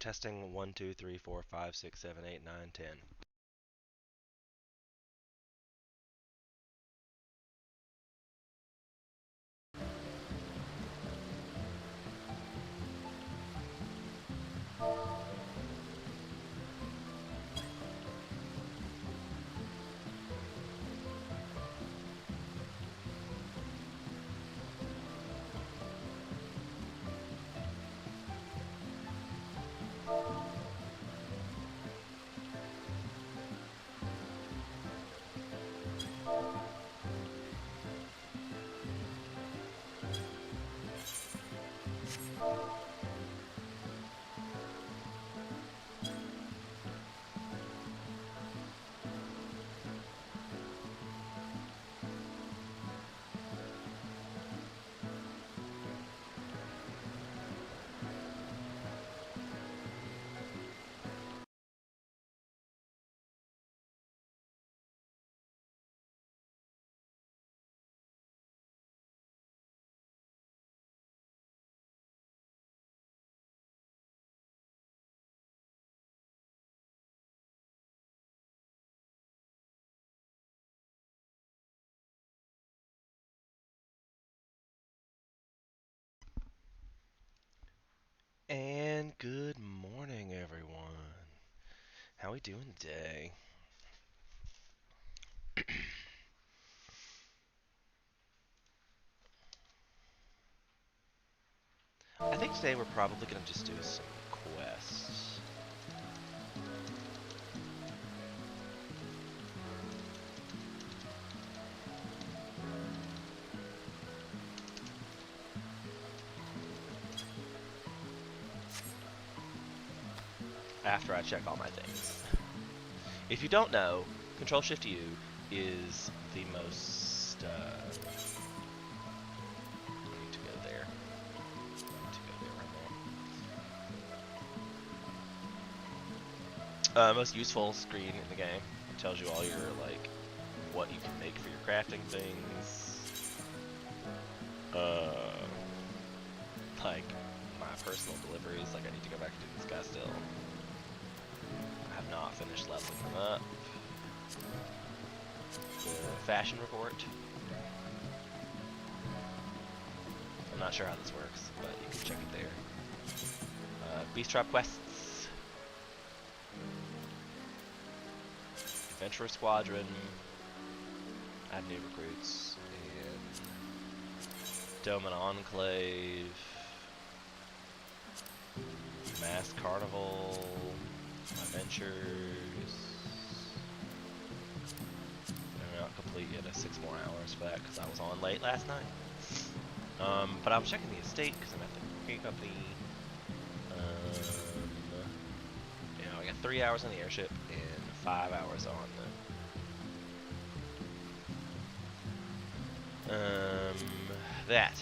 testing 1, 2, 3, 4, 5, 6, 7, 8, 9, 10. And good morning, everyone. How we doing today? I think today we're probably gonna just do some quests. After I check all my things. If you don't know, Control Shift U is the most. I need to go there. I need to go there right there. Most useful screen in the game. It tells you all your like what you can make for your crafting things. Like my personal deliveries. Like I need to go back and do this guy still. I have not finished leveling them up. The fashion report. I'm not sure how this works, but you can check it there. Beast Trap quests. Adventurer Squadron. Add new recruits. And Dome and Enclave. Masked Carnival. Adventures. I'm not complete yet. 6 more hours for that because I was on late last night. But I was checking the estate because I'm at the cooking company. You know, I got 3 hours on the airship and 5 hours on the that.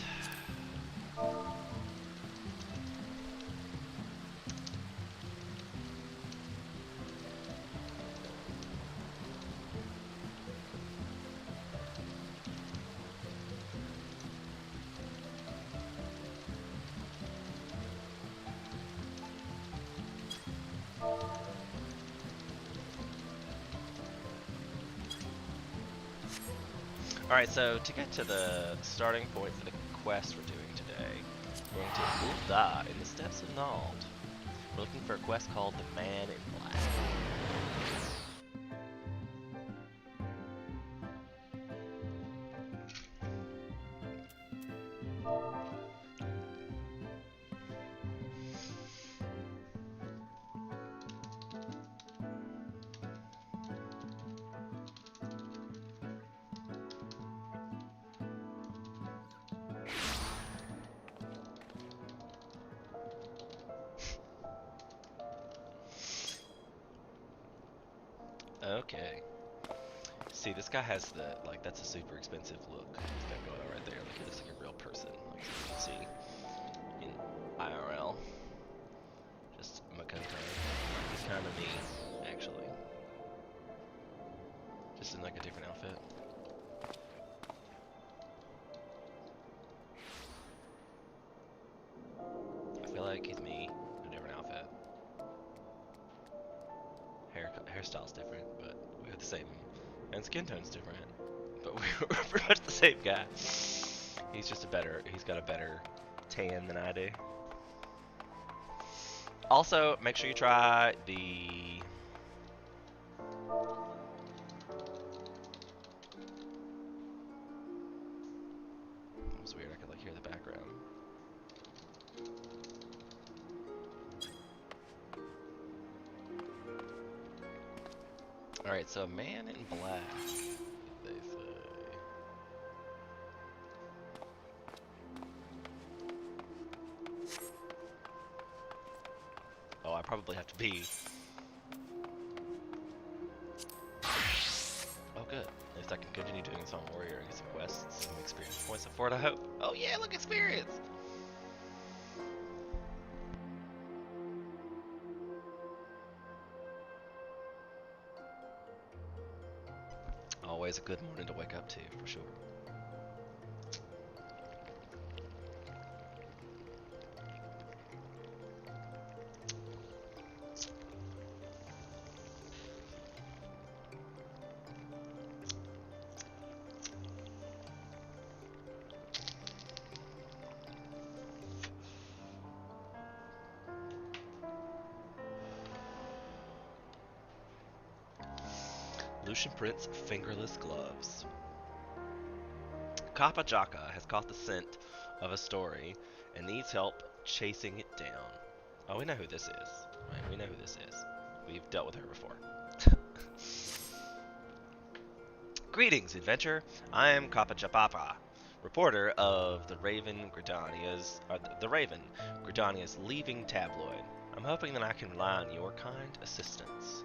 Alright, so to get to the starting point for the quest we're doing today, we're going to Ul'dah in the Steppes of Nald. We're looking for a quest called the Man in Black. Okay. See, this guy has the, like, that's a super expensive look. He's got going on right there. Like, he looks like a real person. Like, you can see in IRL. Just Makoto. He's kind of me, actually. Just in, like, a different outfit. I feel like he's me in a different outfit. hairstyle's different, but we have the same, and skin tone's different, but we're pretty much the same guy. He's got a better tan than I do. Also, make sure you try the... It was weird, I could like hear the background. Alright, so a man in black, they say. Oh, I probably have to be. Oh, good. At least I can continue doing this on Warrior and get some quests, some experience points for it, I hope. Oh yeah, look, experience! Always a good morning to wake up to, for sure. Lucian Prince fingerless gloves. Kappa Jaka has caught the scent of a story and needs help chasing it down. Oh, we know who this is. Right, we know who this is. We've dealt with her before. Greetings, adventure. I am Kappa Japapa, reporter of the Raven Gridania's leaving tabloid. I'm hoping that I can rely on your kind assistance.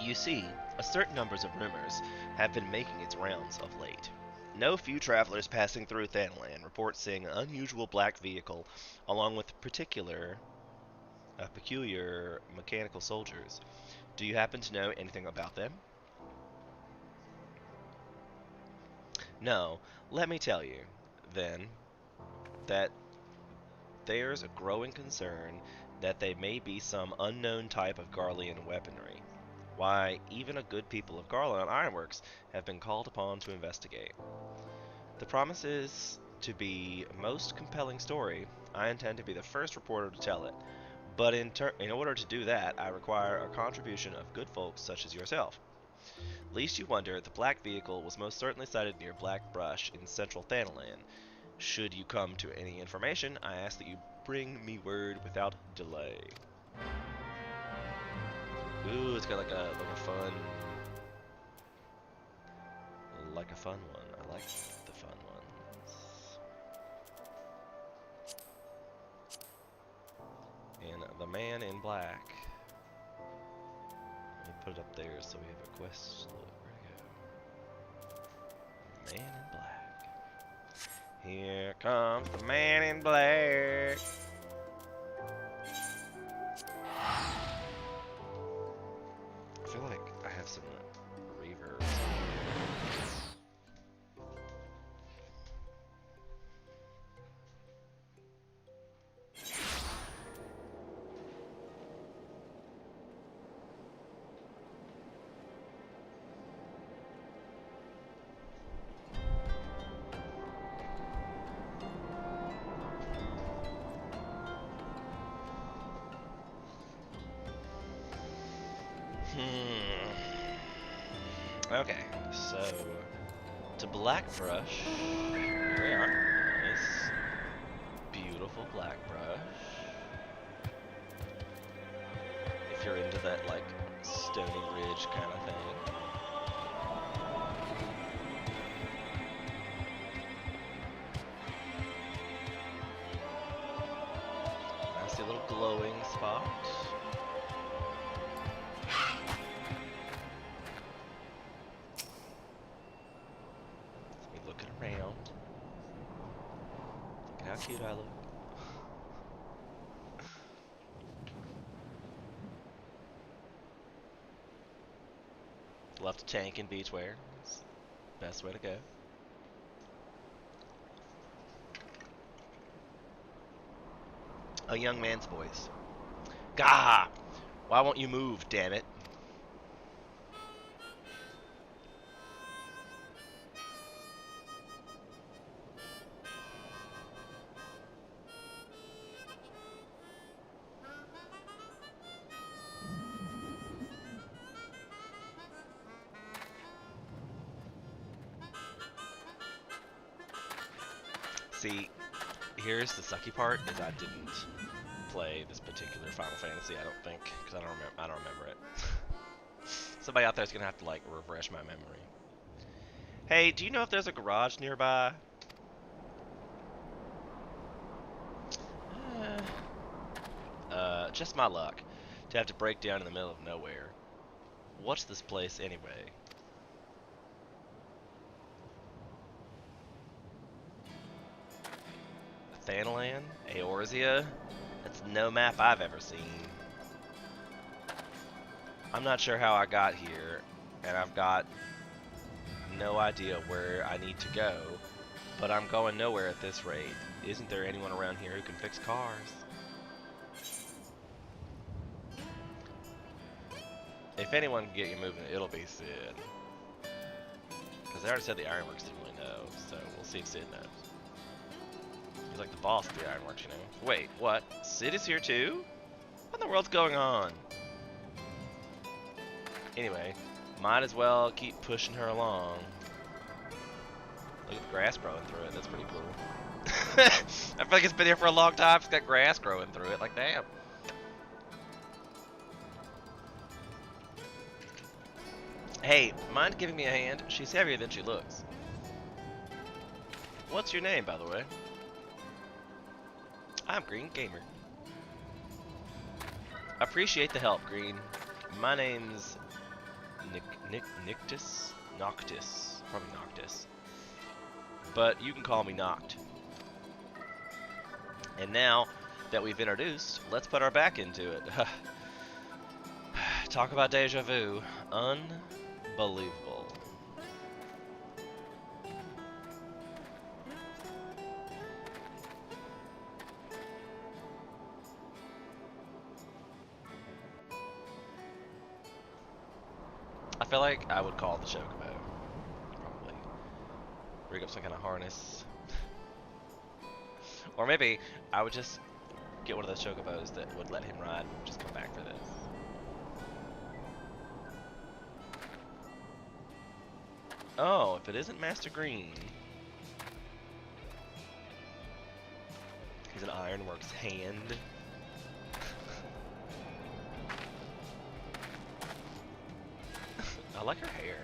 You see, a certain numbers of rumors have been making its rounds of late. No few travelers passing through Thanland report seeing an unusual black vehicle along with peculiar mechanical soldiers. Do you happen to know anything about them? No, let me tell you, then, that there's a growing concern that they may be some unknown type of Garlean weaponry. Why, even a good people of Garlean Ironworks have been called upon to investigate. The promises to be a most compelling story. I intend to be the first reporter to tell it, but in order to do that, I require a contribution of good folks such as yourself. Least you wonder, the black vehicle was most certainly sighted near Black Brush in central Thanalan. Should you come to any information, I ask that you bring me word without delay. Ooh, it's got like a fun one. I like the fun ones. And the man in black. Let me put it up there so we have a quest. Look, where'd it go? Man in black. Here comes the man in black. I feel like I have some reverb. Okay, so to Black Brush. Here we are. Nice, beautiful Black Brush. If you're into that like Stony Ridge kind of thing. Nice little glowing spot. cute I look. Love to tank in beachwear. It's the best way to go. A young man's voice. Gah! Why won't you move, damn it? See, here's the sucky part: is I didn't play this particular Final Fantasy. I don't think, because I don't remember it. Somebody out there's gonna have to like refresh my memory. Hey, do you know if there's a garage nearby? Just my luck to have to break down in the middle of nowhere. What's this place anyway? Thanalan? Eorzea? That's no map I've ever seen. I'm not sure how I got here, and I've got no idea where I need to go, but I'm going nowhere at this rate. Isn't there anyone around here who can fix cars? If anyone can get you moving, it'll be Sid. Because they already said the Ironworks didn't really know, so we'll see if Sid knows. He's like the boss of the Ironworks, you know. Wait, what? Sid is here too? What in the world's going on? Anyway, might as well keep pushing her along. Look at the grass growing through it, that's pretty cool. I feel like it's been here for a long time, it's got grass growing through it, like damn. Hey, mind giving me a hand? She's heavier than she looks. What's your name, by the way? I'm Green Gamer. Appreciate the help, Green. My name's Nictus? Noctis. Probably Noctis. But you can call me Noct. And now that we've introduced, let's put our back into it. Talk about deja vu. Unbelievable. I feel like I would call the Chocobo. Probably. Rig up some kind of harness. Or maybe I would just get one of those Chocobos that would let him ride and just come back for this. Oh, if it isn't Master Green. He's an Ironworks hand. I like her hair.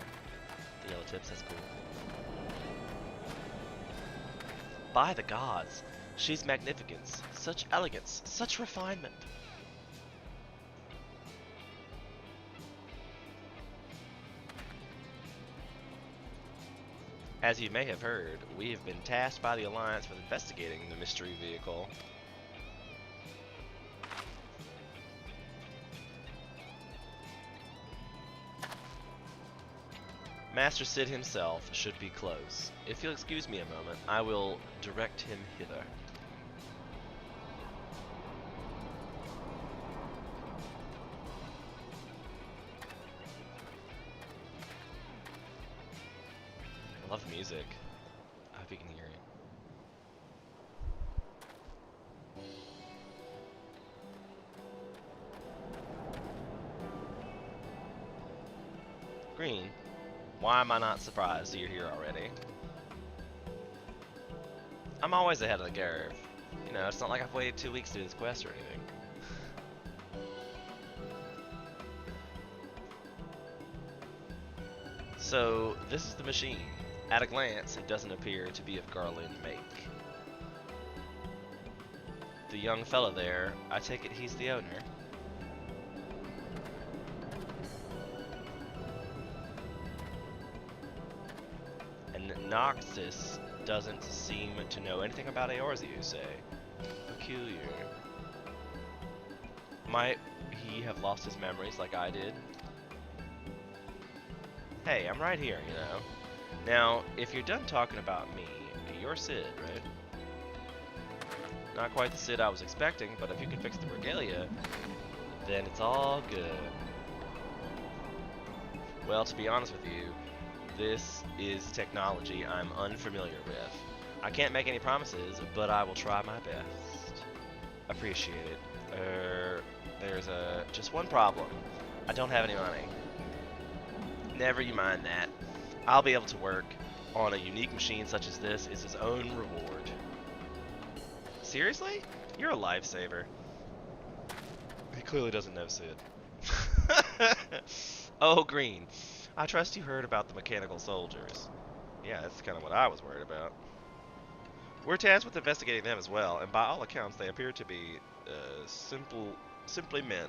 The yellow tips, that's cool. By the gods, she's magnificence, such elegance, such refinement. As you may have heard, we have been tasked by the Alliance with investigating the mystery vehicle. Master Sid himself should be close. If you'll excuse me a moment, I will direct him hither. I love music. I hope you can hear it. Green, why am I not surprised you're here already? I'm always ahead of the curve. You know, it's not like I've waited 2 weeks to do this quest or anything. So, this is the machine. At a glance, it doesn't appear to be of Garland make. The young fella there, I take it he's the owner. And Noctis doesn't seem to know anything about Eorzea, you say? Peculiar. Might he have lost his memories like I did? Hey, I'm right here, you know. Now, if you're done talking about me, you're Sid, right? Not quite the Sid I was expecting, but if you can fix the regalia, then it's all good. Well, to be honest with you, this is technology I'm unfamiliar with. I can't make any promises, but I will try my best. Appreciate it. There's just one problem. I don't have any money. Never you mind that. I'll be able to work on a unique machine such as this is his own reward. Seriously? You're a lifesaver. He clearly doesn't know Sid. Oh, Green. I trust you heard about the mechanical soldiers. Yeah, that's kind of what I was worried about. We're tasked with investigating them as well, and by all accounts they appear to be simply men,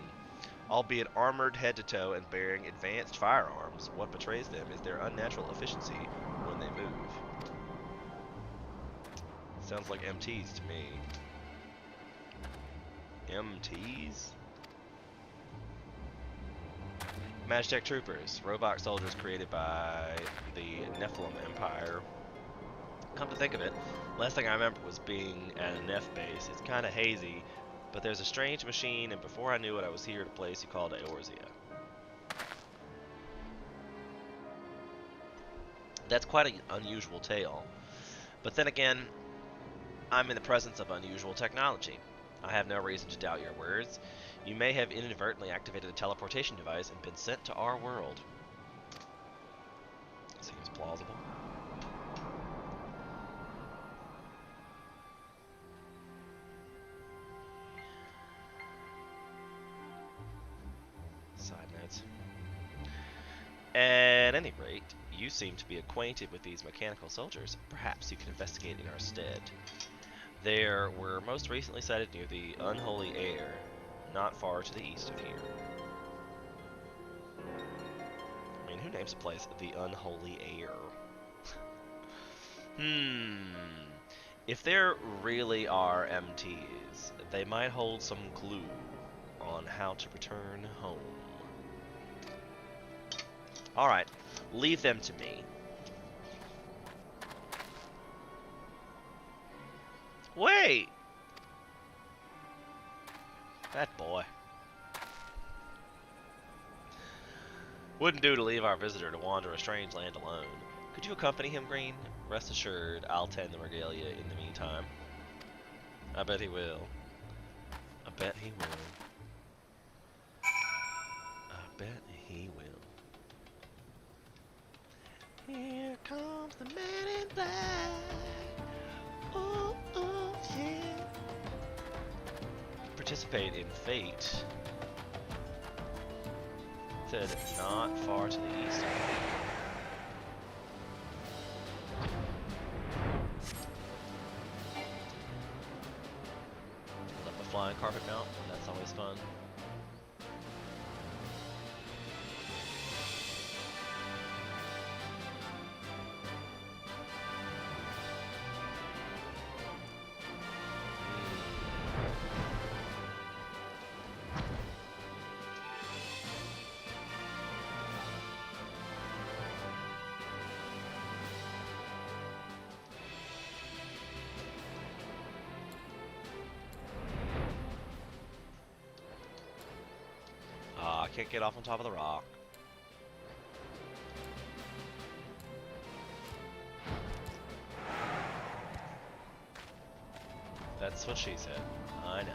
albeit armored head to toe and bearing advanced firearms. What betrays them is their unnatural efficiency when they move. Sounds like MTs to me. MTs? Magitech troopers, robot soldiers created by the Nephilim Empire. Come to think of it, last thing I remember was being at a Neph base. It's kind of hazy, but there's a strange machine, and before I knew it, I was here at a place you called Eorzea. That's quite an unusual tale. But then again, I'm in the presence of unusual technology. I have no reason to doubt your words. You may have inadvertently activated a teleportation device and been sent to our world. Seems plausible. Side notes. At any rate, you seem to be acquainted with these mechanical soldiers. Perhaps you can investigate in our stead. They were most recently sighted near the Unholy Air, not far to the east of here. I mean, who names a place the Unholy Air? If there really are MTs, they might hold some clue on how to return home. Alright, leave them to me. Wait! That boy. Wouldn't do to leave our visitor to wander a strange land alone. Could you accompany him, Green? Rest assured, I'll tend the regalia in the meantime. I bet he will. I bet he will. I bet he will. Here comes the man in black. Ooh, ooh, yeah. Participate in fate. Said not far to the east. Let the flying carpet mount. That's always fun. I can't get off on top of the rock. That's what she said. I know.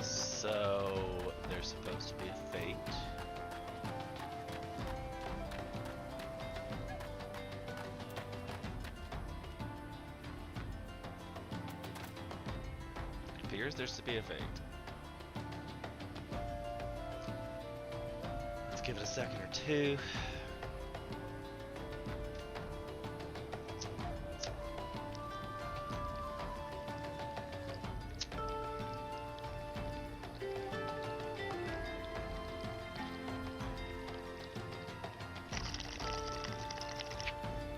So, there's supposed to be a fate. Appears there's to be a fate. Let's give it a second or two.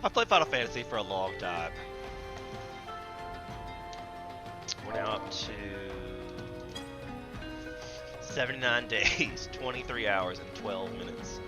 I've played Final Fantasy for a long time. We're now up to 79 days, 23 hours, and 12 minutes.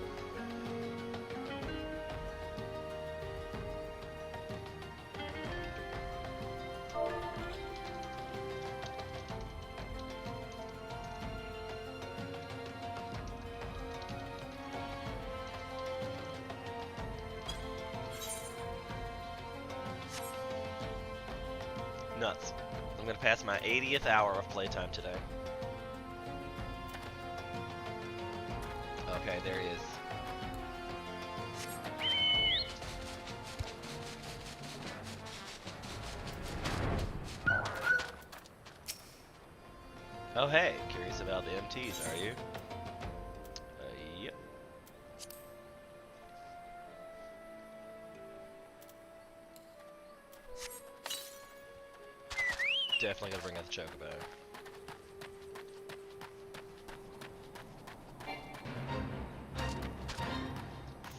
Nuts. I'm gonna pass my 80th hour of playtime today. Okay, there he is. Oh hey, curious about the MTs, are you? Yep. Definitely gotta bring out the chocobo.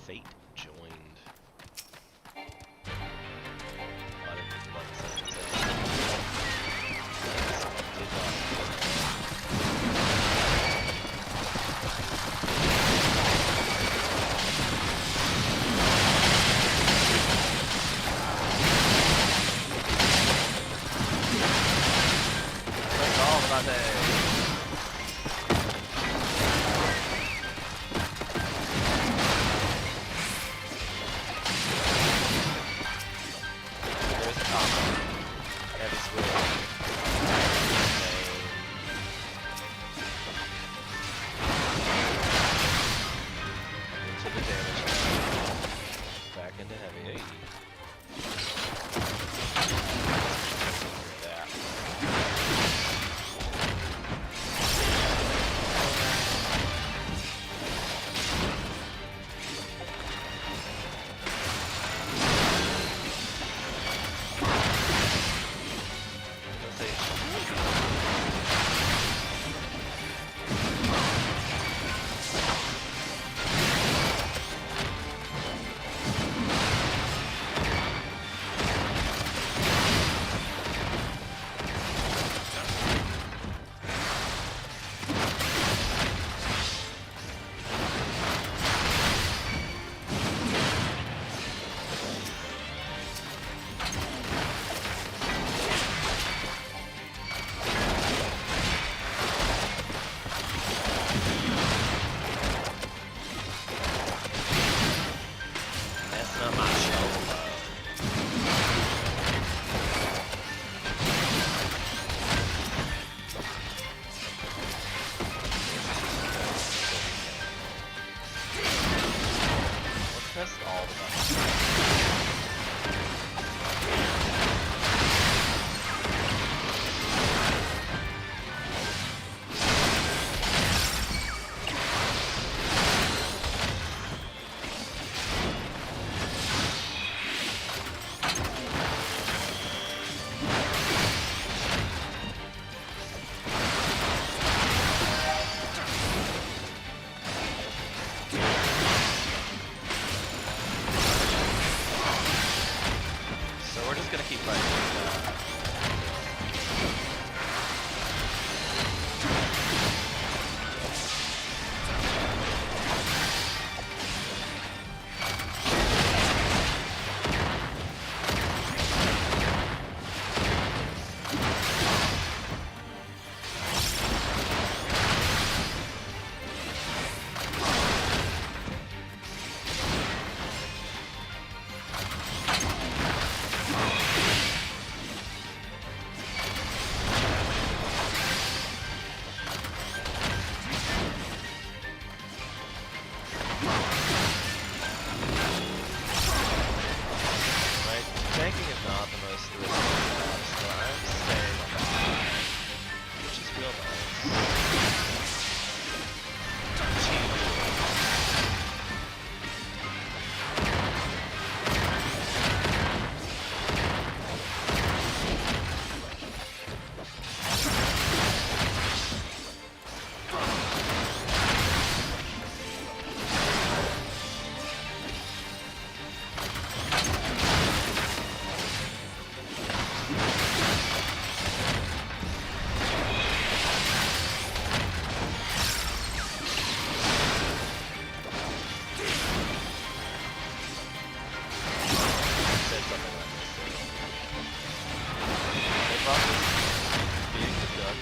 Fate joined. Oh, I didn't like the sound of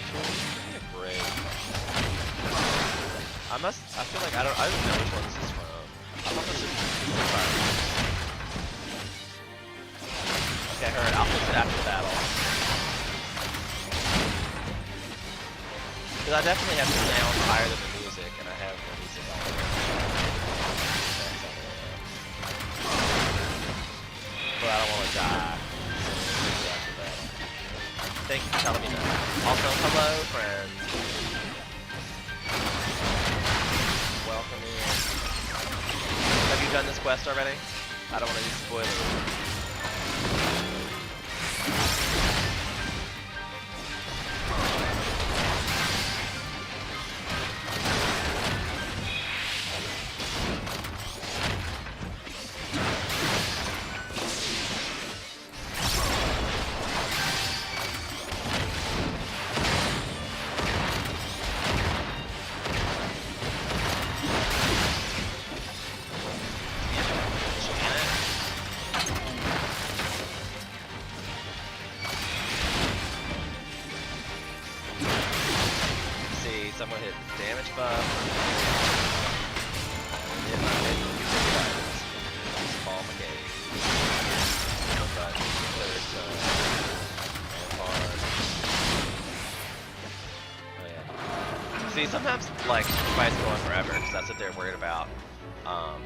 Great. I feel like I don't know which one this is from. I thought this was okay, heard. I'll fix it after the battle. Because I definitely have the sound higher than the music, and I have the music all the way up. But I don't want to die. Thank you for telling me that. Also, hello, friends. Welcome in. Have you done this quest already? I don't want to do spoilers. Someone hit damage buff. Paul McKay. Oh yeah. See, sometimes like the fight's going forever because that's what they're worried about. I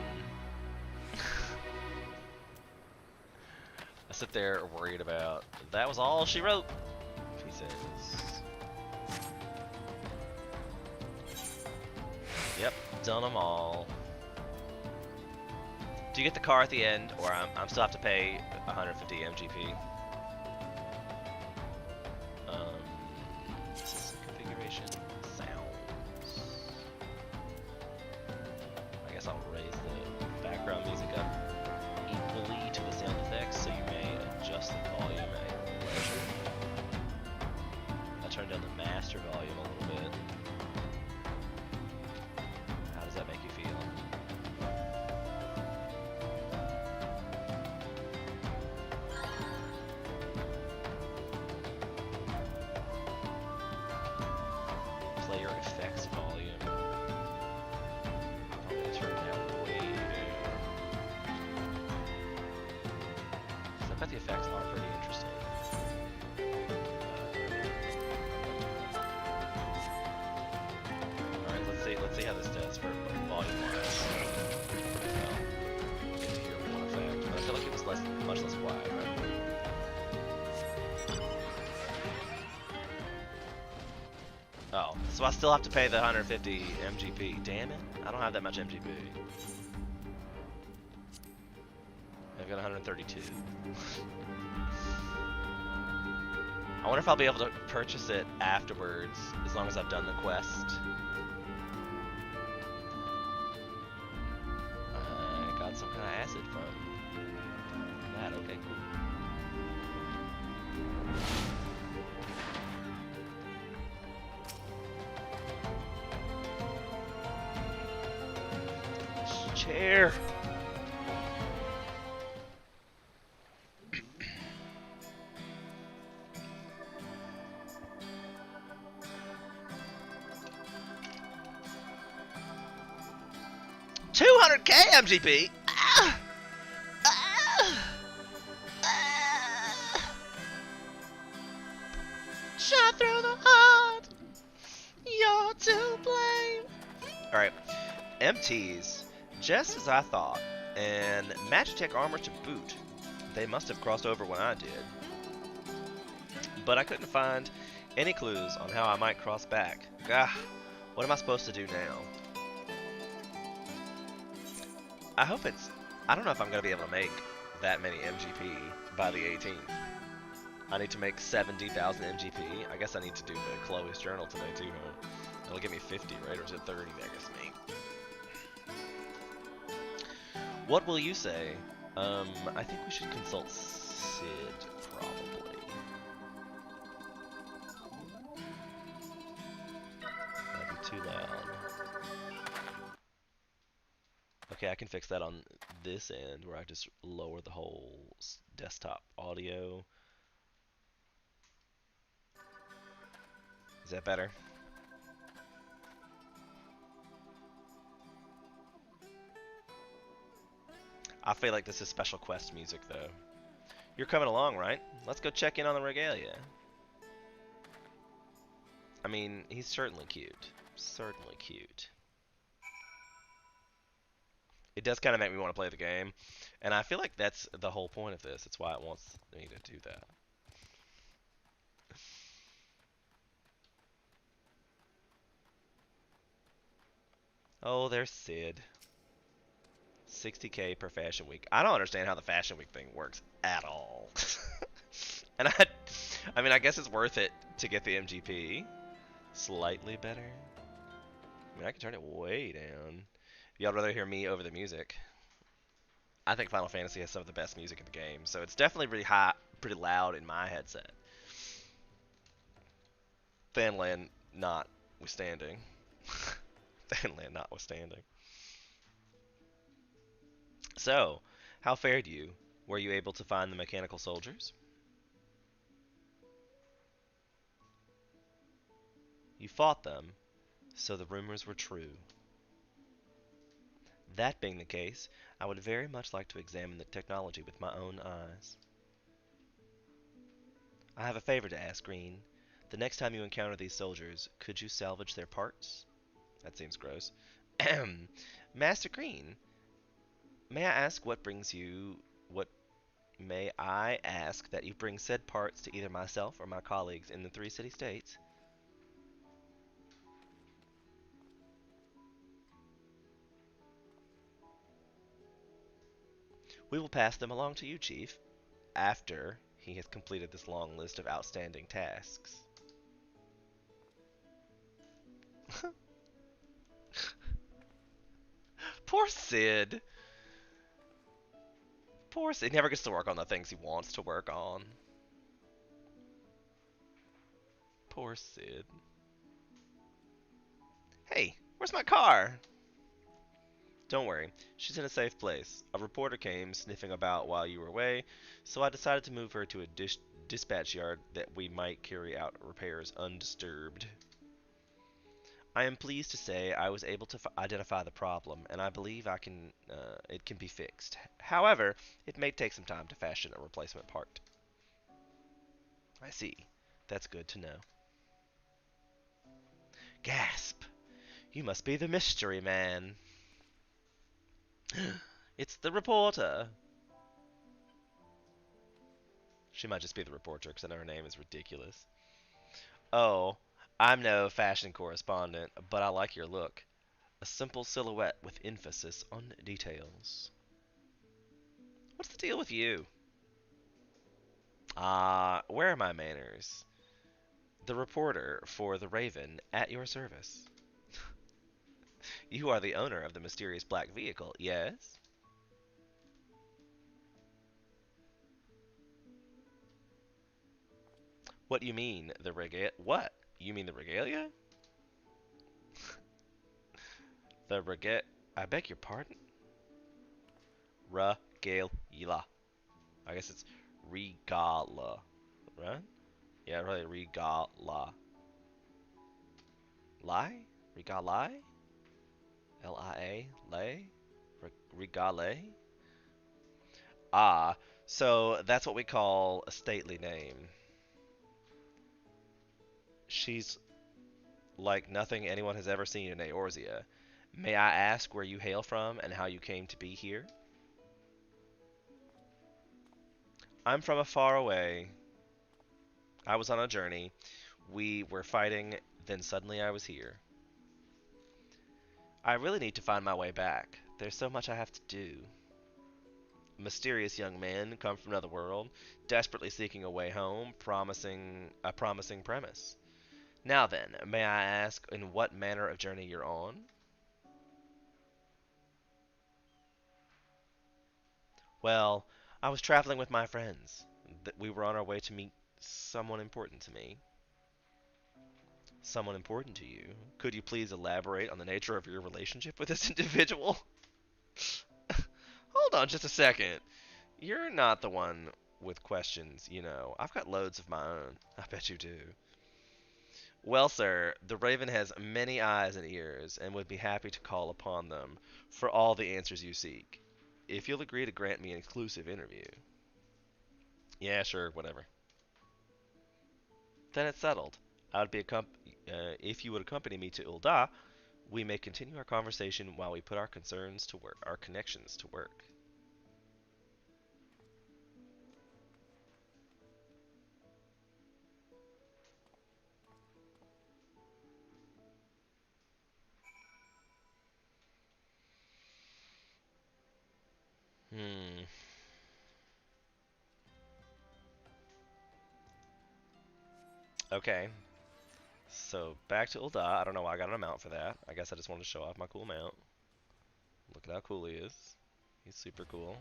sit there worried about. That was all she wrote. He says. Yep, done them all. Do you get the car at the end, or I'm still have to pay 150 MGP? Configuration sounds. I guess I'll raise the background music up equally to the sound effects, so you may adjust the volume at pleasure. I turned down the master volume a little bit. How does that make you feel? Player effects volume. I'm gonna turn down way down. I bet the effects are pretty interesting. Let's see how this does for volume wise. Get to hear one effect, but I feel like it was much less wide, right? Oh, so I still have to pay the 150 MGP. Damn it, I don't have that much MGP. I've got 132. I wonder if I'll be able to purchase it afterwards, as long as I've done the quest. Some kind of acid from that. Okay, cool. Chair. $200K MGP. Shot through the heart. You're to blame. Alright. MTs, just as I thought. And Magitech armor to boot. They must have crossed over when I did. But I couldn't find any clues on how I might cross back. Gah, what am I supposed to do now? I hope it's... I don't know if I'm going to be able to make that many MGP by the 18th. I need to make 70,000 MGP. I guess I need to do the Chloe's journal today too, huh? It'll give me 50, right? Or is it 30 that gives me? What will you say? I think we should consult Sid, probably. That'd be too loud. Okay, I can fix that on this end where I just lower the whole desktop audio. Is that better? I feel like this is special quest music, though. You're coming along, right? Let's go check in on the regalia. I mean, he's certainly cute. Certainly cute. It does kind of make me want to play the game, and I feel like that's the whole point of this. It's why it wants me to do that. Oh, there's Sid. 60K per fashion week. I don't understand how the fashion week thing works at all. And I mean, I guess it's worth it to get the MGP. Slightly better. I mean, I can turn it way down. Y'all rather hear me over the music. I think Final Fantasy has some of the best music in the game, so it's definitely really high, pretty loud in my headset. Fanland notwithstanding. Fanland notwithstanding. So, how fared you? Were you able to find the mechanical soldiers? You fought them, so the rumors were true. That being the case, I would very much like to examine the technology with my own eyes. I have a favor to ask, Green. The next time you encounter these soldiers, could you salvage their parts? That seems gross. Master Green, may I ask what brings you... What may I ask that you bring said parts to either myself or my colleagues in the three city-states? We will pass them along to you, Chief, after he has completed this long list of outstanding tasks. Poor Sid. Poor Sid. He never gets to work on the things he wants to work on. Poor Sid. Hey, where's my car? Don't worry, she's in a safe place. A reporter came sniffing about while you were away, so I decided to move her to a dispatch yard that we might carry out repairs undisturbed. I am pleased to say I was able to identify the problem, and I believe it can be fixed. However, it may take some time to fashion a replacement part. I see. That's good to know. Gasp! You must be the mystery man. It's the reporter. She might just be the reporter because I know her name is ridiculous. Oh, I'm no fashion correspondent, but I like your look. A simple silhouette with emphasis on details. What's the deal with you? Ah, where are my manners? The reporter for the Raven at your service. You are the owner of the mysterious black vehicle, yes? What do you mean, the regalia? What? You mean the regalia? The regalia? I beg your pardon? Regalia. I guess it's regala, right? Yeah, really, regala. Lie? Regalai? Lia? Lay? Regale? Ah, so that's what we call a stately name. She's like nothing anyone has ever seen in Eorzea. May I ask where you hail from and how you came to be here? I'm from a far away. I was on a journey. We were fighting, then suddenly I was here. I really need to find my way back. There's so much I have to do. Mysterious young man come from another world, desperately seeking a way home, promising a promising premise. Now then, may I ask in what manner of journey you're on? Well, I was traveling with my friends. We were on our way to meet someone important to me. Someone important to you? Could you please elaborate on the nature of your relationship with this individual? Hold on just a second. You're not the one with questions, you know. I've got loads of my own. I bet you do. Well, sir, the Raven has many eyes and ears, and would be happy to call upon them for all the answers you seek. If you'll agree to grant me an exclusive interview. Yeah, sure, whatever. Then it's settled. I would be if you would accompany me to Ul'dah, we may continue our conversation while we put our concerns to work, our connections to work. Hmm. Okay. So back to Ul'dah. I don't know why I got an amount for that. I guess I just wanted to show off my cool mount. Look at how cool he is. He's super cool.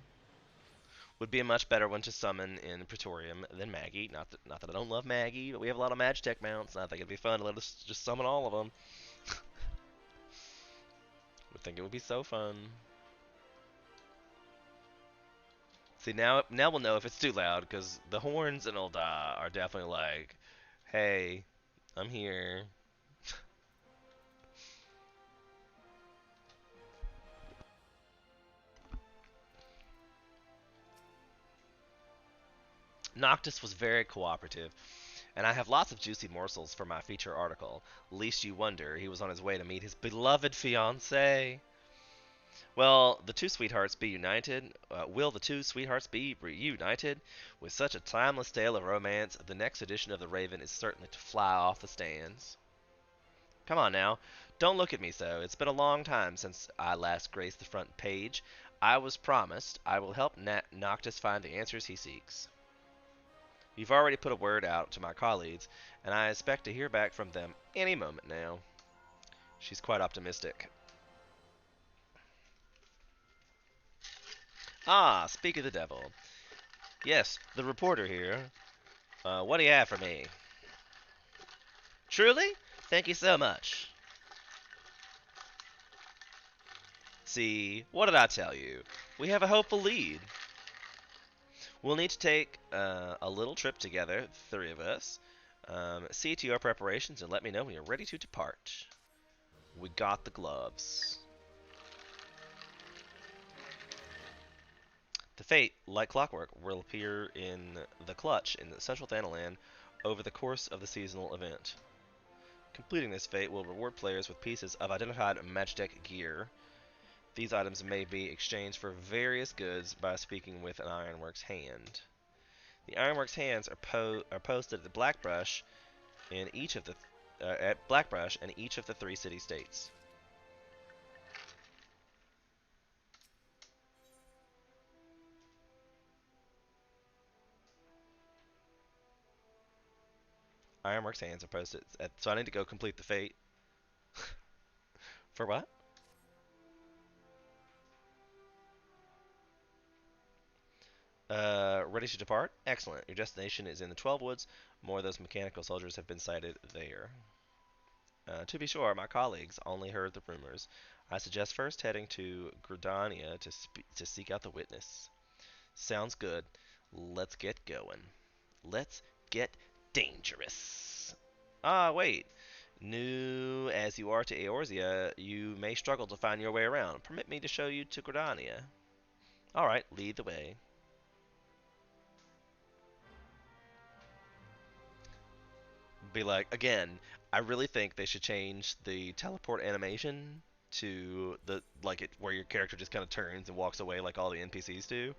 Would be a much better one to summon in Praetorium than Maggie. Not that I don't love Maggie, but we have a lot of Magitech mounts, and I think it'd be fun to let us just summon all of them. Would think it would be so fun. See, now we'll know if it's too loud, because the horns and Ul'dah are definitely like, hey, I'm here. Noctis was very cooperative, and I have lots of juicy morsels for my feature article. Least you wonder he was on his way to meet his beloved fiancée. Well, the two sweethearts be united? Will the two sweethearts be reunited? With such a timeless tale of romance, the next edition of The Raven is certainly to fly off the stands. Come on now, don't look at me so. It's been a long time since I last graced the front page. I was promised I will help Noctis find the answers he seeks. You've already put a word out to my colleagues, and I expect to hear back from them any moment now. She's quite optimistic. Ah, speak of the devil. Yes, the reporter here. What do you have for me? Truly? Thank you so much. See, what did I tell you? We have a hopeful lead. We'll need to take a little trip together, the three of us. See to your preparations and let me know when you're ready to depart. We got the gloves. The fate, like clockwork, will appear in the clutch in the central Thanalan over the course of the seasonal event. Completing this fate will reward players with pieces of identified Magitech gear. These items may be exchanged for various goods by speaking with an Ironworks hand. The Ironworks hands are posted at the Blackbrush in each of the at Blackbrush in each of the three city states. Ironworks hands are posted so I need to go complete the fate. For what? Ready to depart? Excellent. Your destination is in the 12 Woods. More of those mechanical soldiers have been sighted there. To be sure, my colleagues only heard the rumors. I suggest first heading to Gridania to seek out the witness. Sounds good. Let's get going. Let's get dangerous. Ah, wait. New as you are to Eorzea, you may struggle to find your way around. Permit me to show you to Gridania. Alright, lead the way. Be like, again, I really think they should change the teleport animation to the like it where your character just kind of turns and walks away like all the NPCs do.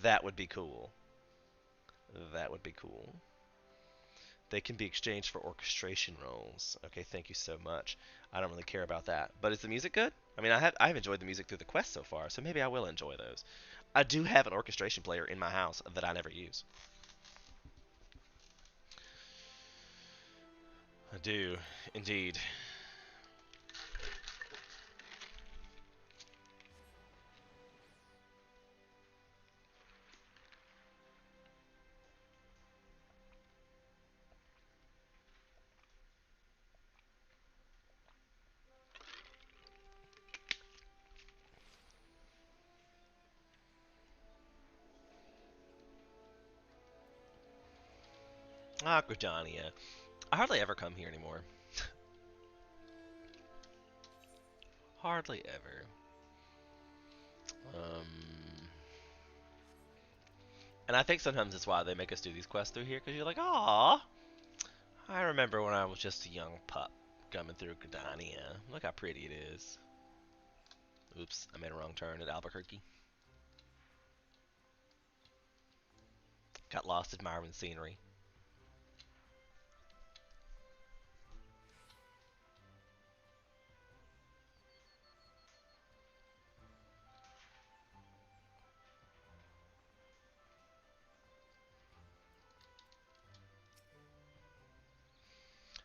That would be cool. That would be cool. They can be exchanged for orchestration roles. Okay, thank you so much. I don't really care about that. But is the music good? I mean, I've enjoyed the music through the quest so far, so maybe I will enjoy those. I do have an orchestration player in my house that I never use. I do, indeed. Ah, Gridania. I hardly ever come here anymore. Hardly ever. Um, and I think sometimes it's why they make us do these quests through here, because you're like, "Aw, I remember when I was just a young pup coming through Gardania. Look how pretty it is." Oops, I made a wrong turn at Albuquerque. Got lost admiring the scenery.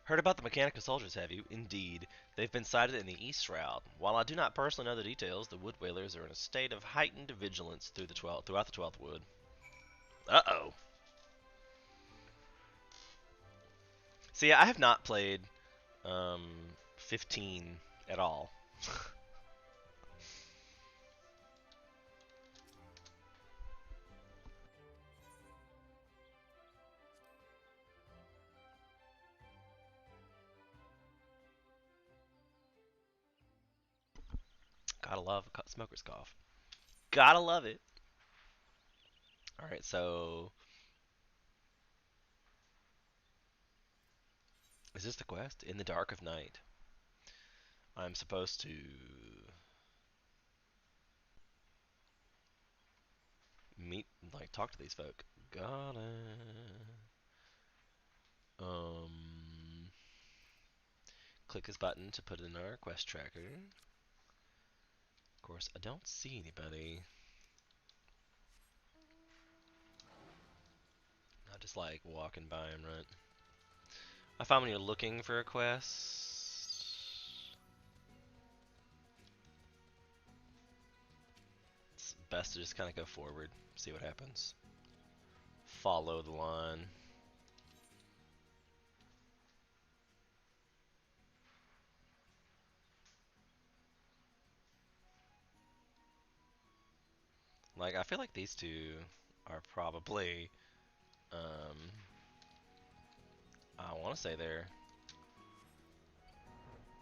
Heard about the mechanical soldiers, have you? Indeed. They've been sighted in the east route. While I do not personally know the details, the wood whalers are in a state of heightened vigilance throughout the 12th wood. Uh-oh. See, I have not played 15 at all. Gotta love a smoker's cough. Gotta love it. Alright, so... Is this the quest? In the dark of night. I'm supposed to... meet, like, talk to these folk. Gotta... Click this button to put in our quest tracker. Of course, I don't see anybody. I just like walking by and run. I find when you're looking for a quest, it's best to just kind of go forward, see what happens. Follow the line. Like, I feel like these two are probably, um, I want to say they're,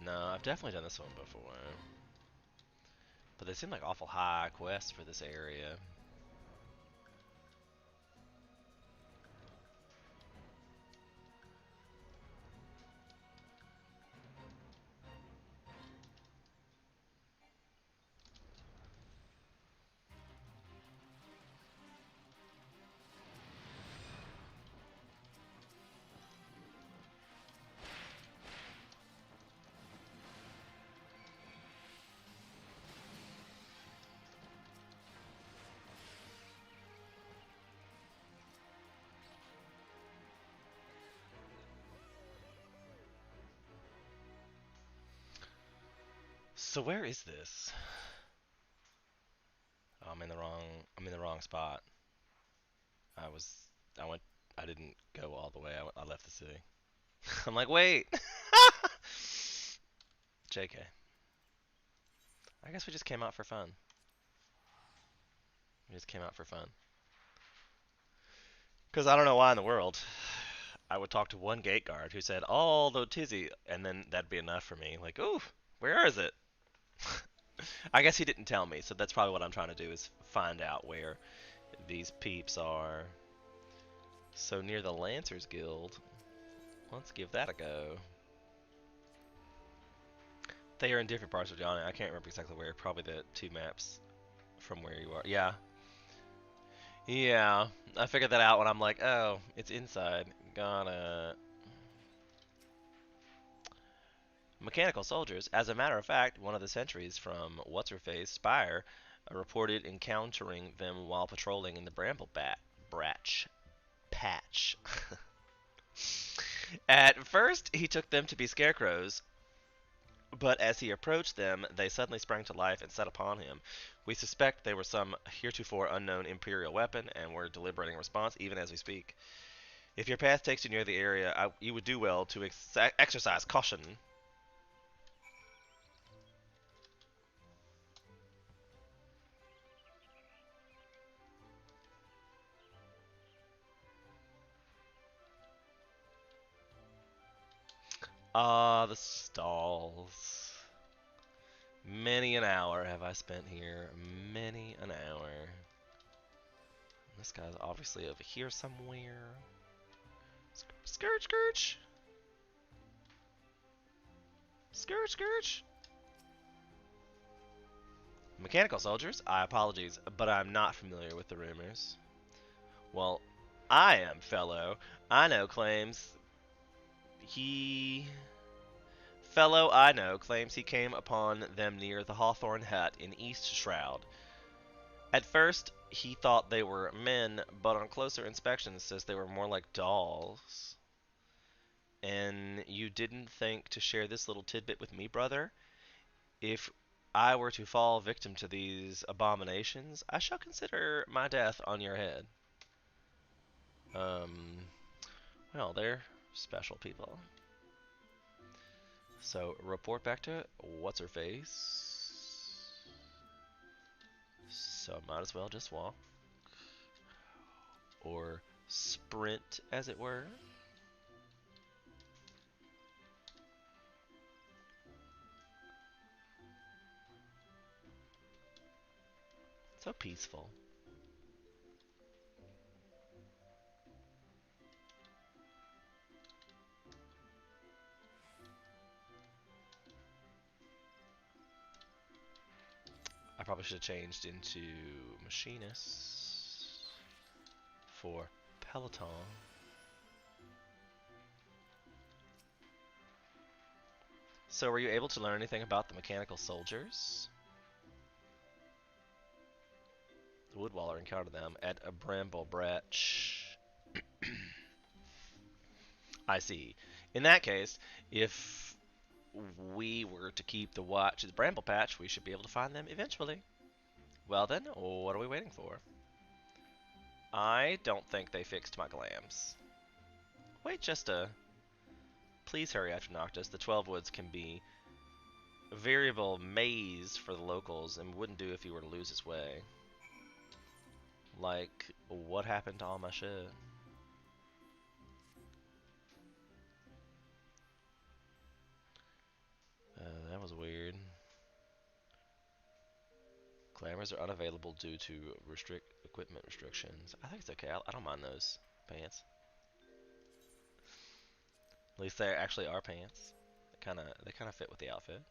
no, I've definitely done this one before. But they seem like awful high quests for this area. So where is this? Oh, I'm in the wrong spot. I was, I went, I didn't go all the way. I left the city. I'm like, wait. JK. I guess we just came out for fun. We just came out for fun. Because I don't know why in the world I would talk to one gate guard who said, "Oh, the tizzy," and then that'd be enough for me. Like, ooh, where is it? I guess he didn't tell me, so that's probably what I'm trying to do is find out where these peeps are. So near the Lancers Guild. Let's give that a go. They are in different parts of Johnny. I can't remember exactly where. Probably the two maps from where you are. Yeah. Yeah. I figured that out when I'm like, oh, it's inside. Gotta... Mechanical soldiers. As a matter of fact, one of the sentries from What's-Her-Face Spire reported encountering them while patrolling in the Bratch Patch. At first, he took them to be scarecrows, but as he approached them, they suddenly sprang to life and set upon him. We suspect they were some heretofore unknown Imperial weapon, and we're deliberating a response even as we speak. If your path takes you near the area, you would do well to exercise caution. Ah, the stalls. Many an hour have I spent here. Many an hour. This guy's obviously over here somewhere. Scourge, scourge! Scourge, scourge! Mechanical soldiers? I apologies, but I'm not familiar with the rumors. Well, I am, fellow. I know claims he... Fellow I know claims he came upon them near the Hawthorne Hut in East Shroud. At first, he thought they were men, but on closer inspection says they were more like dolls. And you didn't think to share this little tidbit with me, brother? If I were to fall victim to these abominations, I shall consider my death on your head. Um, well, they're special people. So, report back to what's-her-face. So, might as well just walk. Or sprint, as it were. So peaceful. I probably should have changed into machinist for Peloton. So, were you able to learn anything about the mechanical soldiers? The Woodwaller encountered them at a bramble bratch. I see. In that case, if we were to keep the watch at the bramble patch, we should be able to find them eventually. Well then, what are we waiting for? I don't think they fixed my glams. Wait just a... Please hurry after Noctis. The 12 Woods can be a variable maze for the locals and wouldn't do if he were to lose his way. Like, what happened to all my shit? That was weird. Glamours are unavailable due to equipment restrictions. I think it's okay. I don't mind those pants. At least they actually are pants. They kind of fit with the outfit.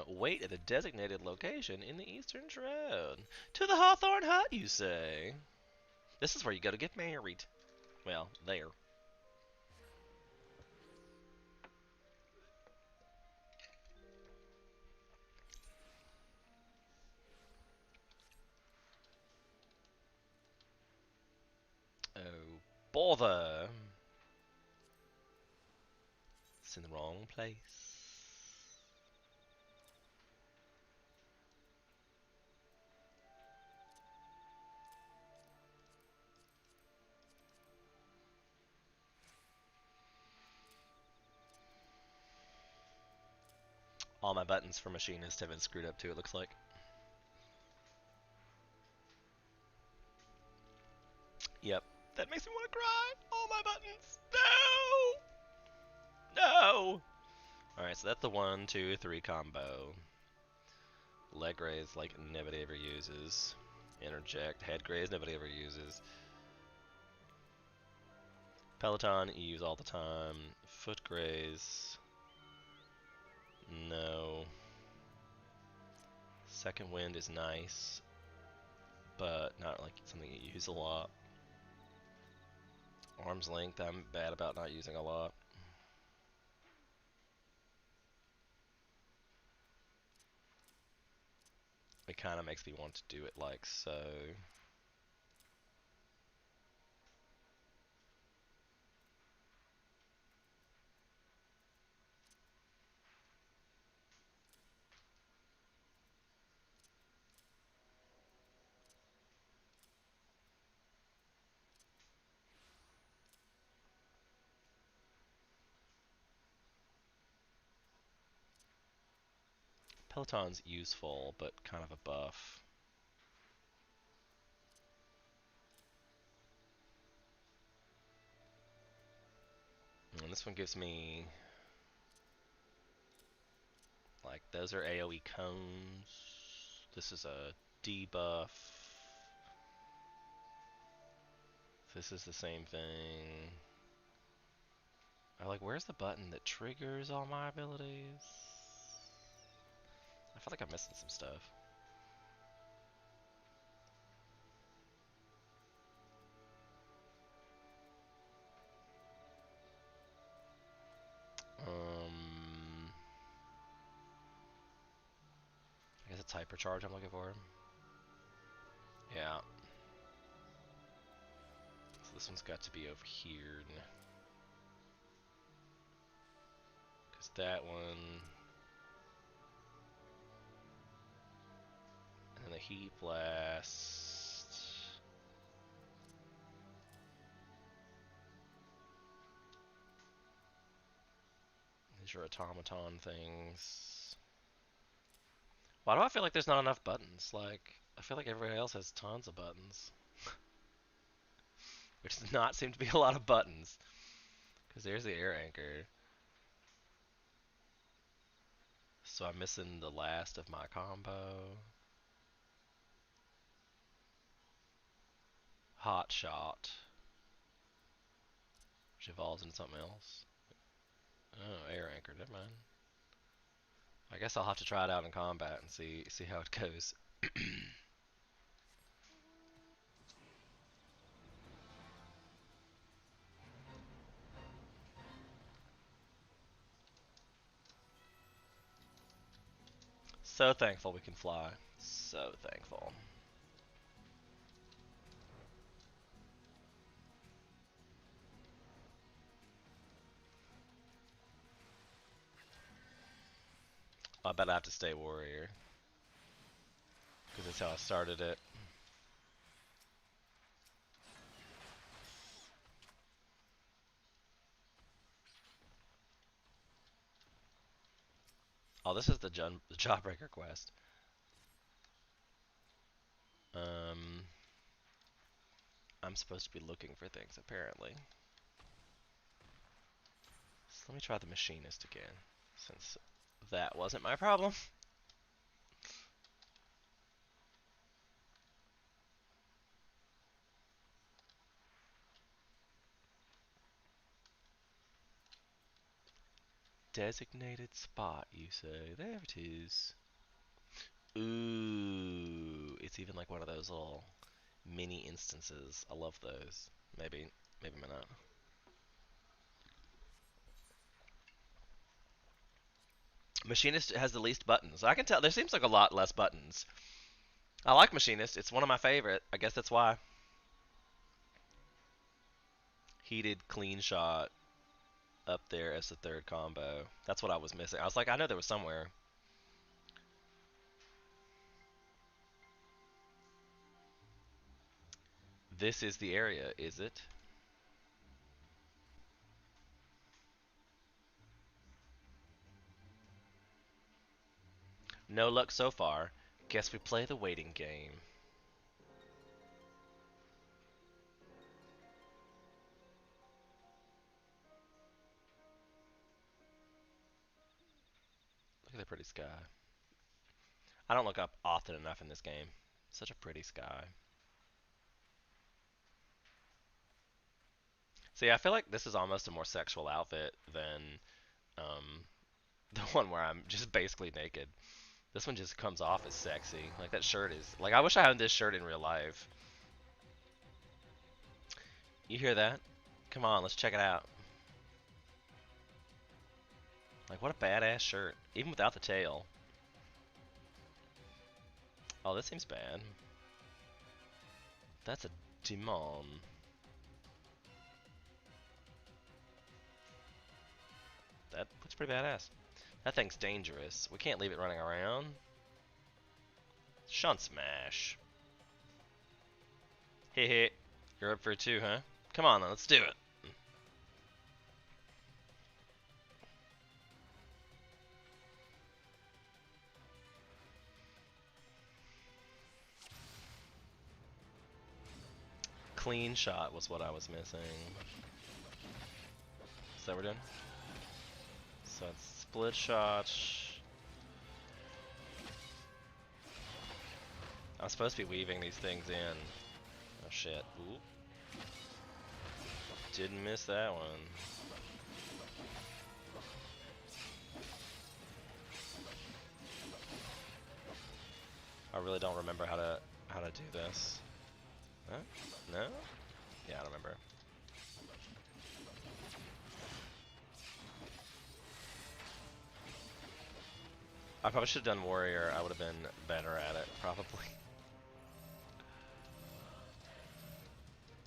Wait at a designated location in the Eastern Shroud. To the Hawthorne Hut, you say? This is where you go to get married. Well, there. Oh, bother. It's in the wrong place. All my buttons for machinist have been screwed up too, it looks like. Yep. That makes me want to cry. All my buttons. No! No! Alright, so that's the 1, 2, 3 combo. Leg raise, like, nobody ever uses. Interject. Head graze, nobody ever uses. Peloton, you use all the time. Foot graze. No. Second wind is nice, but not like something you use a lot. Arm's length, I'm bad about not using a lot. It kind of makes me want to do it like so. Peloton's useful, but kind of a buff. this one gives me, like, those are AoE cones. This is a debuff. This is the same thing. I'm like, where's the button that triggers all my abilities? I feel like I'm missing some stuff. I guess it's hypercharge I'm looking for. Yeah. So this one's got to be over here. Because that one... And then the heat blast... These are automaton things. Why do I feel like there's not enough buttons? Like, I feel like everybody else has tons of buttons. Which does not seem to be a lot of buttons. Because there's the air anchor. So I'm missing the last of my combo. Hot shot. Which evolves into something else. Oh, air anchor, never mind. I guess I'll have to try it out in combat and see how it goes. So thankful we can fly. So thankful. I bet I have to stay warrior. Because that's how I started it. Oh, this is the Jawbreaker quest. I'm supposed to be looking for things, apparently. So let me try the machinist again, since that wasn't my problem. Designated spot, you say? There it is. Ooh, it's even like one of those little mini instances. I love those. Maybe not. Machinist has the least buttons. I can tell there seems like a lot less buttons. I like Machinist. It's one of my favorite. I guess that's why. Heated clean shot up there as the third combo. That's what I was missing. I was like, I know there was somewhere. This is the area, is it? No luck so far. Guess we play the waiting game. Look at the pretty sky. I don't look up often enough in this game. Such a pretty sky. See, I feel like this is almost a more sexual outfit than um, the one where I'm just basically naked. This one just comes off as sexy. Like, that shirt is... Like, I wish I had this shirt in real life. You hear that? Come on, let's check it out. Like, what a badass shirt. Even without the tail. Oh, this seems bad. That's a demon. That looks pretty badass. That thing's dangerous. We can't leave it running around. Shunt smash. Hey, hey. You're up for it too, huh? Come on, then, let's do it. Clean shot was what I was missing. Is that we're doing? So it's split shot. I'm supposed to be weaving these things in. Oh shit. Ooh. Didn't miss that one. I really don't remember how to do this. Huh? No? Yeah, I don't remember. I probably should have done warrior. I would have been better at it, probably.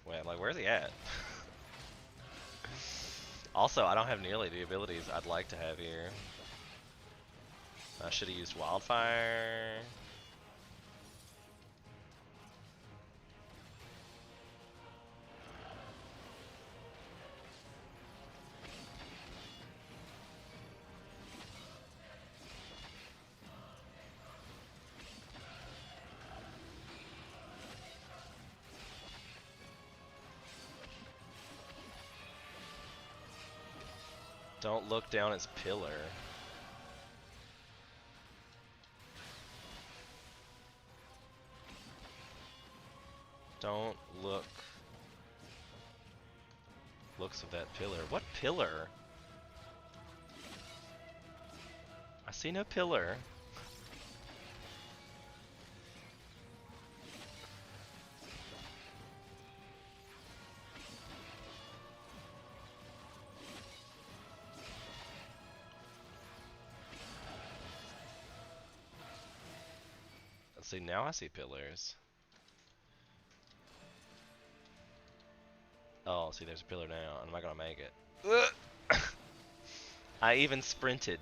Wait, like, where's he at? Also, I don't have nearly the abilities I'd like to have here. I should have used wildfire. Don't look down its pillar. Don't look. Looks of that pillar. What pillar? I see no pillar. Let's see, now I see pillars. Oh, see, there's a pillar now. I'm not gonna make it. I even sprinted.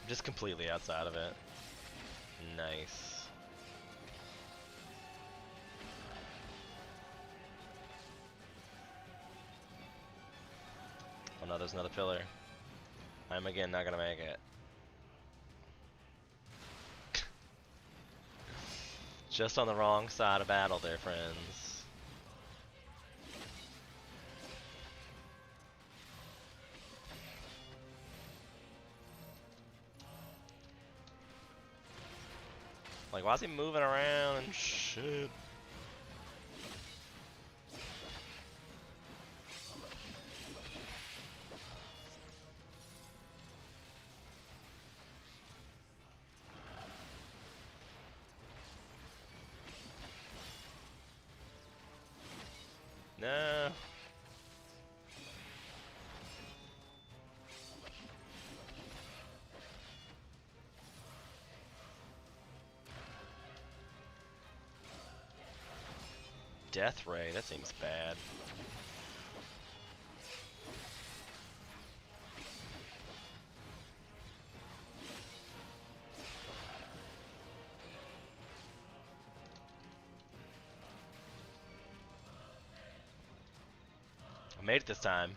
I'm just completely outside of it. Nice. Oh no, there's another pillar. I'm again not gonna make it. Just on the wrong side of battle there, friends. Like, why is he moving around and shit? No. Death ray, that seems bad. I made it this time.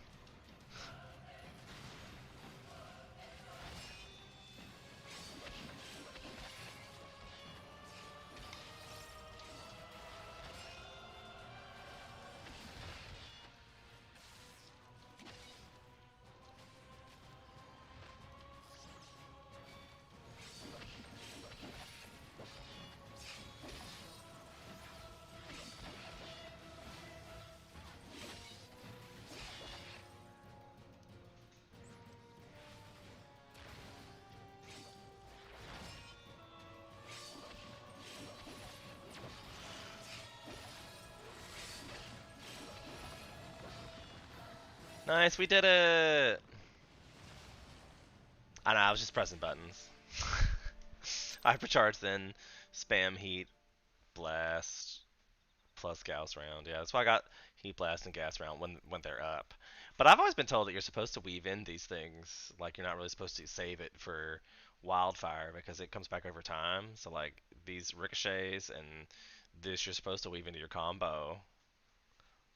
Nice, we did it! I know, I was just pressing buttons. Hypercharge, then spam heat, blast, plus Gauss round. Yeah, that's why I got heat blast and gas round when they're up. But I've always been told that you're supposed to weave in these things. Like, you're not really supposed to save it for wildfire because it comes back over time. So, like, these ricochets and this you're supposed to weave into your combo.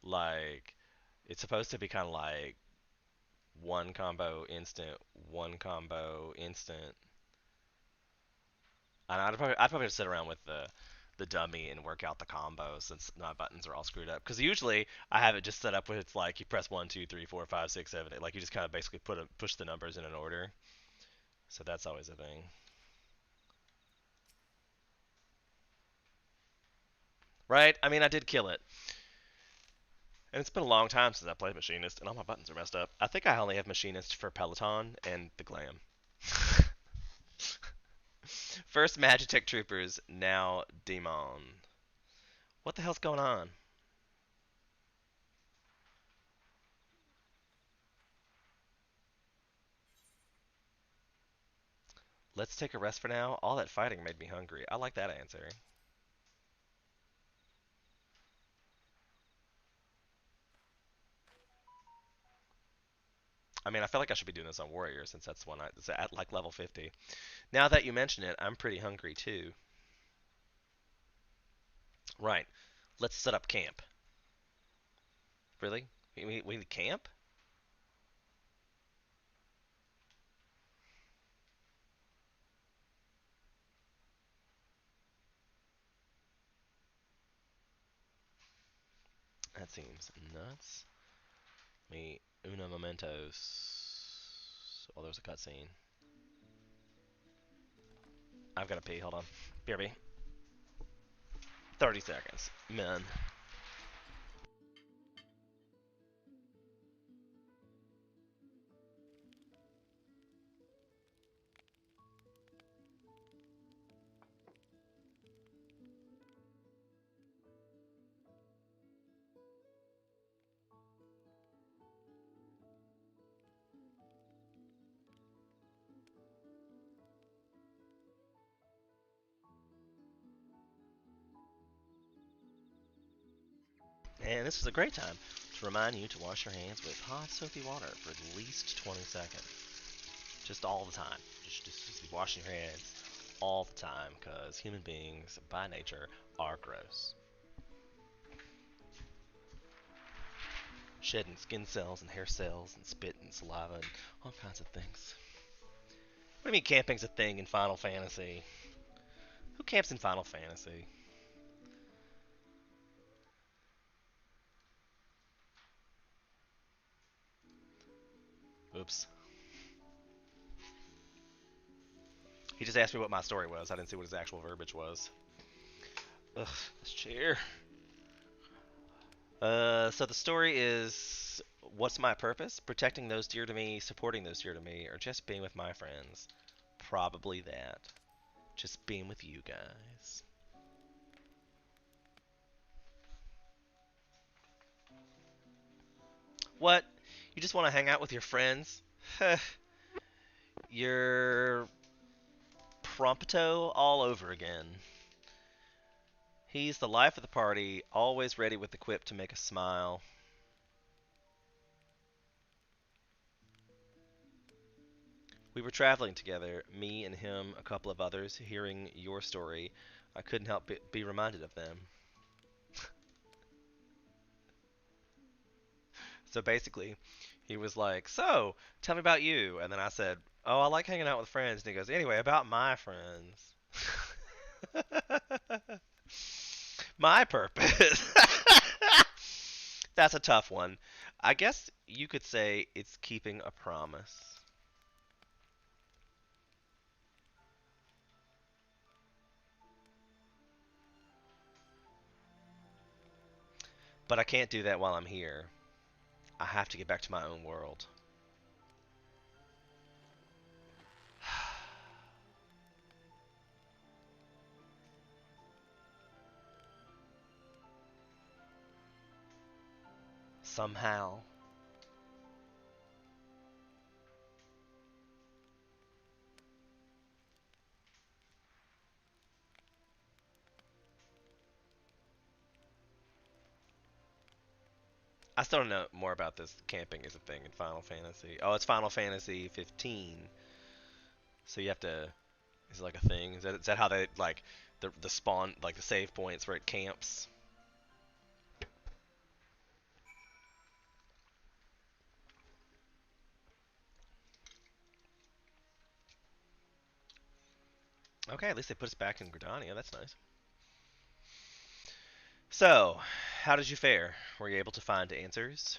Like, It's supposed to be kind of like one combo instant, one combo instant. And I'd probably just sit around with the dummy and work out the combos since my buttons are all screwed up. Because usually I have it just set up with it's like you press one, 2, 3, 4, 5, 6, 7, 8. Like you just kind of basically push the numbers in an order. So that's always a thing. Right? I mean, I did kill it. And it's been a long time since I played Machinist, and all my buttons are messed up. I think I only have Machinist for Peloton and the Glam. First Magitech Troopers, now Demon. What the hell's going on? Let's take a rest for now. All that fighting made me hungry. I like that answer. I mean, I feel like I should be doing this on Warrior since that's one it's at like level 50. Now that you mention it, I'm pretty hungry too. Right. Let's set up camp. Really? We need camp? That seems nuts. Me una momentos. Oh, there's a cutscene. I've got to pee. Hold on. BRB. 30 seconds. Man. And this is a great time to remind you to wash your hands with hot soapy water for at least 20 seconds. Just all the time. Just be washing your hands all the time because human beings, by nature, are gross. Shedding skin cells and hair cells and spit and saliva and all kinds of things. What do you mean camping's a thing in Final Fantasy? Who camps in Final Fantasy? Oops. He just asked me what my story was. I didn't see what his actual verbiage was. Ugh, this chair. So the story is what's my purpose? Protecting those dear to me, supporting those dear to me, or just being with my friends? Probably that. Just being with you guys. What? You just want to hang out with your friends? You're Prompto all over again. He's the life of the party, always ready with the quip to make us smile. We were traveling together, me and him, a couple of others, hearing your story. I couldn't help but be reminded of them. So basically, he was like, "So, tell me about you." And then I said, "Oh, I like hanging out with friends." And he goes, "Anyway, about my friends." My purpose. That's a tough one. I guess you could say it's keeping a promise. But I can't do that while I'm here. I have to get back to my own world. Somehow. I still don't know more about this camping as a thing in Final Fantasy. Oh, it's Final Fantasy 15. So you have to. Is it like a thing? Is that how they like the spawn like the save points where it camps? Okay, at least they put us back in Gridania. That's nice. So, how did you fare? Were you able to find answers?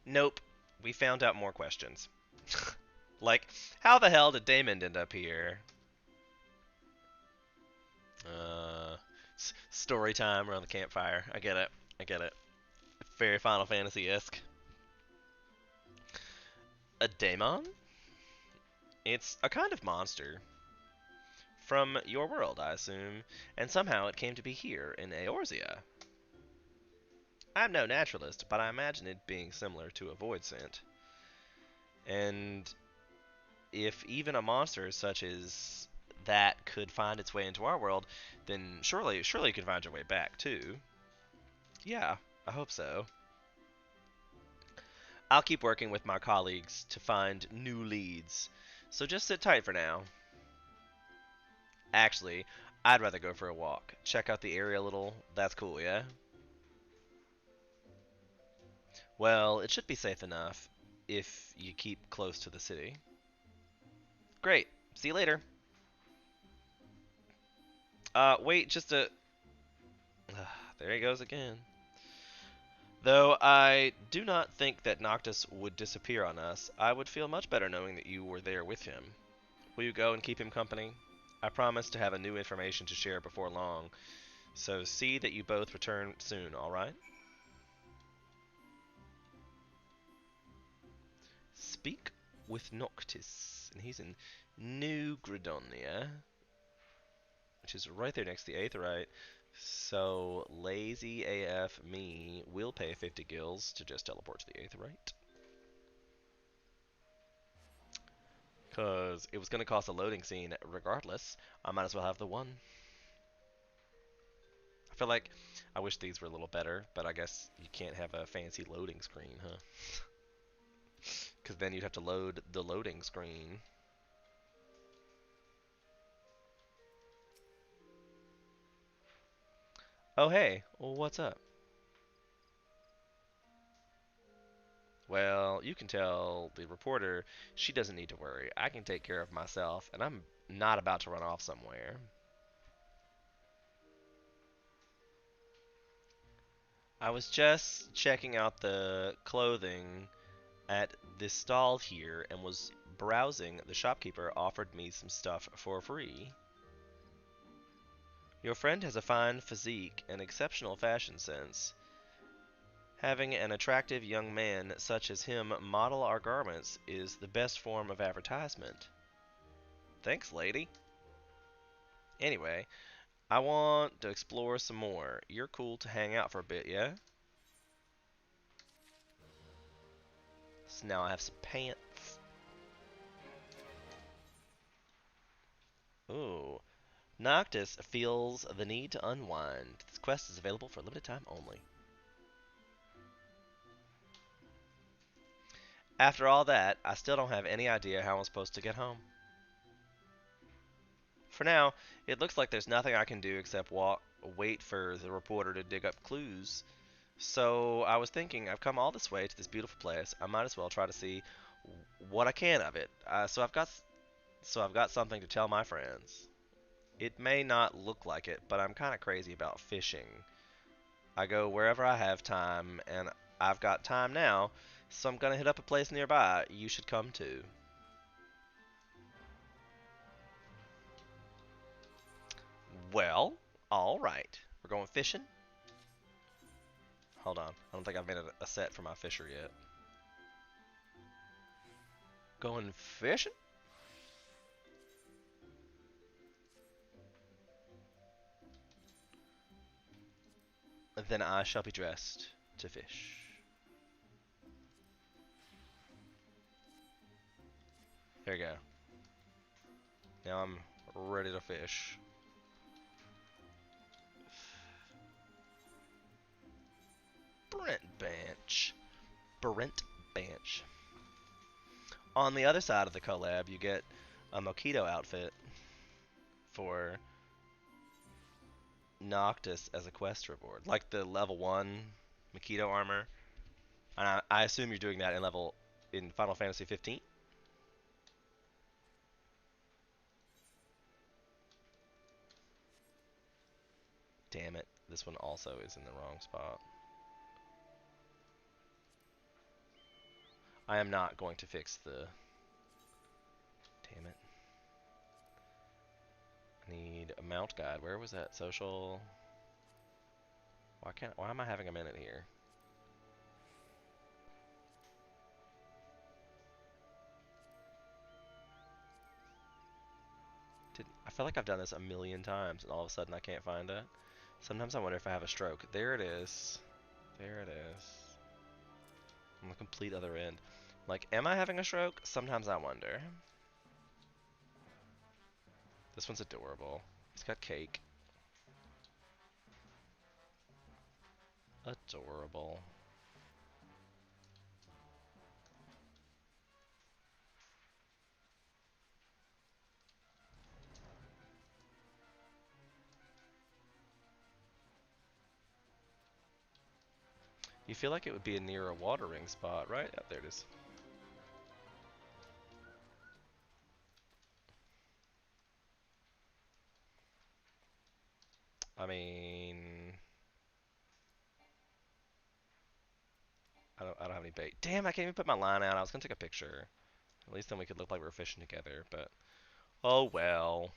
Nope. We found out more questions. Like, how the hell did Damon end up here? Uh, Story time around the campfire. I get it. I get it. Very Final Fantasy-esque. A daemon? It's a kind of monster. From your world, I assume. And somehow it came to be here in Eorzea. I'm no naturalist, but I imagine it being similar to a void scent. And if even a monster such as that could find its way into our world, then surely it could find your way back too. Yeah, I hope so. I'll keep working with my colleagues to find new leads. So just sit tight for now. Actually, I'd rather go for a walk. Check out the area a little. That's cool, yeah? Well, it should be safe enough if you keep close to the city. Great. See you later. Wait, just a... there he goes again. Though I do not think that Noctis would disappear on us, I would feel much better knowing that you were there with him. Will you go and keep him company? I promise to have a new information to share before long, so see that you both return soon, alright? Speak with Noctis, and he's in New Gridonia, which is right there next to the Aetheryte. So, lazy AF me will pay 50 gills to just teleport to the Aetheryte. Because it was going to cost a loading scene regardless. I might as well have the one. I feel like I wish these were a little better, but I guess you can't have a fancy loading screen, huh? Because then you'd have to load the loading screen. Oh, hey. Well, what's up? Well, you can tell the reporter she doesn't need to worry. I can take care of myself, and I'm not about to run off somewhere. I was just checking out the clothing at this stall here and was browsing. The shopkeeper offered me some stuff for free. Your friend has a fine physique and exceptional fashion sense. Having an attractive young man such as him model our garments is the best form of advertisement. Thanks, lady. Anyway, I want to explore some more. You're cool to hang out for a bit, yeah? So now I have some pants. Ooh. Noctis feels the need to unwind. This quest is available for a limited time only. After all that, I still don't have any idea how I'm supposed to get home. For now, it looks like there's nothing I can do except wait for the reporter to dig up clues. So I was thinking, I've come all this way to this beautiful place. I might as well try to see what I can of it. So I've got something to tell my friends. It may not look like it, but I'm kind of crazy about fishing. I go wherever I have time, and I've got time now, so I'm gonna hit up a place nearby you should come to. Well, alright. We're going fishing? Hold on. I don't think I've made a set for my fisher yet. Going fishing? Then I shall be dressed to fish. There you go. Now I'm ready to fish. Brent Bench. Brent Bench. On the other side of the collab, you get a Mojito outfit for Noctis as a quest reward. Like the level 1 Mojito armor. And I assume you're doing that in Final Fantasy 15? Damn it. This one also is in the wrong spot. I am not going to fix the... Damn it. I need a mount guide. Where was that? Social... Why am I having a minute here? I feel like I've done this a million times and all of a sudden I can't find it. Sometimes I wonder if I have a stroke. There it is. There it is. On the complete other end. Like, am I having a stroke? Sometimes I wonder. This one's adorable. It's got cake. Adorable. You feel like it would be near a watering spot, right? Oh, there it is. I mean... I don't have any bait. Damn, I can't even put my line out. I was gonna take a picture. At least then we could look like we were fishing together, but... Oh well.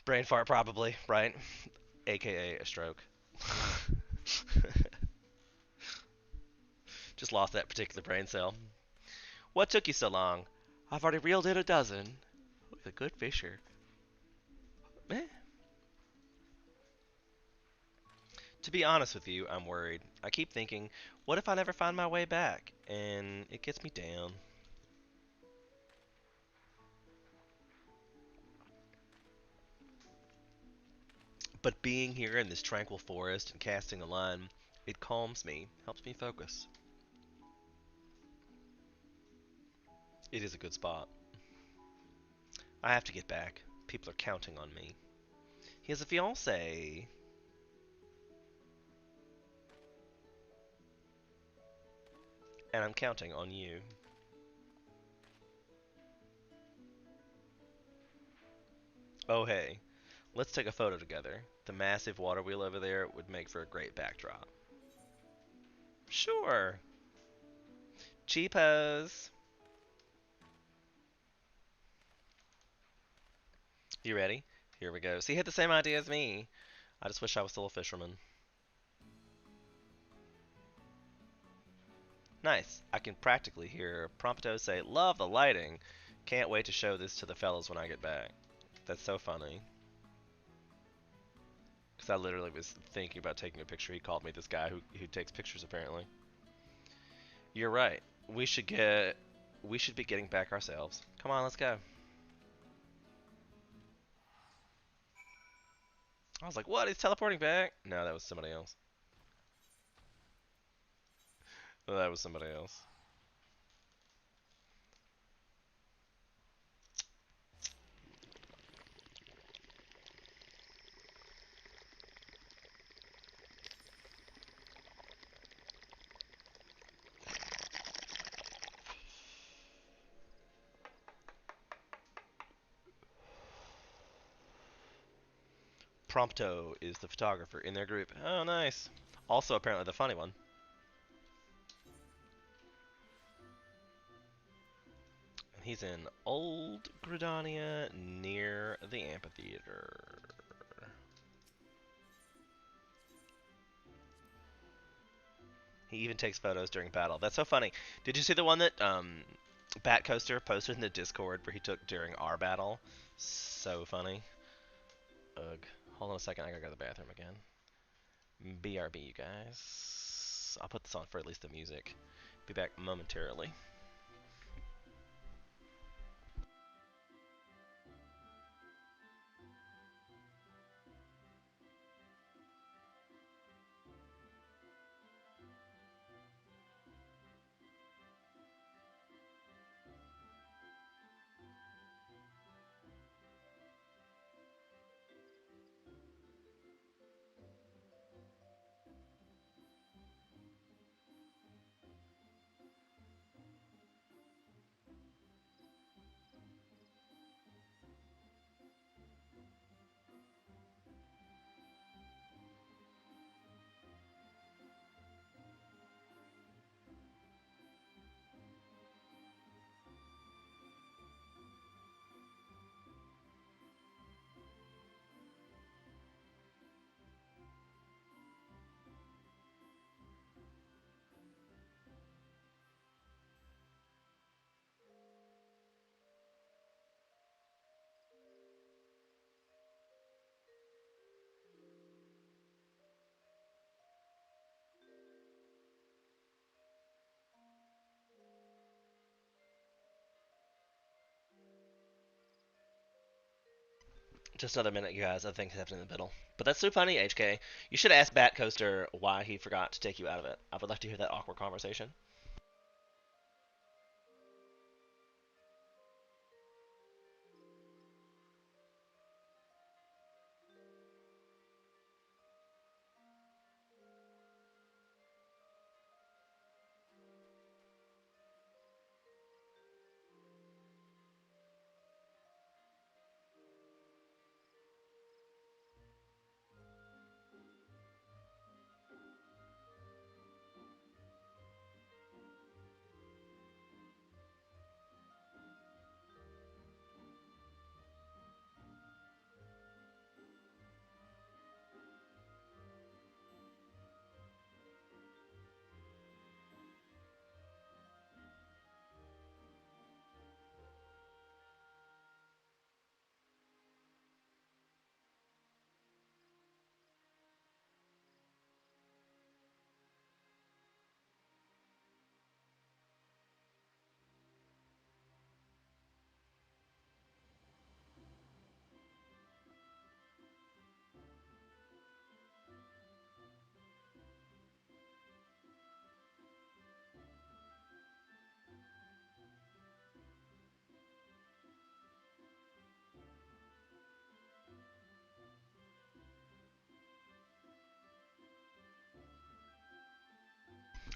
Brain fart probably, right? AKA a stroke. Just lost that particular brain cell. What took you so long? I've already reeled in a dozen. He's a good fisher. Eh. To be honest with you, I'm worried. I keep thinking, what if I never find my way back? And it gets me down. But being here in this tranquil forest and casting a line, it calms me, helps me focus. It is a good spot. I have to get back. People are counting on me. He has a fiance. And I'm counting on you. Oh hey, let's take a photo together. The massive water wheel over there would make for a great backdrop. Sure. Cheapos. You ready? Here we go. See, he had the same idea as me. I just wish I was still a fisherman. Nice. I can practically hear Prompto say, "Love the lighting. Can't wait to show this to the fellas when I get back." That's so funny. Because I literally was thinking about taking a picture. He called me this guy who takes pictures apparently. You're right. We should be getting back ourselves. Come on, let's go. I was like, what? He's teleporting back? No, that was somebody else. That was somebody else. Prompto is the photographer in their group. Oh, nice. Also, apparently the funny one. He's in Old Gridania near the amphitheater. He even takes photos during battle. That's so funny. Did you see the one that Bat Coaster posted in the Discord where he took during our battle? So funny. Ugh. Hold on a second. I gotta go to the bathroom again. BRB, you guys. I'll put this on for at least the music. Be back momentarily. Just another minute, you guys. Other things happening in the middle. But that's so funny, HK. You should ask Bat Coaster why he forgot to take you out of it. I would like to hear that awkward conversation.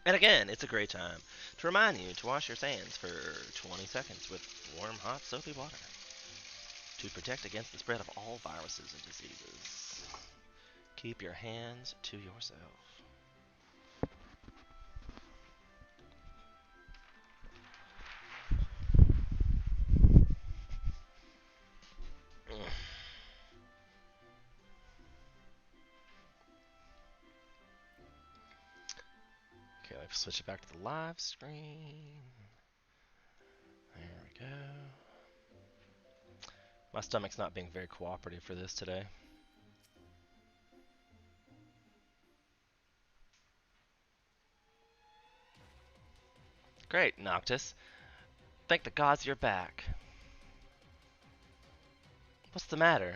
And again, it's a great time to remind you to wash your hands for 20 seconds with warm, hot, soapy water to protect against the spread of all viruses and diseases. Keep your hands to yourself. Okay, let's switch it back to the live screen. There we go. My stomach's not being very cooperative for this today. Great, Noctis. Thank the gods you're back. What's the matter?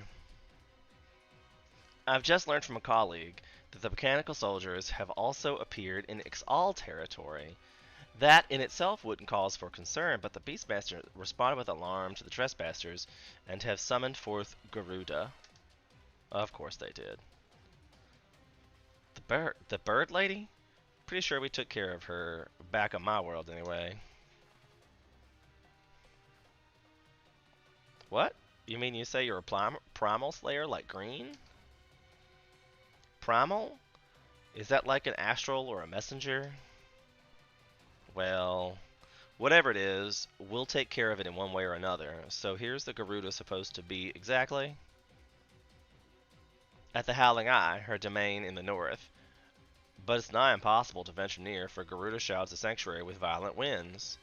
I've just learned from a colleague that the mechanical soldiers have also appeared in Ixal territory. That in itself wouldn't cause for concern, but the Beastmaster responded with alarm to the trespassers and have summoned forth Garuda. Of course they did. The bird lady? Pretty sure we took care of her back on my world anyway. What? You mean you say you're a primal slayer like Green? Primal? Is that like an astral or a messenger? Well, whatever it is, we'll take care of it in one way or another. So here's the Garuda supposed to be exactly? At the Howling Eye, her domain in the north. But it's nigh impossible to venture near, for Garuda shrouds the sanctuary with violent winds.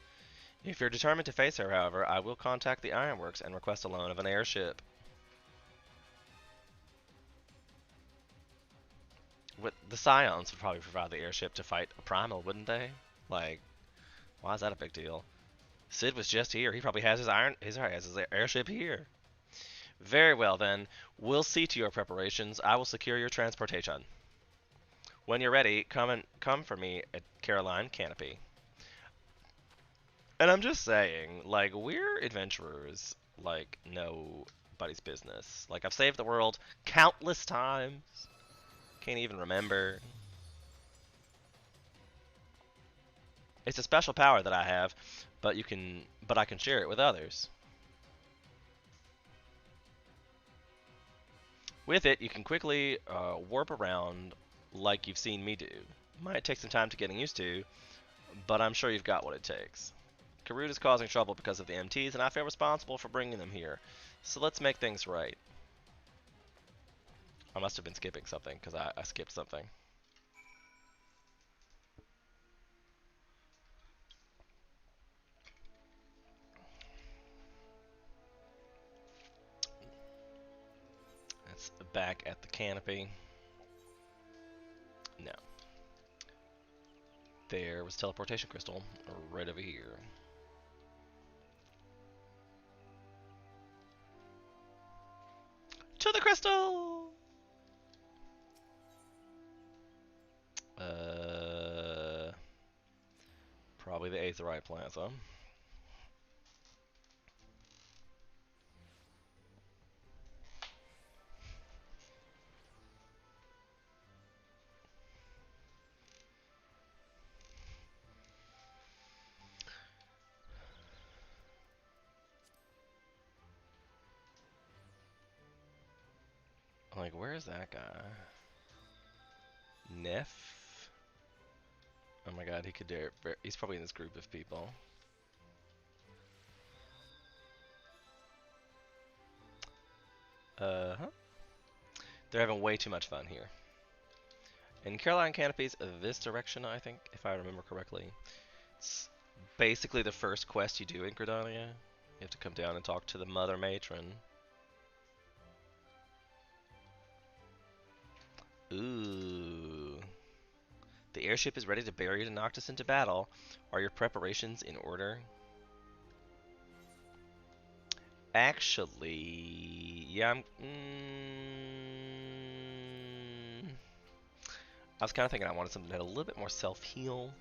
If you're determined to face her, however, I will contact the Ironworks and request a loan of an airship. The Scions would probably provide the airship to fight a primal, wouldn't they? Like, why is that a big deal? Sid was just here. He probably has his airship here. Very well then. We'll see to your preparations. I will secure your transportation. When you're ready, come for me at Caroline Canopy. And I'm just saying, like, we're adventurers like nobody's business. Like, I've saved the world countless times. Can't even remember. It's a special power that I have, but I can share it with others. With it, you can quickly warp around like you've seen me do. Might take some time to getting used to, but I'm sure you've got what it takes. Karut is causing trouble because of the MTs, and I feel responsible for bringing them here. So let's make things right. I must have been skipping something, because I skipped something. That's back at the canopy. No. There was teleportation crystal right over here. To the crystal! Probably the aetheryte plasma. Like, where is that guy? Neff? Oh my god, he could dare. He's probably in this group of people. Huh? They're having way too much fun here. In Caroline Canopies, this direction, I think, if I remember correctly, it's basically the first quest you do in Gridania. You have to come down and talk to the Mother Matron. Ooh. The airship is ready to bury the Noctis into battle. Are your preparations in order? Actually, yeah, I was kind of thinking I wanted something that had a little bit more self-heal.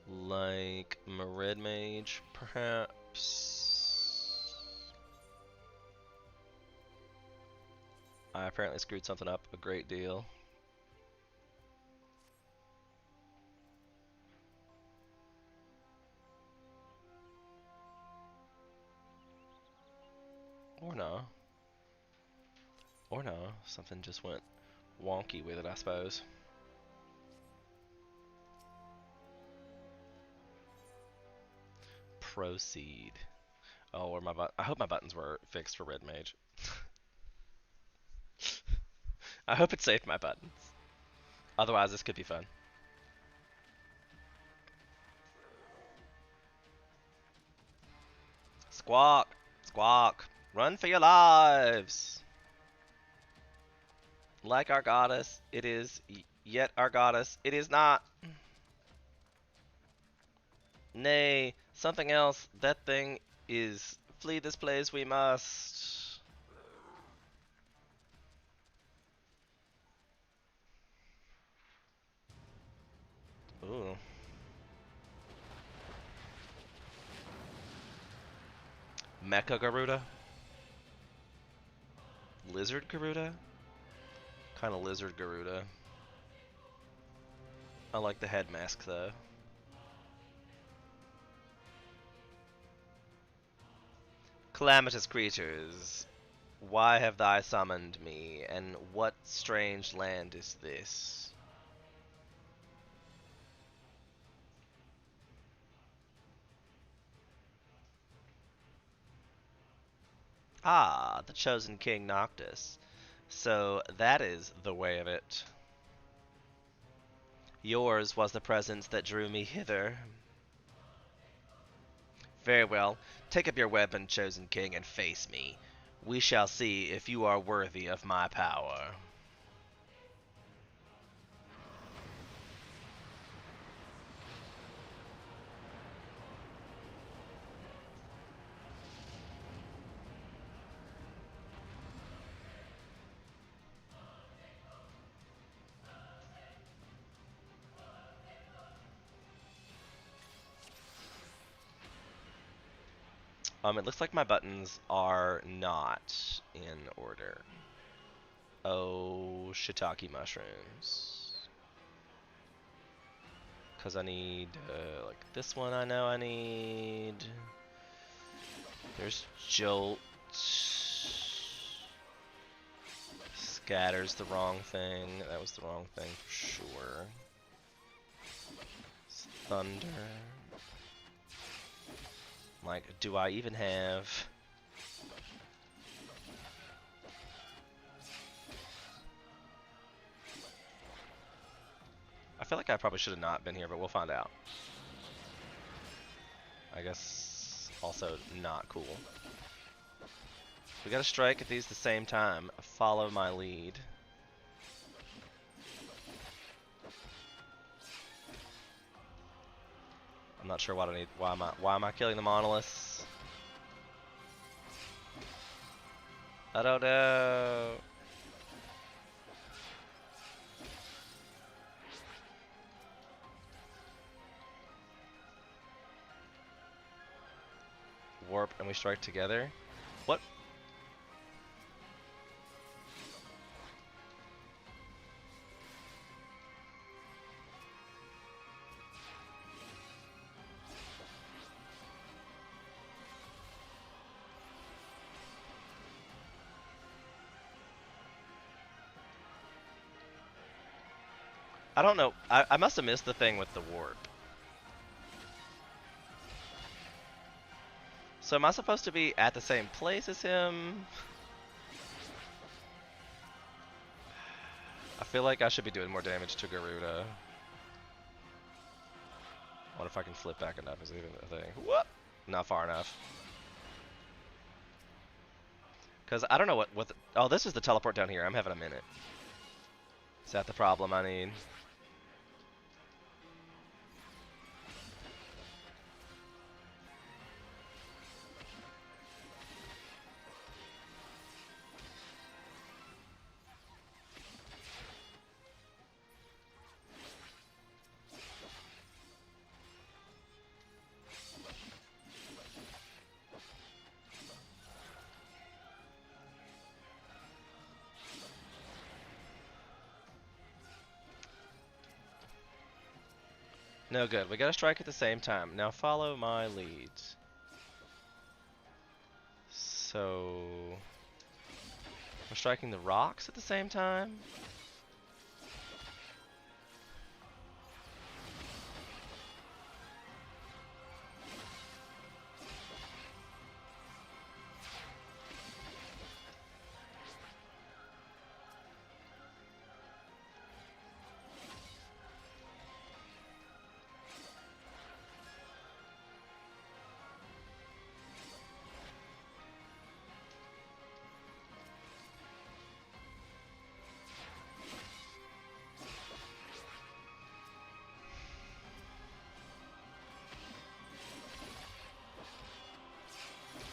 Like Red Mage, perhaps. I apparently screwed something up a great deal. Or no. Or no. Something just went wonky with it, I suppose. Proceed. Oh, or I hope my buttons were fixed for Red Mage. I hope it saved my buttons. Otherwise, this could be fun. Squawk! Squawk! Run for your lives! Like our goddess, it is, yet our goddess, it is not. Nay, something else, that thing is, flee this place we must. Ooh. Mecha Garuda? Lizard Garuda? Kinda lizard Garuda. I like the head mask though. Calamitous creatures, why have thy summoned me, and what strange land is this? Ah, the chosen king Noctis. So that is the way of it. Yours was the presence that drew me hither. Very well. Take up your weapon, chosen king, and face me. We shall see if you are worthy of my power. It looks like my buttons are not in order. Oh, shiitake mushrooms. Because I need, like, this one I know I need. There's Jolt. Scatter's the wrong thing. That was the wrong thing for sure. It's Thunder. Like, do I even have... I feel like I probably should have not been here, but we'll find out. I guess also not cool. We gotta strike at these the same time. Follow my lead. I'm not sure what I need. Why am I killing the monoliths? I don't know. Warp and we strike together. What? I don't know. I must have missed the thing with the warp. So am I supposed to be at the same place as him? I feel like I should be doing more damage to Garuda. I wonder if I can flip back enough is even a thing. What? Not far enough. Because I don't know what oh, this is the teleport down here. I'm having a minute. Is that the problem I need? No good. We gotta strike at the same time. Now follow my lead. So... we're striking the rocks at the same time?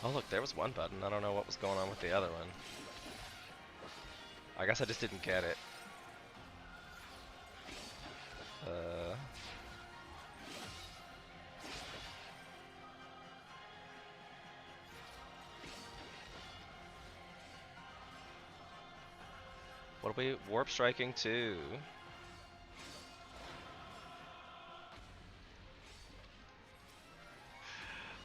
Oh look, there was one button. I don't know what was going on with the other one. I guess I just didn't get it. What are we warp striking to?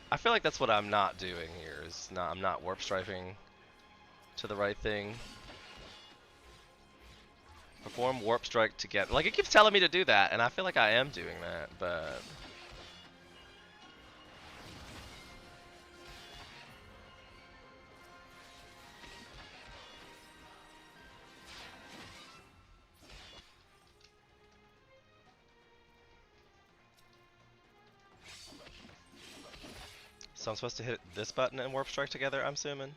I feel like that's what I'm not doing here. I'm not warp striking to the right thing. Perform warp strike together. Like it keeps telling me to do that, and I feel like I am doing that, but so I'm supposed to hit this button and warp strike together, I'm assuming.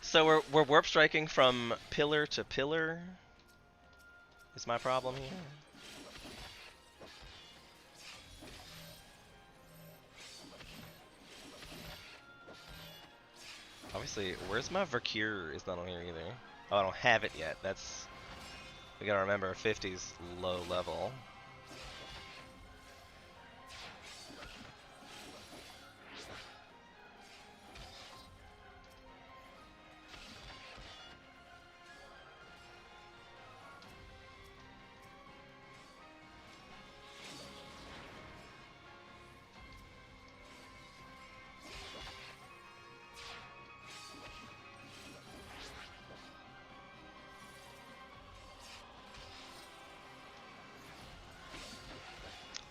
So we're warp striking from pillar to pillar. Is my problem here? Obviously, where's my Vercure? Is not on here either. Oh, I don't have it yet. That's we gotta remember 50's low level.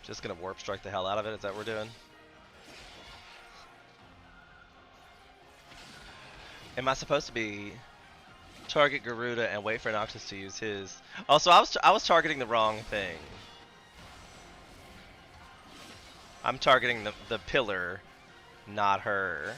Just gonna warp strike the hell out of it. Is that what we're doing? Am I supposed to be target Garuda and wait for Noxus to use his? Oh, so I was targeting the wrong thing. I'm targeting the pillar, not her.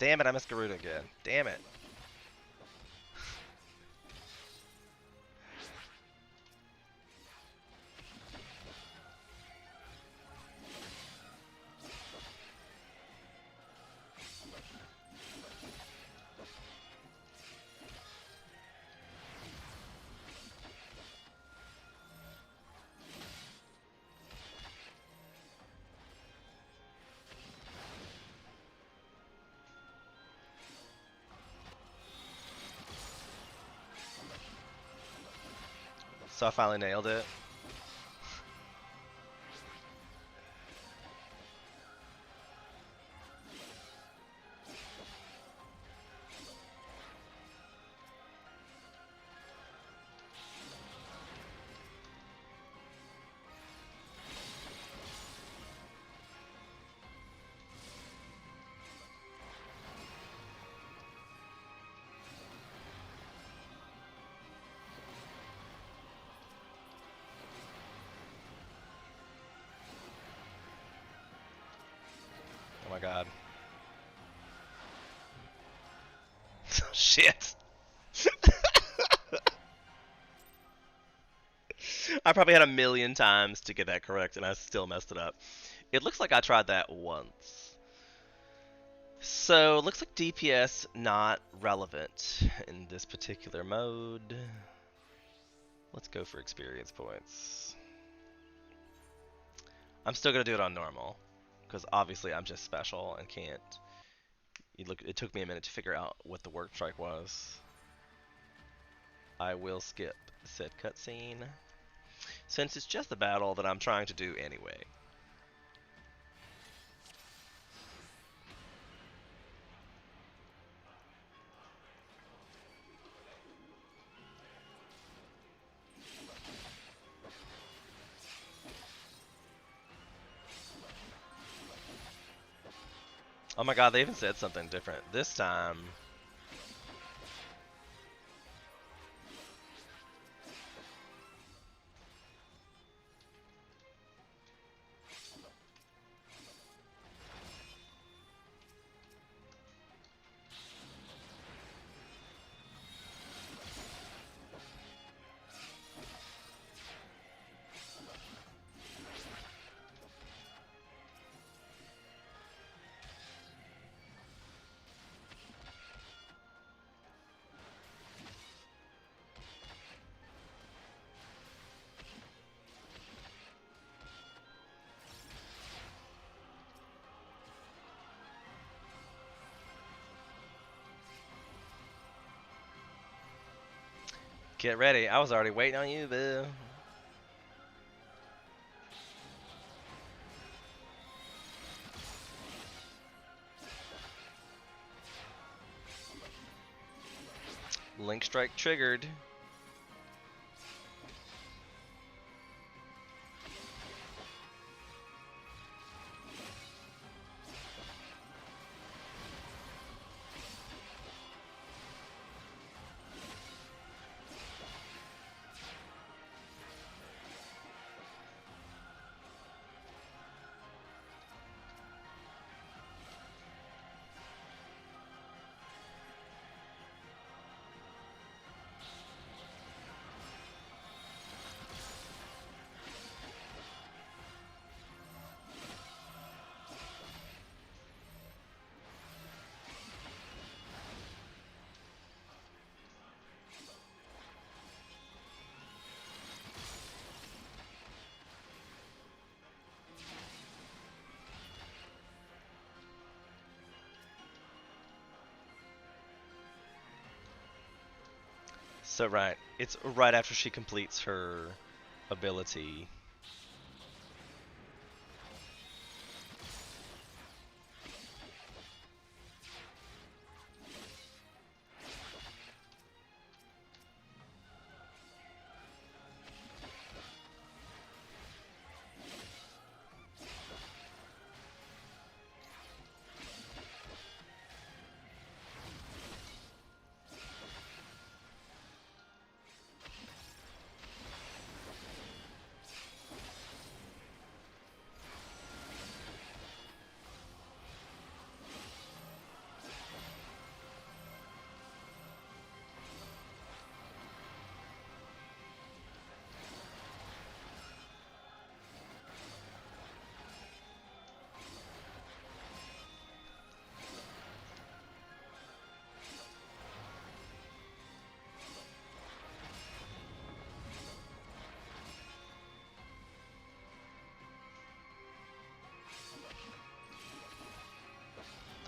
Damn it, I missed Garuda again. Damn it. So I finally nailed it. Oh my god. Shit. I probably had a million times to get that correct and I still messed it up. It looks like I tried that once. So, looks like DPS not relevant in this particular mode. Let's go for experience points. I'm still gonna do it on normal, because obviously I'm just special and can't. It took me a minute to figure out what the work strike was. I will skip said cutscene, since it's just the battle that I'm trying to do anyway. Oh my god, they even said something different this time. Get ready, I was already waiting on you, boo. Link strike triggered. So right, it's right after she completes her ability.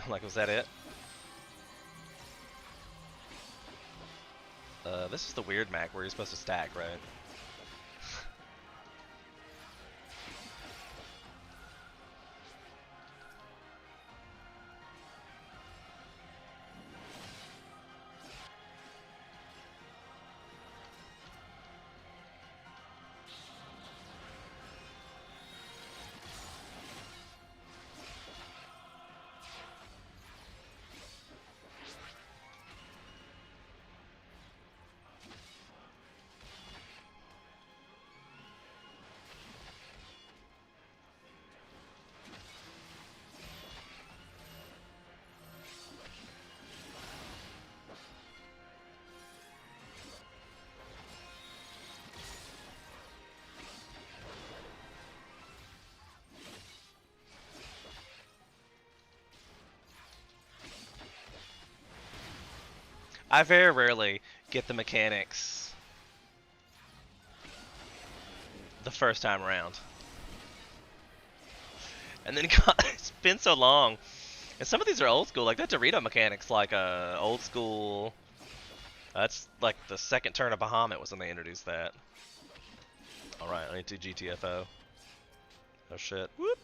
Like, was that it? This is the weird map where you're supposed to stack, right? I very rarely get the mechanics the first time around. And then it's been so long. And some of these are old school, like that Dorito mechanics, like old school. That's like the second turn of Bahamut was when they introduced that. Alright, I need to GTFO. Oh shit. Whoop.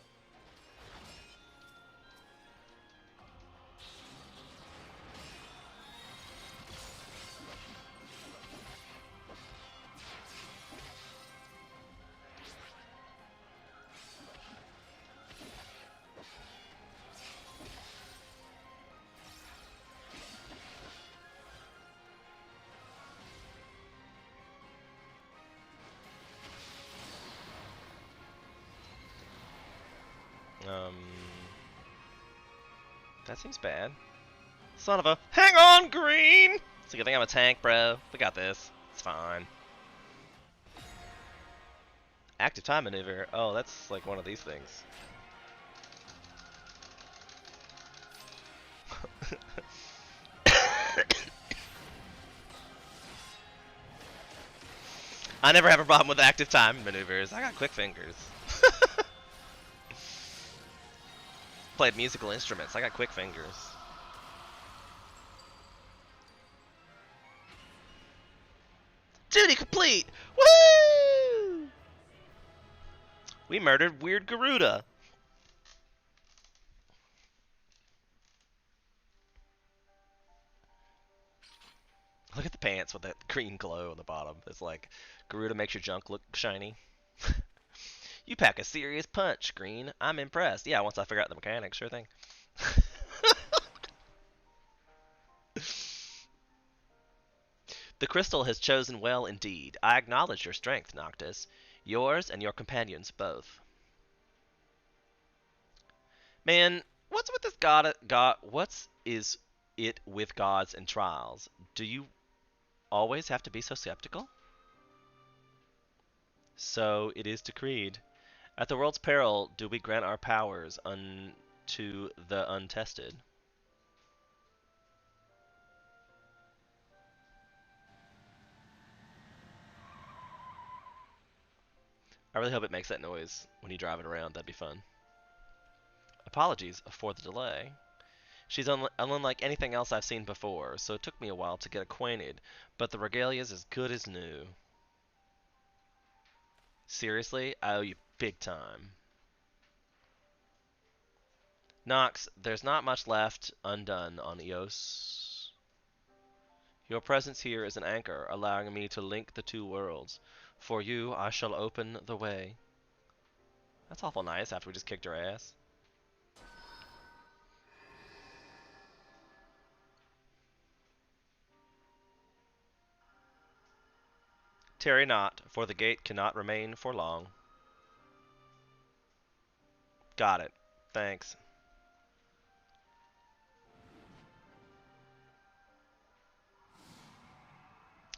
Um, that seems bad. Son of a. Hang on, green! So you think I'm a tank, bro? We got this. It's fine. Active time maneuver. Oh, that's like one of these things. I never have a problem with active time maneuvers. I got quick fingers. Played musical instruments. I got quick fingers. Duty complete! Woo! We murdered Weird Garuda. Look at the pants with that green glow on the bottom. It's like, Garuda makes your junk look shiny. You pack a serious punch, Green. I'm impressed. Yeah, once I figure out the mechanics, sure thing. The crystal has chosen well indeed. I acknowledge your strength, Noctis. Yours and your companions both. Man, what's with this what's is it with gods and trials? Do you always have to be so skeptical? So it is decreed. At the world's peril do we grant our powers unto the untested. I really hope it makes that noise when you drive it around. That'd be fun. Apologies for the delay. She's unlike anything else I've seen before, so it took me a while to get acquainted, but the regalia's as good as new. Seriously, I owe you big time. Nox, there's not much left undone on Eos. Your presence here is an anchor, allowing me to link the two worlds. For you, I shall open the way. That's awful nice after we just kicked her ass. Tarry not, for the gate cannot remain for long. Got it. Thanks.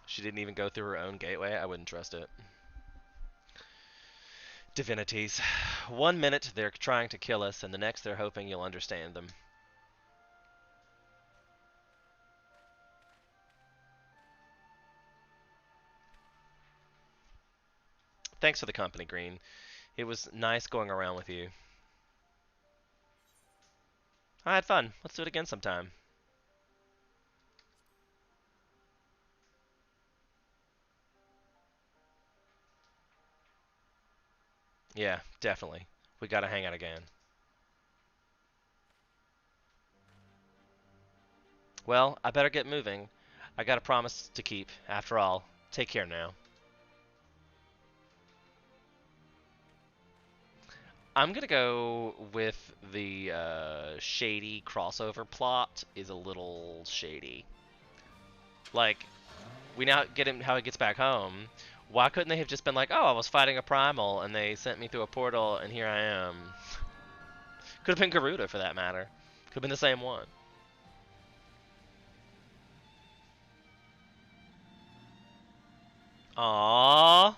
She didn't even go through her own gateway. I wouldn't trust it. Divinities. 1 minute they're trying to kill us, and the next they're hoping you'll understand them. Thanks for the company, Green. It was nice going around with you. I had fun. Let's do it again sometime. Yeah, definitely. We gotta hang out again. Well, I better get moving. I got a promise to keep. After all, take care now. I'm gonna go with the shady crossover plot is a little shady. Like, we now get him how he gets back home. Why couldn't they have just been like, oh, I was fighting a primal and they sent me through a portal and here I am? Could have been Garuda for that matter. Could have been the same one. Aww.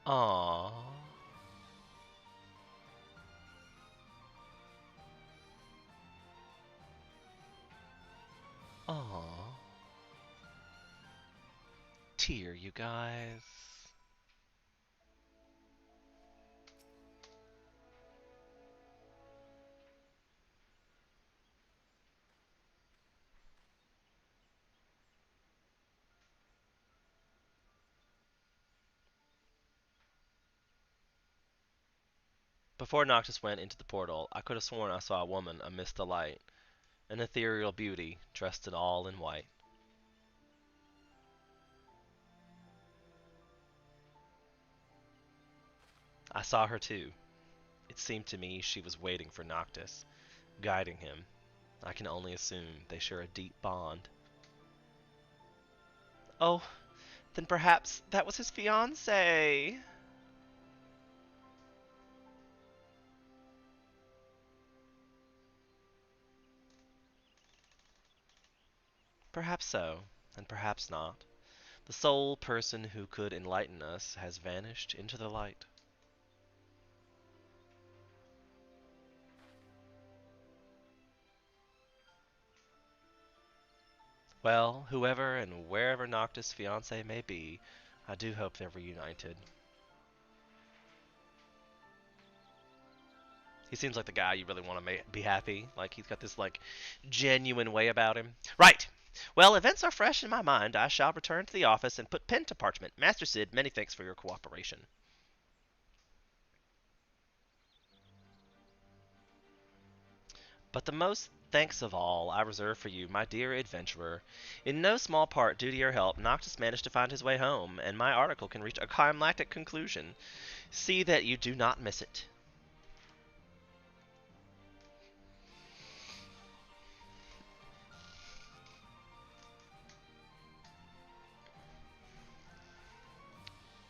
Aww. Aww. Tear, you guys. Before Noctis went into the portal, I could have sworn I saw a woman amidst the light, an ethereal beauty dressed in all in white. I saw her too. It seemed to me she was waiting for Noctis, guiding him. I can only assume they share a deep bond. Oh, then perhaps that was his fiancée. Perhaps so, and perhaps not. The sole person who could enlighten us has vanished into the light. Well, whoever and wherever Noctis' fiancé may be, I do hope they're reunited. He seems like the guy you really want to be happy. Like he's got this like genuine way about him. Right. Well, events are fresh in my mind. I shall return to the office and put pen to parchment. Master Sid, many thanks for your cooperation. But the most thanks of all I reserve for you, my dear adventurer. In no small part due to your help, Noctis managed to find his way home, and my article can reach a climactic conclusion. See that you do not miss it.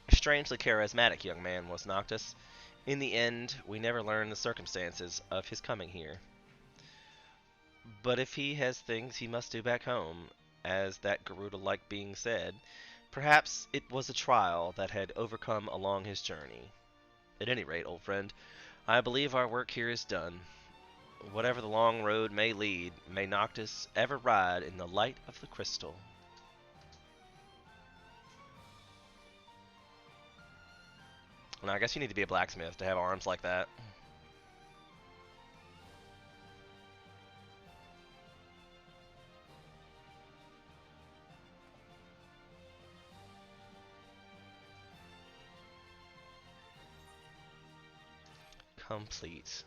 A strangely charismatic young man was Noctis. In the end, we never learn the circumstances of his coming here. But if he has things he must do back home, as that Garuda-like being said, perhaps it was a trial that had overcome along his journey. At any rate, old friend, I believe our work here is done. Whatever the long road may lead, may Noctis ever ride in the light of the crystal. And I guess you need to be a blacksmith to have arms like that. Complete.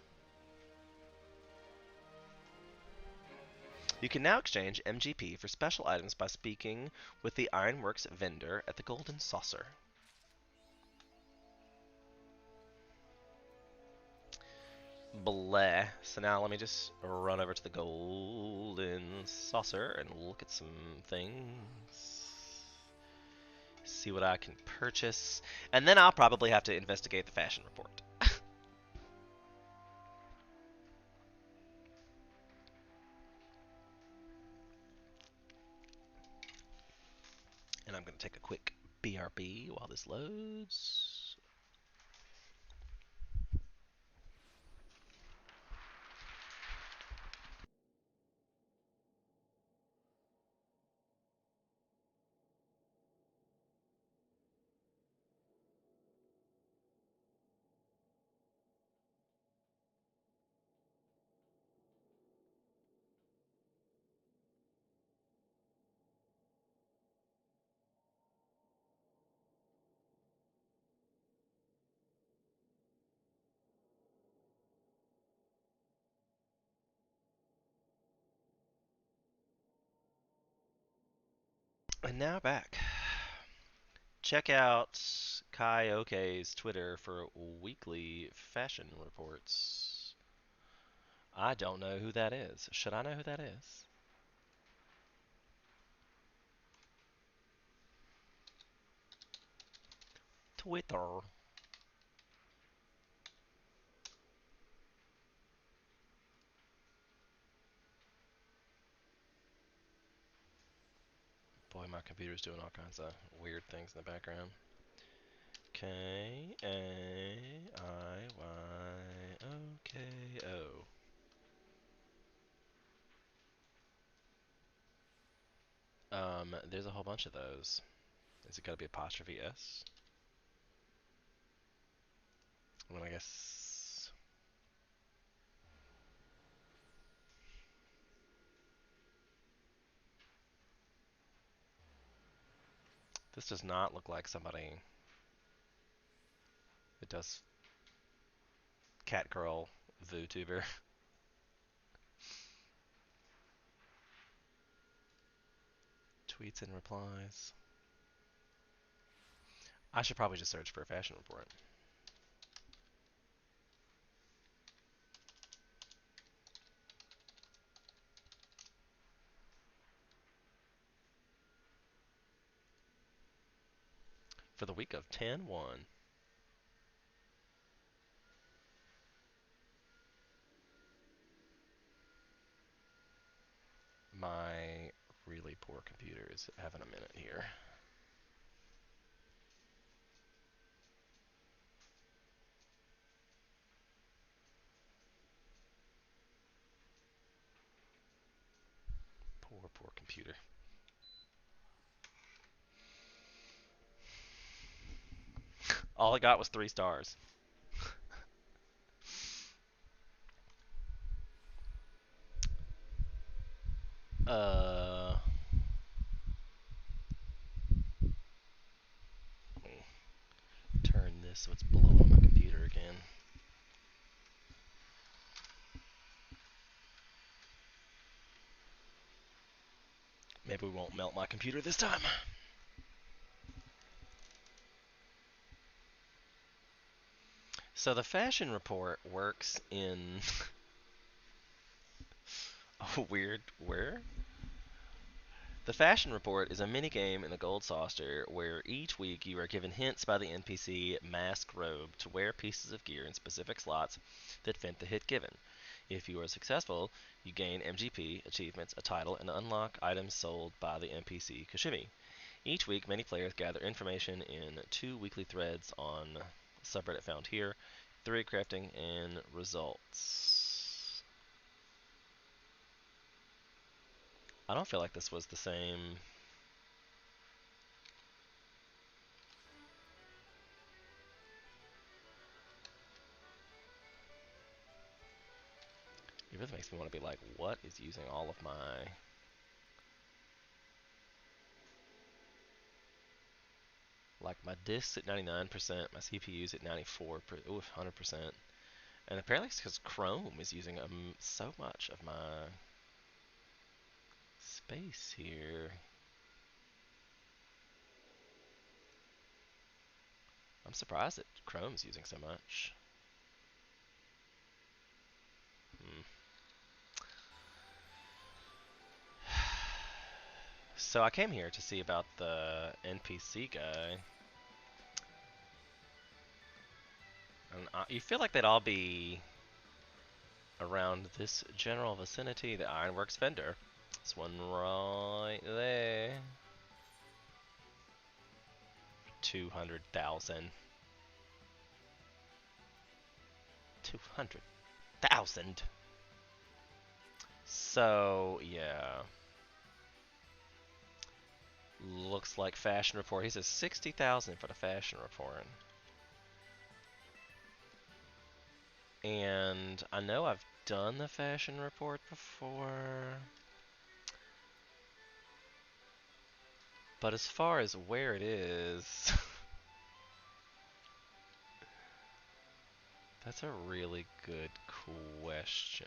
You can now exchange MGP for special items by speaking with the Ironworks vendor at the Golden Saucer. Bleh. So now let me just run over to the Golden Saucer and look at some things. See what I can purchase. And then I'll probably have to investigate the fashion report. And I'm going to take a quick BRB while this loads. And now back. Check out Kaioke's Twitter for weekly fashion reports. I don't know who that is. Should I know who that is? Twitter. Boy, my computer's doing all kinds of weird things in the background. Kaiyoko. There's a whole bunch of those. Is it gotta be apostrophe S? Well, I guess this does not look like somebody that does cat girl VTuber. Tweets and replies. I should probably just search for a fashion report. For the week of 10/1. My really poor computer is having a minute here. Poor computer. All I got was 3 stars. Uh, turn this so it's blowing on my computer again. Maybe we won't melt my computer this time. So the fashion report works in a weird where? The fashion report is a minigame in the Gold Saucer where each week you are given hints by the NPC Mask Robe to wear pieces of gear in specific slots that fit the hit given. If you are successful, you gain MGP, achievements, a title, and unlock items sold by the NPC Kashimi. Each week, many players gather information in 2 weekly threads on the subreddit found here, theory crafting, and results. I don't feel like this was the same. It really makes me want to be like, what is using all of my... Like, my disk's at 99%, my CPU's at 94%, ooh, 100%. And apparently it's because Chrome is using so much of my space here. I'm surprised that Chrome's using so much. Hmm. So I came here to see about the NPC guy. And you feel like they'd all be around this general vicinity. The Ironworks vendor. This one right there. 200,000. 200,000. So, yeah. Looks like fashion report. He says 60,000 for the fashion report. And I know I've done the fashion report before. But as far as where it is, that's a really good question.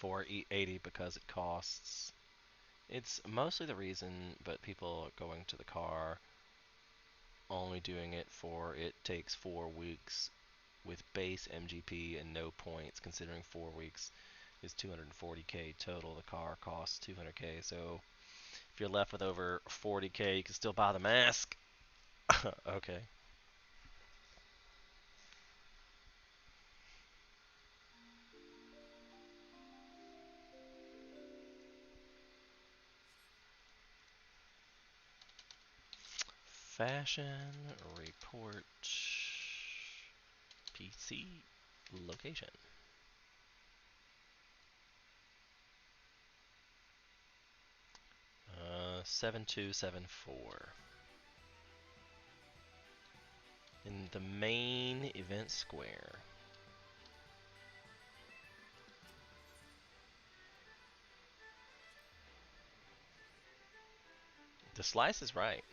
480 because it costs. It's mostly the reason, but people are going to the car only doing it for it takes 4 weeks with base MGP and no points, considering 4 weeks is 240k total. The car costs 200k, so if you're left with over 40k, you can still buy the mask. Okay. Fashion report PC location. 7274. In the main event square. The slice is right.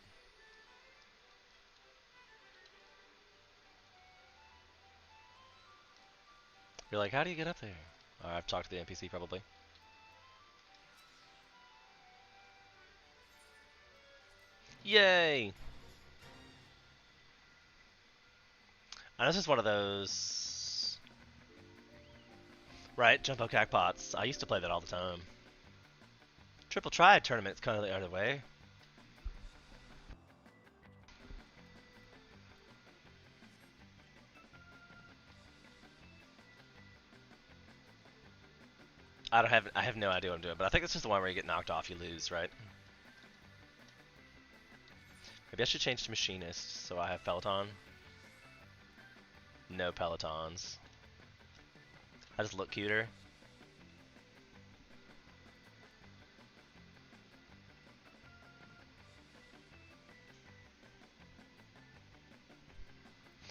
You're like, how do you get up there? I've talked to the NPC probably. Yay! And this is one of those... Right, Jumbo Jackpots. I used to play that all the time. Triple Try tournament's kind of the other way. I have no idea what I'm doing, but I think this is the one where you get knocked off, you lose, right? Maybe I should change to Machinist, so I have Peloton. No Pelotons. I just look cuter.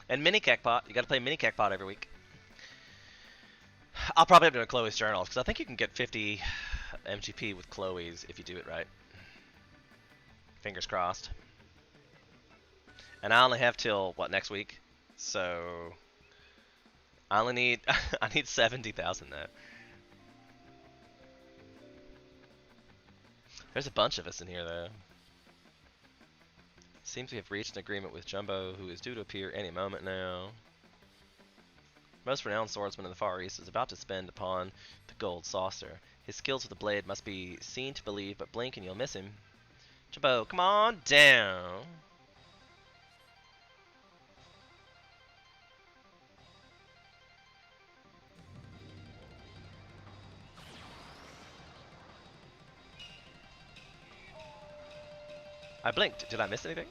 And Mini Cakpot. You gotta play Mini Cakpot every week. I'll probably have to do Chloe's Journals, because I think you can get 50 MGP with Chloe's if you do it right. Fingers crossed. And I only have till, what, next week? So... I only need... I need 70,000 though. There's a bunch of us in here though. Seems we have reached an agreement with Jumbo, who is due to appear any moment now. Most renowned swordsman in the Far East is about to spend upon the gold saucer. His skills with the blade must be seen to believe, but blink and you'll miss him. Jumbo, come on down. I blinked. Did I miss anything?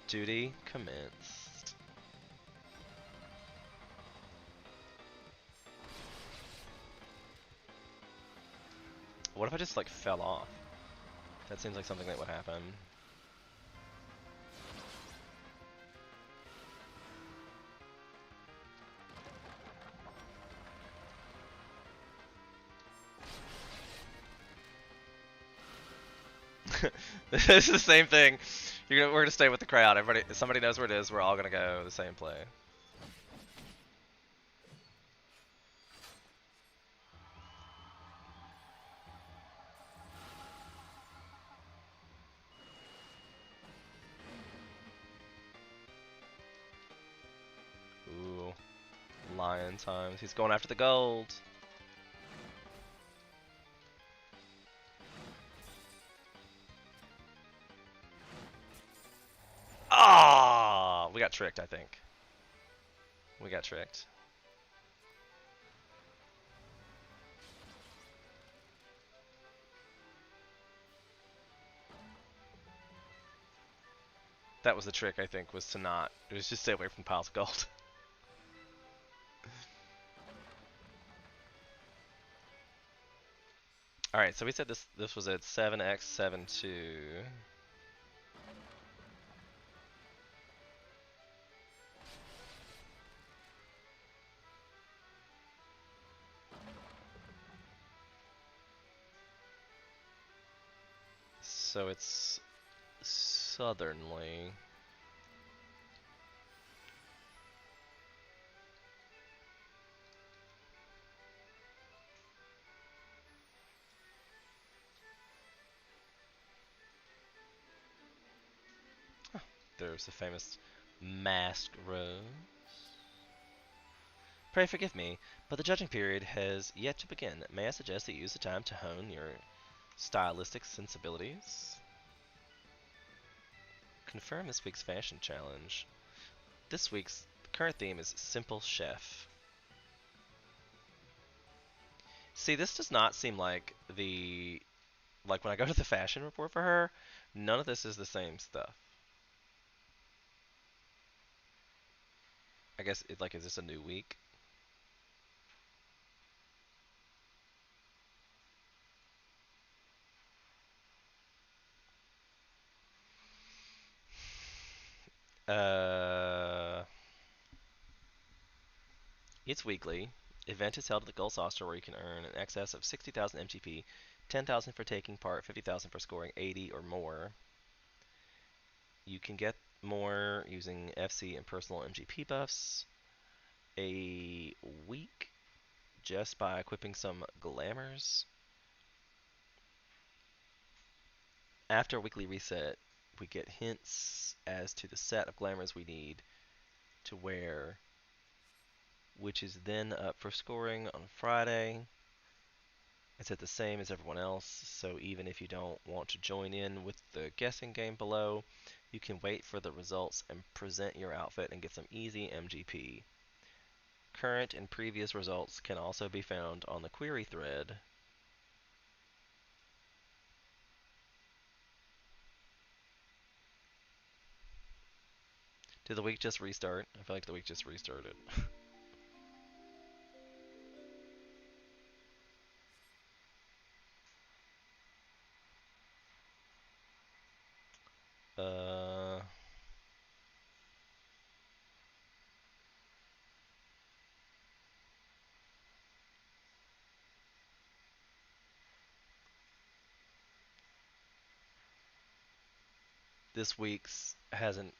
Duty commenced. What if I just like fell off? That seems like something that would happen. This is the same thing. We're gonna stay with the crowd. Somebody knows where it is. We're all gonna go the same play. Ooh, lion times. He's going after the gold. Ah, we got tricked, I think. We got tricked. That was the trick, I think, was to not... It was just stay away from piles of gold. Alright, so we said this was at 7x72. So it's southernly. There's the famous masked rose. Pray forgive me, but the judging period has yet to begin. May I suggest that you use the time to hone your stylistic sensibilities? Confirm this week's fashion challenge. This week's current theme is Simple Chef. See, this does not seem like the... Like, when I go to the fashion report for her, none of this is the same stuff. I guess, like, is this a new week? Uh... It's weekly. Event is held at the Gold Saucer where you can earn an excess of 60,000 MGP, 10,000 for taking part, 50,000 for scoring 80 or more. You can get more using FC and personal MGP buffs a week just by equipping some glamours. After weekly reset, we get hints as to the set of glamours we need to wear, which is then up for scoring on Friday. It's at the same as everyone else, so even if you don't want to join in with the guessing game below, you can wait for the results and present your outfit and get some easy MGP. Current and previous results can also be found on the query thread. Did the week just restart? I feel like the week just restarted. uh... This week's hasn't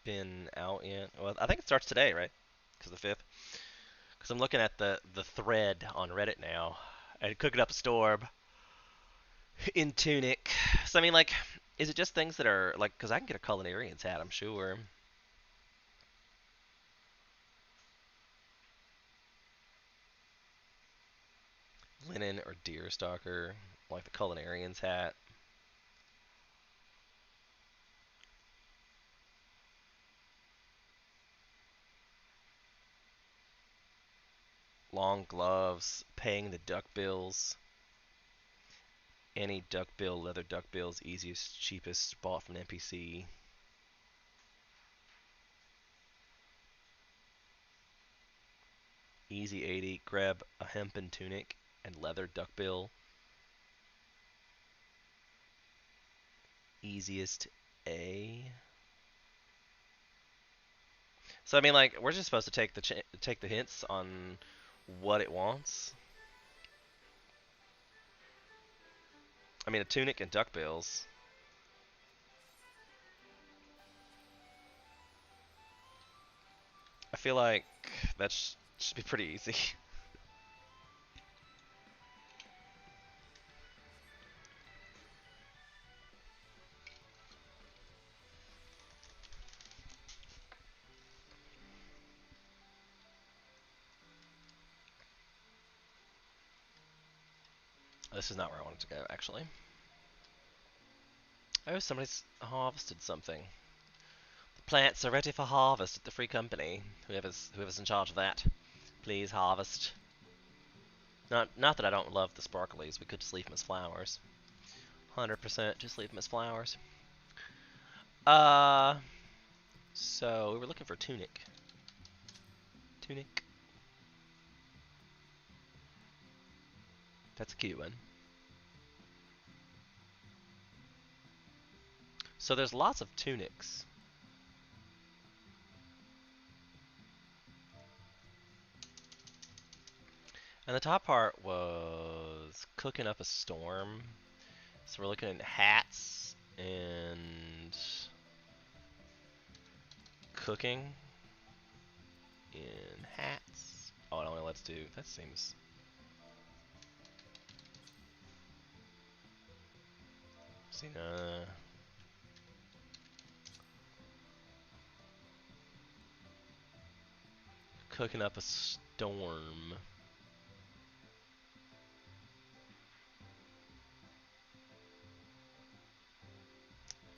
been out yet. Well, I think it starts today, right? Because the 5th. Because I'm looking at the thread on Reddit now, and Cooking Up a Storm in Tunic. So I mean, like, is it just things that are like? Because I can get a culinarian's hat, I'm sure. Linen or deerstalker, like the culinarian's hat. Long gloves, paying the duck bills. Any duck bill, leather duck bills, easiest, cheapest, bought from an NPC. Easy 80, grab a hempen tunic and leather duck bill. Easiest A. So I mean, like, we're just supposed to take the hints on what it wants. I mean, a tunic and duck bills. I feel like that should be pretty easy. This is not where I wanted to go, actually. Oh, somebody's harvested something. The plants are ready for harvest at the free company. Whoever's in charge of that, please harvest. Not that I don't love the sparklies. We could just leave them as flowers. 100%, just leave them as flowers. Uh, so we were looking for tunic. Tunic. That's a cute one. So there's lots of tunics. And the top part was cooking up a storm. So we're looking at hats and cooking in hats. Oh, it only lets do. That seems. See, cooking up a storm.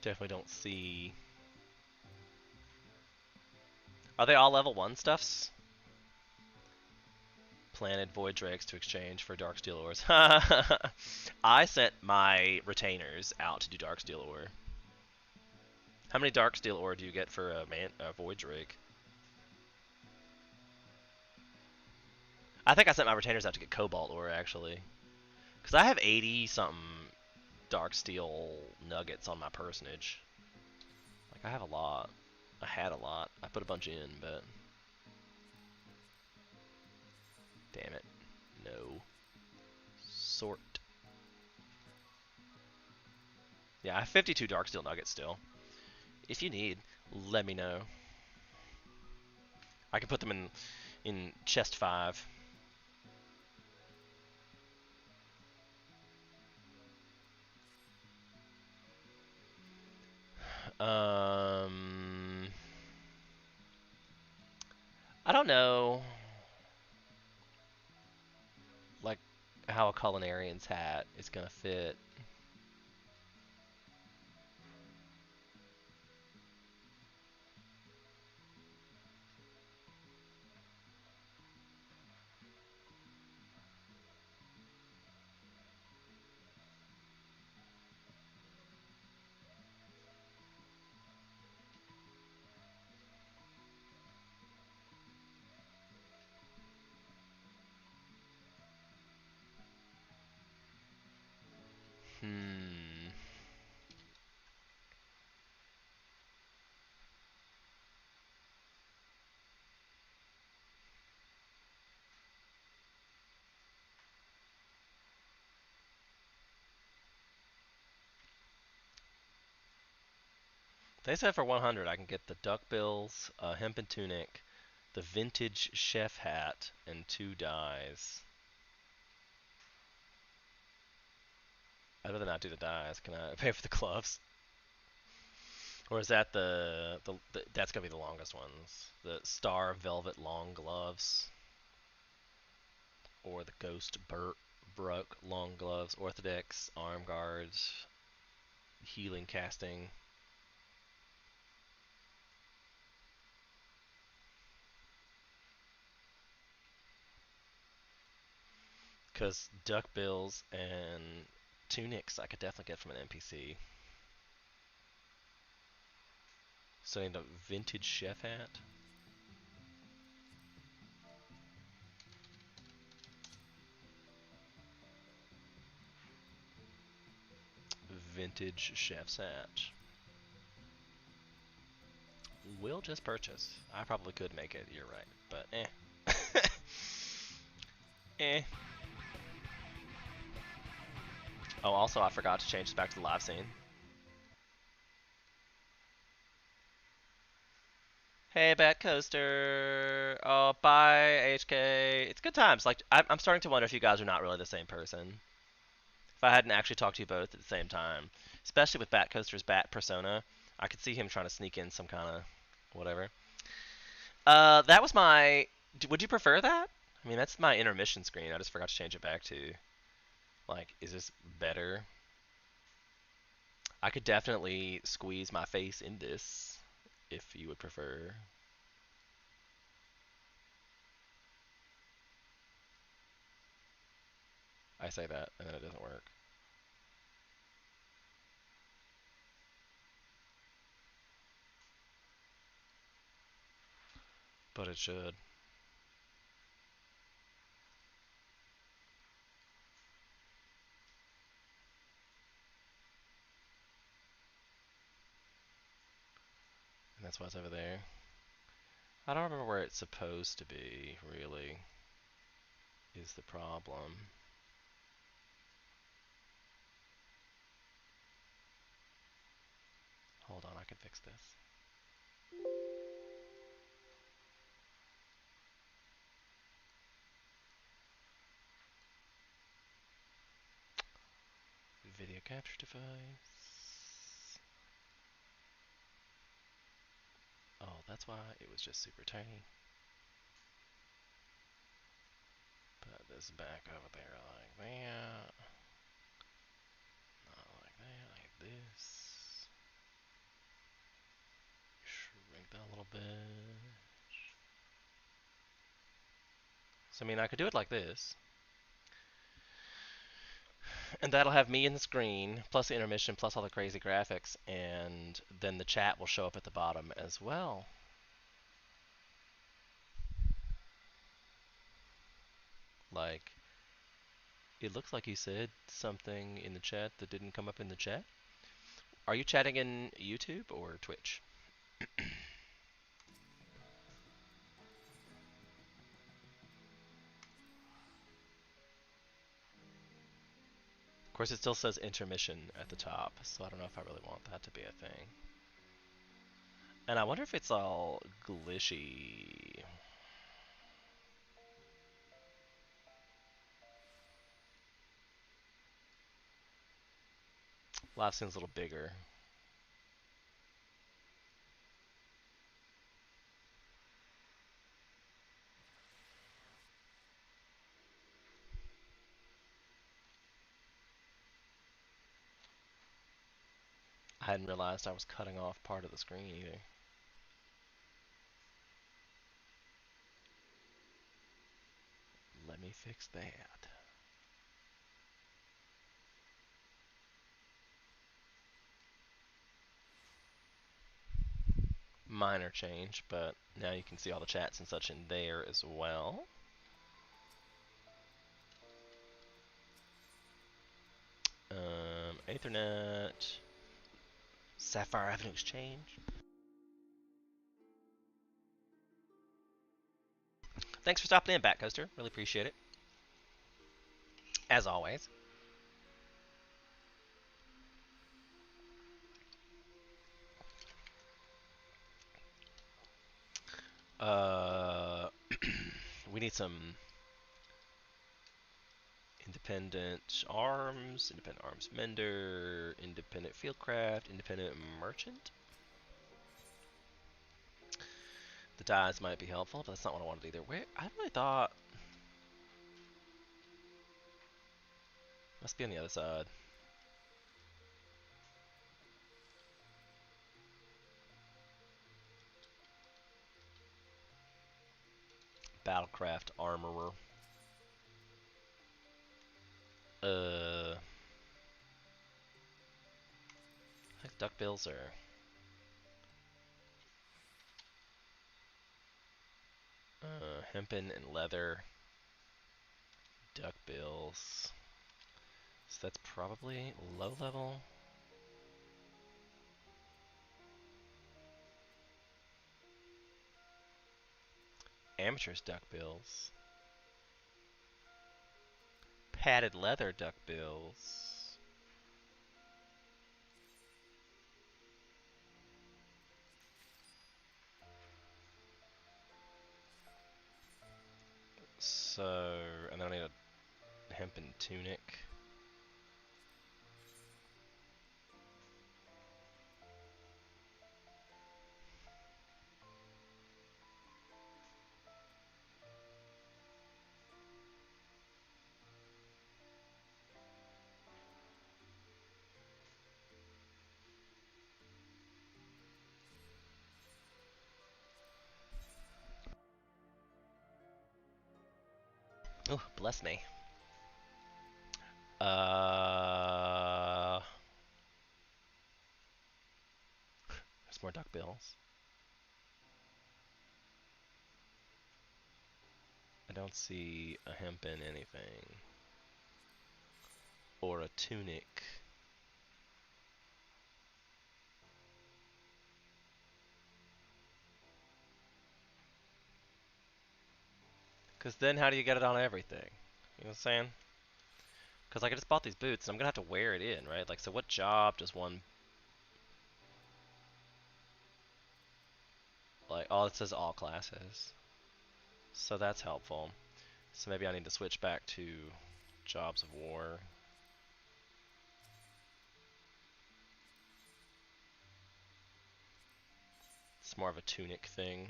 Definitely don't see. Are they all level 1 stuffs? Planted void drakes to exchange for darksteel ores. I sent my retainers out to do darksteel ore. How many darksteel ore do you get for a void drake? I think I sent my retainers out to get cobalt ore actually, because I have 80 something darksteel nuggets on my personage. Like I have a lot. I had a lot. I put a bunch in, but damn it, no. Sort. Yeah, I have 52 darksteel nuggets still. If you need, let me know. I can put them in chest 5. I don't know, like how a culinarian's hat is gonna fit. Hmm. They said for 100 I can get the duckbills, hempen tunic, the vintage chef hat, and 2 dyes. I'd rather not do the dyes. Can I pay for the gloves? Or is that the that's gonna be the longest ones? The star velvet long gloves, or the ghost broke long gloves, orthodex arm guards, healing casting. Because duckbills and tunics I could definitely get from an NPC. So I need a vintage chef hat. Vintage chef's hat. Will just purchase. I probably could make it, you're right. But eh. Eh. Oh, also I forgot to change this back to the live scene. Hey, Bat Coaster. Oh, bye, HK. It's good times. Like, I'm starting to wonder if you guys are not really the same person. If I hadn't actually talked to you both at the same time, especially with Bat Coaster's bat persona, I could see him trying to sneak in some kind of whatever. That was my. Would you prefer that? I mean, that's my intermission screen. I just forgot to change it back to. Like, is this better? I could definitely squeeze my face in this if you would prefer. I say that, and then it doesn't work. But it should. And that's why it's over there. I don't remember where it's supposed to be, really, is the problem. Hold on, I can fix this. Video capture device. Oh, that's why it was just super tiny. this back over there like that. Not like that, like this. Shrink that a little bit. So I mean, I could do it like this. And that'll have me in the screen, plus the intermission, plus all the crazy graphics, and then the chat will show up at the bottom as well. Like, it looks like you said something in the chat that didn't come up in the chat. Are you chatting in YouTube or Twitch? Of course, it still says intermission at the top, so I don't know if I really want that to be a thing. And I wonder if it's all glitchy. Live seems a little bigger. I hadn't realized I was cutting off part of the screen either. Let me fix that. Minor change, but now you can see all the chats and such in there as well. Ethernet, Sapphire Avenue Exchange. Thanks for stopping in, Batcoaster. Really appreciate it. As always. Uh, we need some independent arms mender, independent fieldcraft, independent merchant. The dyes might be helpful, but that's not what I wanted either. Where I really thought must be on the other side. Battlecraft armorer. I think duckbills are hempen and leather. Duckbills. So that's probably low level. Amateurs duckbills. Padded leather duckbills. So, and then I need a hempen tunic. Oh, bless me. There's more duckbills. I don't see a hempen anything. Or a tunic. Because then how do you get it on everything? You know what I'm saying? Because like I just bought these boots and I'm going to have to wear it in, right? Like, so what job does one... Like, oh, it says all classes. So that's helpful. So maybe I need to switch back to jobs of war. It's more of a tunic thing.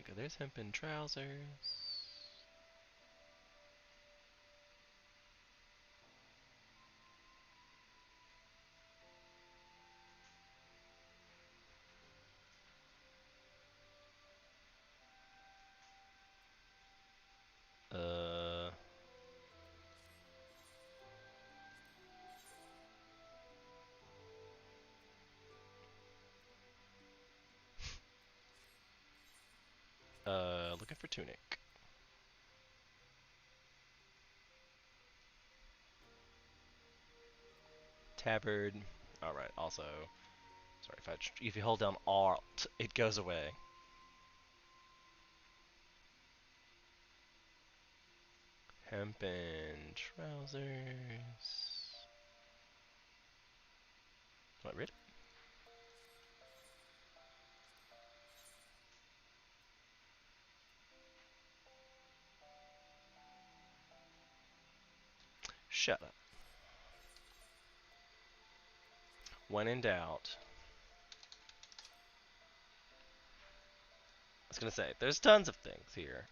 tunic. There's hempen trousers. Uh, looking for tunic. Tabard. Alright, also, sorry, if you hold down Alt, it goes away. Hempen trousers. What, read it? Shut up. When in doubt. I was gonna say, there's tons of things here.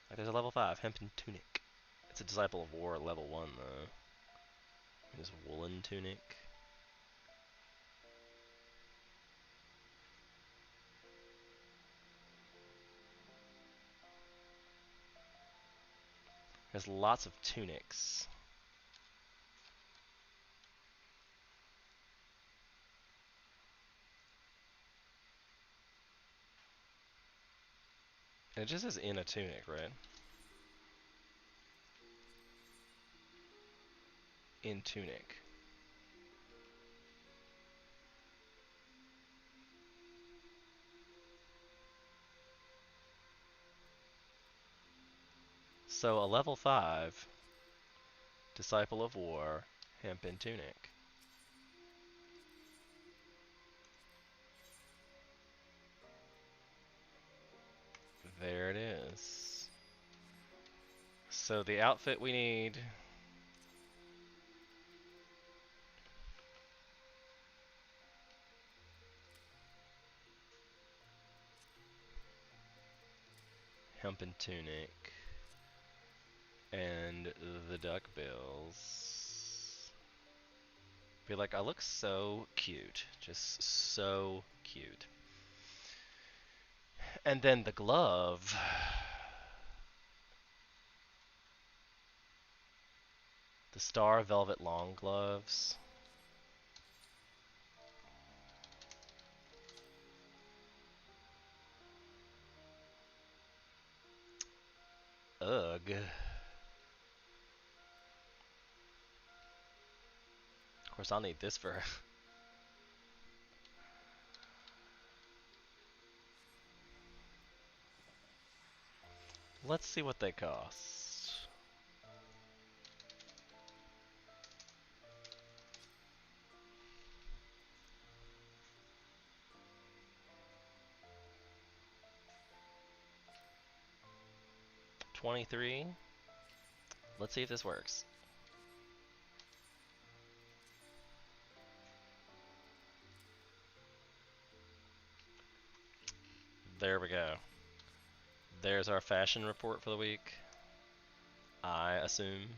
Like there's a level 5, hempen tunic. It's a Disciple of War level 1 though. There's a woolen tunic. There's lots of tunics. And it just says in a tunic, right? In tunic. So a level 5 Disciple of War hempen tunic. There it is. So the outfit we need. Hempen tunic. And the duckbills. Be like, I look so cute. Just so cute. And then the glove. The star velvet long gloves. Ugh. Of course, I'll need this for. Let's see what they cost. $23. Let's see if this works. There we go. There's our fashion report for the week. I assume.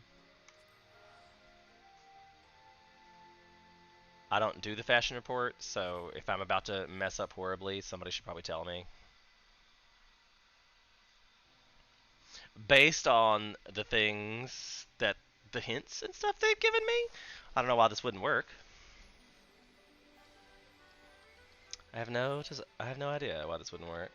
I don't do the fashion report, so if I'm about to mess up horribly, somebody should probably tell me. Based on the things that the hints and stuff they've given me, I don't know why this wouldn't work. I have no idea why this wouldn't work.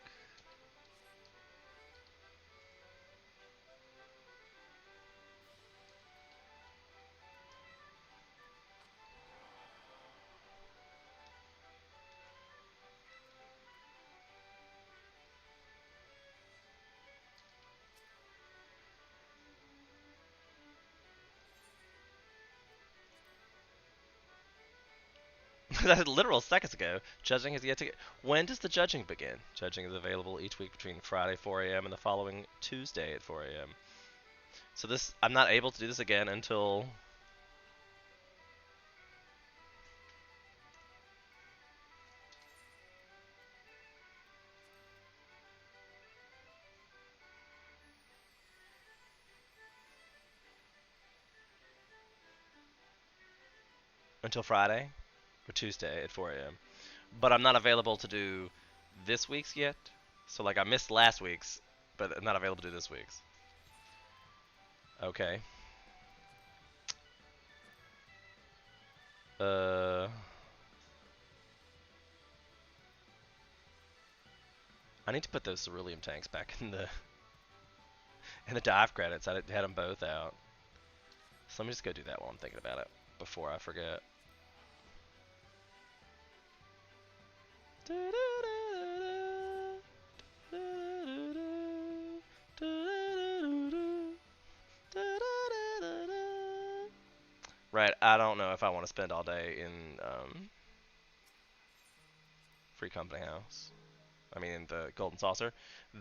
That's literal seconds ago. Judging has yet to get. When does the judging begin? Judging is available each week between Friday 4 a.m. and the following Tuesday at 4 a.m. So this, I'm not able to do this again until. until Friday or Tuesday at 4 a.m. But I'm not available to do this week's yet. So like I missed last week's, but I'm not available to do this week's. Okay. Uh, I need to put those ceruleum tanks back in the dive credits. I had them both out. So let me just go do that while I'm thinking about it before I forget. Right, I don't know if I want to spend all day in Free Company House. I mean, in the Golden Saucer.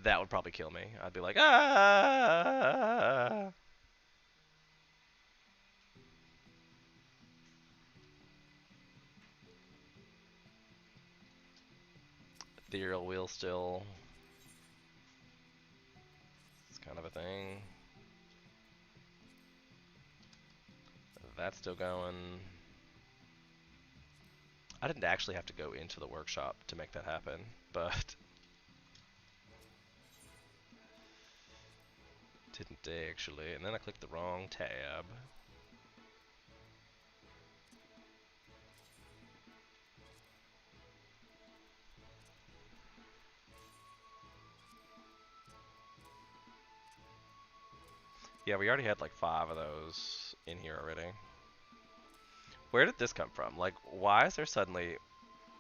That would probably kill me. I'd be like, ah. Ethereal wheel still. It's kind of a thing. That's still going. I didn't actually have to go into the workshop to make that happen, but didn't actually. And then I clicked the wrong tab. Yeah, we already had like 5 of those in here already. Where did this come from? Like, why is there suddenly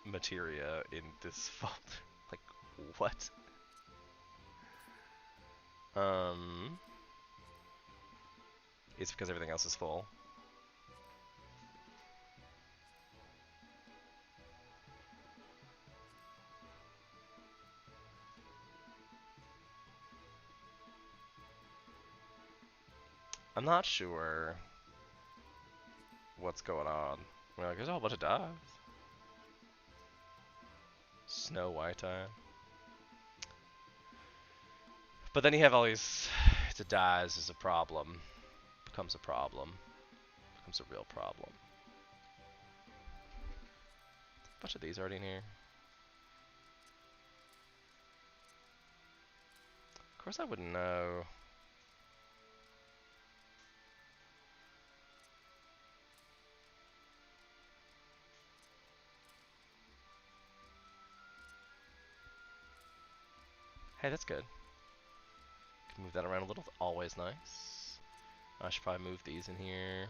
materia in this folder? Like, what? It's because everything else is full. I'm not sure what's going on. We're like, there's a whole bunch of dives. Snow White eye. But then you have all these. The dies is a problem. Becomes a problem. Becomes a real problem. A bunch of these already in here. Of course I wouldn't know. Hey, that's good. Can move that around a little. Always nice. I should probably move these in here.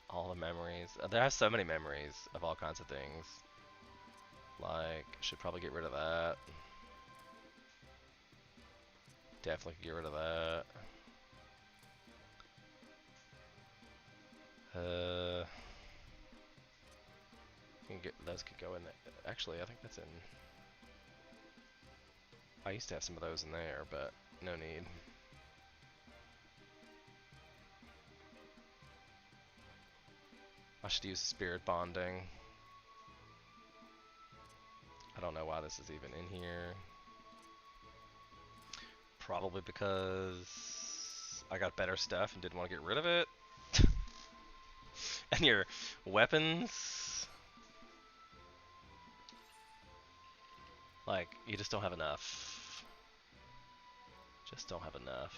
All the memories. There are so many memories of all kinds of things. Like, should probably get rid of that. Definitely could get rid of that. Can get those could go in there. Actually, I think that's in. I used to have some of those in there, but no need. I should use spirit bonding. I don't know why this is even in here. Probably because I got better stuff and didn't want to get rid of it. And your weapons, like, you just don't have enough. Just don't have enough.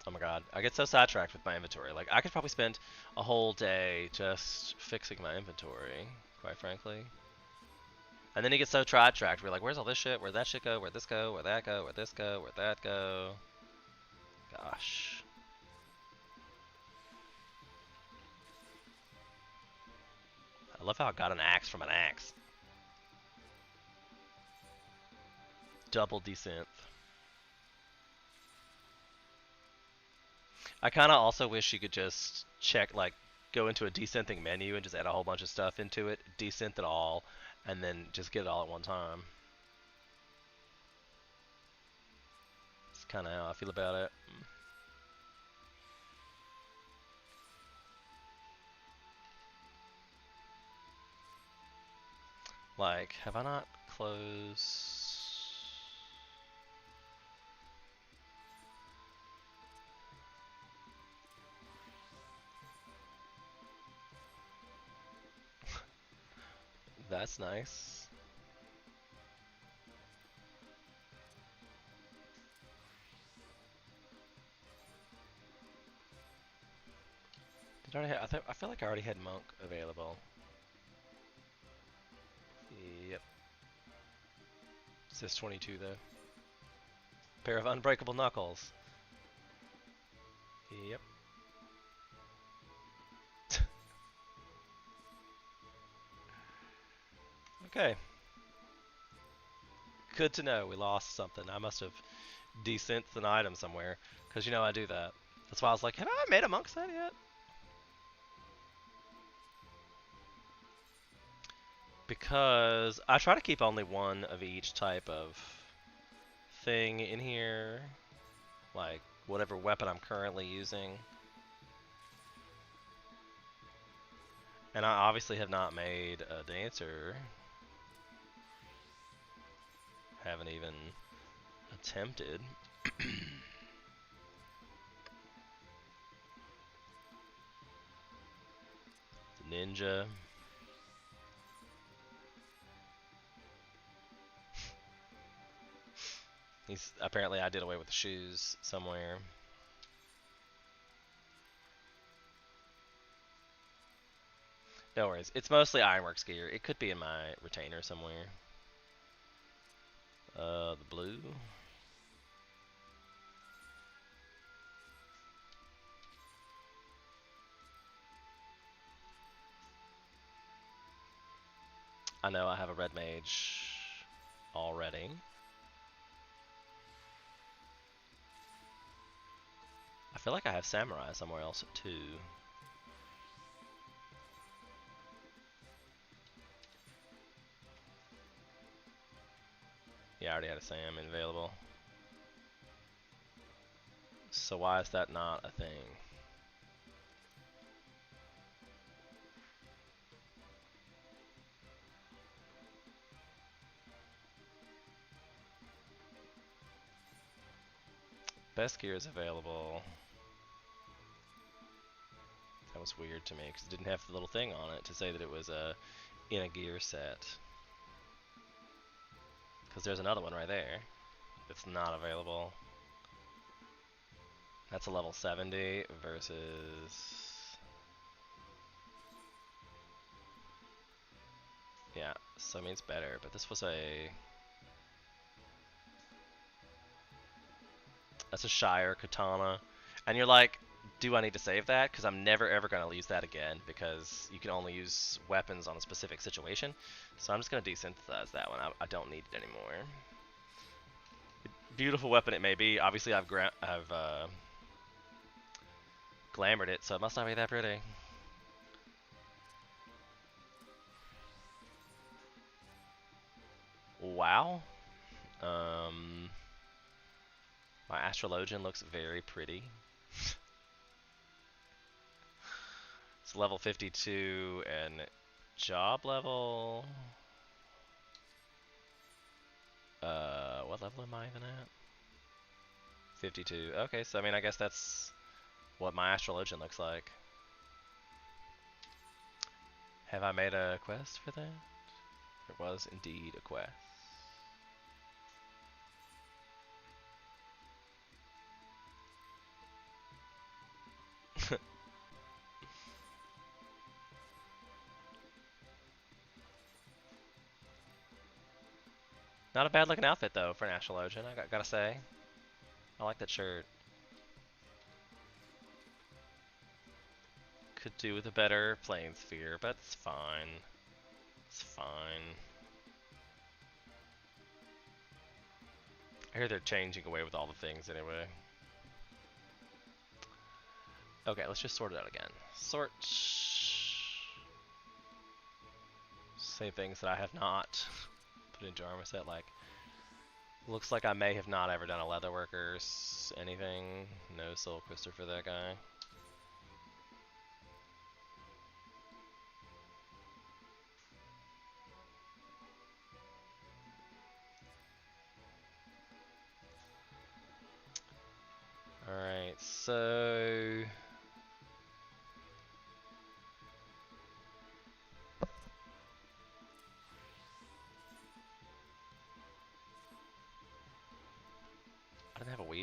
Oh my god, I get so sidetracked with my inventory. Like, I could probably spend a whole day just fixing my inventory, quite frankly. And then you get so sidetracked, we're like, where's all this shit? Where'd that shit go? Where'd this go? Where'd that go? Where'd this go? Where'd that go? Gosh. I love how I got an axe from an axe. Double desynth. I kind of also wish you could just check, like, go into a desynthing menu and just add a whole bunch of stuff into it, desynth it all, and then just get it all at one time. It's kind of how I feel about it. Like, have I not close. That's nice. Did I already have, I feel like I already had Monk available. Yep. It says 22 though. Pair of unbreakable knuckles. Yep. Okay. Good to know. We lost something. I must have desynth an item somewhere. Because you know I do that. That's why I was like, have I made a monk set yet? Because I try to keep only one of each type of thing in here. Like, whatever weapon I'm currently using. And I obviously have not made a dancer. Haven't even attempted. The ninja. He's apparently I did away with the shoes somewhere. No worries. It's mostly Ironworks gear. It could be in my retainer somewhere. The blue. I know I have a red mage already. I feel like I have samurai somewhere else too. Yeah, I already had a Sam available. So why is that not a thing? Best gear is available. That was weird to me because it didn't have the little thing on it to say that it was in a gear set. Because there's another one right there. It's not available. That's a level 70 versus... Yeah, so I mean it's better, but this was a... That's a Shire Katana. And you're like, do I need to save that? Because I'm never ever going to use that again, because you can only use weapons on a specific situation. So I'm just going to desynthesize that one. I don't need it anymore. Beautiful weapon it may be. Obviously I've glamored it, so it must not be that pretty. Wow. My Astrologian looks very pretty. It's level 52 and job level. What level am I even at? 52. Okay, so I mean, I guess that's what my Astrologian looks like. Have I made a quest for that? It was indeed a quest. Not a bad looking outfit though for an Astrologian, I gotta say. I like that shirt. Could do with a better playing sphere, but it's fine. It's fine. I hear they're changing away with all the things anyway. Okay, let's just sort it out again. Sort. Say things that I have not put into armor set, like looks like I may have not ever done a leatherworkers anything. No soul cryster for that guy.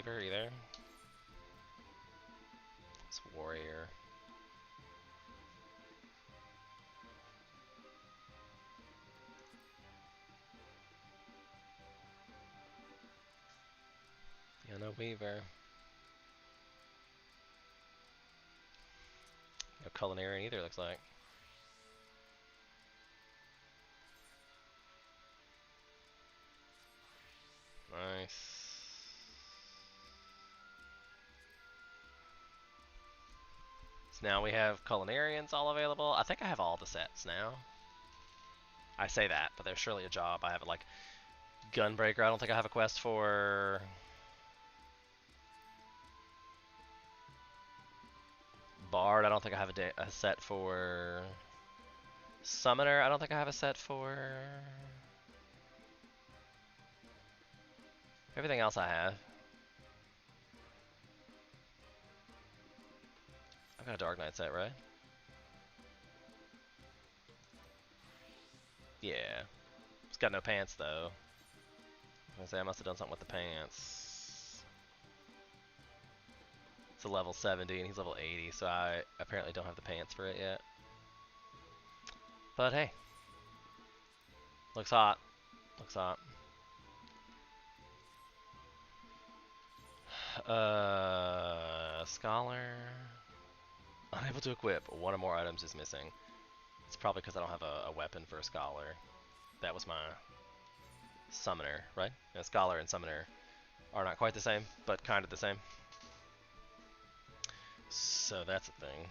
Weaver either. It's Warrior. Yeah, no Weaver. No Culinarian either, looks like. Nice. So now we have Culinarians all available. I think I have all the sets now. I say that, but there's surely a job. I have like Gunbreaker. I don't think I have a quest for. Bard. I don't think I have a set for. Summoner. I don't think I have a set for. Everything else I have. I've got a Dark Knight set, right? Yeah. It's got no pants though. I was gonna say I must have done something with the pants. It's a level 70 and he's level 80, so I apparently don't have the pants for it yet. But hey. Looks hot. Looks hot. Scholar. Unable to equip. One or more items is missing. It's probably because I don't have a weapon for a Scholar. That was my Summoner, right? A Scholar and Summoner are not quite the same, but kind of the same. So that's a thing.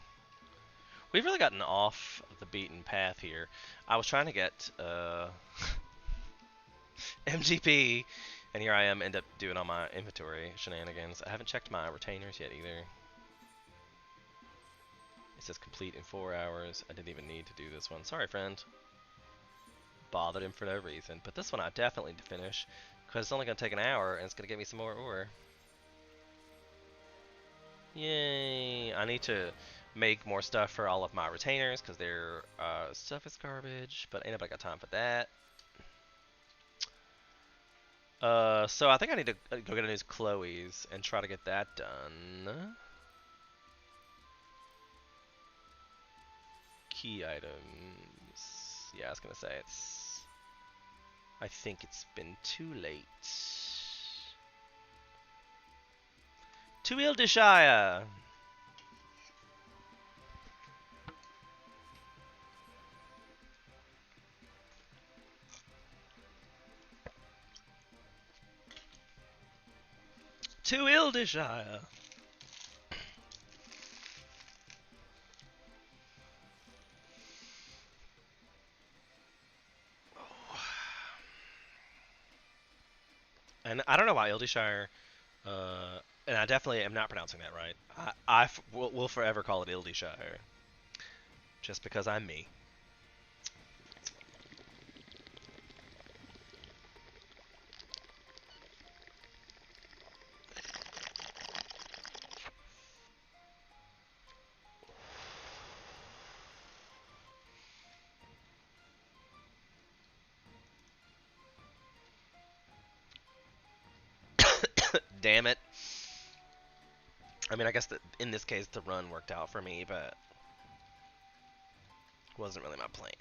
We've really gotten off the beaten path here. I was trying to get MGP, and here I am, end up doing all my inventory shenanigans. I haven't checked my retainers yet either. It says complete in 4 hours. I didn't even need to do this one. Sorry, friend. Bothered him for no reason. But this one I definitely need to finish, because it's only going to take an hour, and it's going to get me some more ore. Yay! I need to make more stuff for all of my retainers, because their stuff is garbage, but ain't nobody got time for that. So I think I need to go get a new Chloe's and try to get that done. Key items. Yeah, I was gonna say it's. I think it's been too late. To Ildishire! To Ildishire! And I don't know why Ildishire, and I definitely am not pronouncing that right. I will forever call it Ildishire. Just because I'm me. Damn it. I mean, I guess that in this case the run worked out for me, but wasn't really my plan.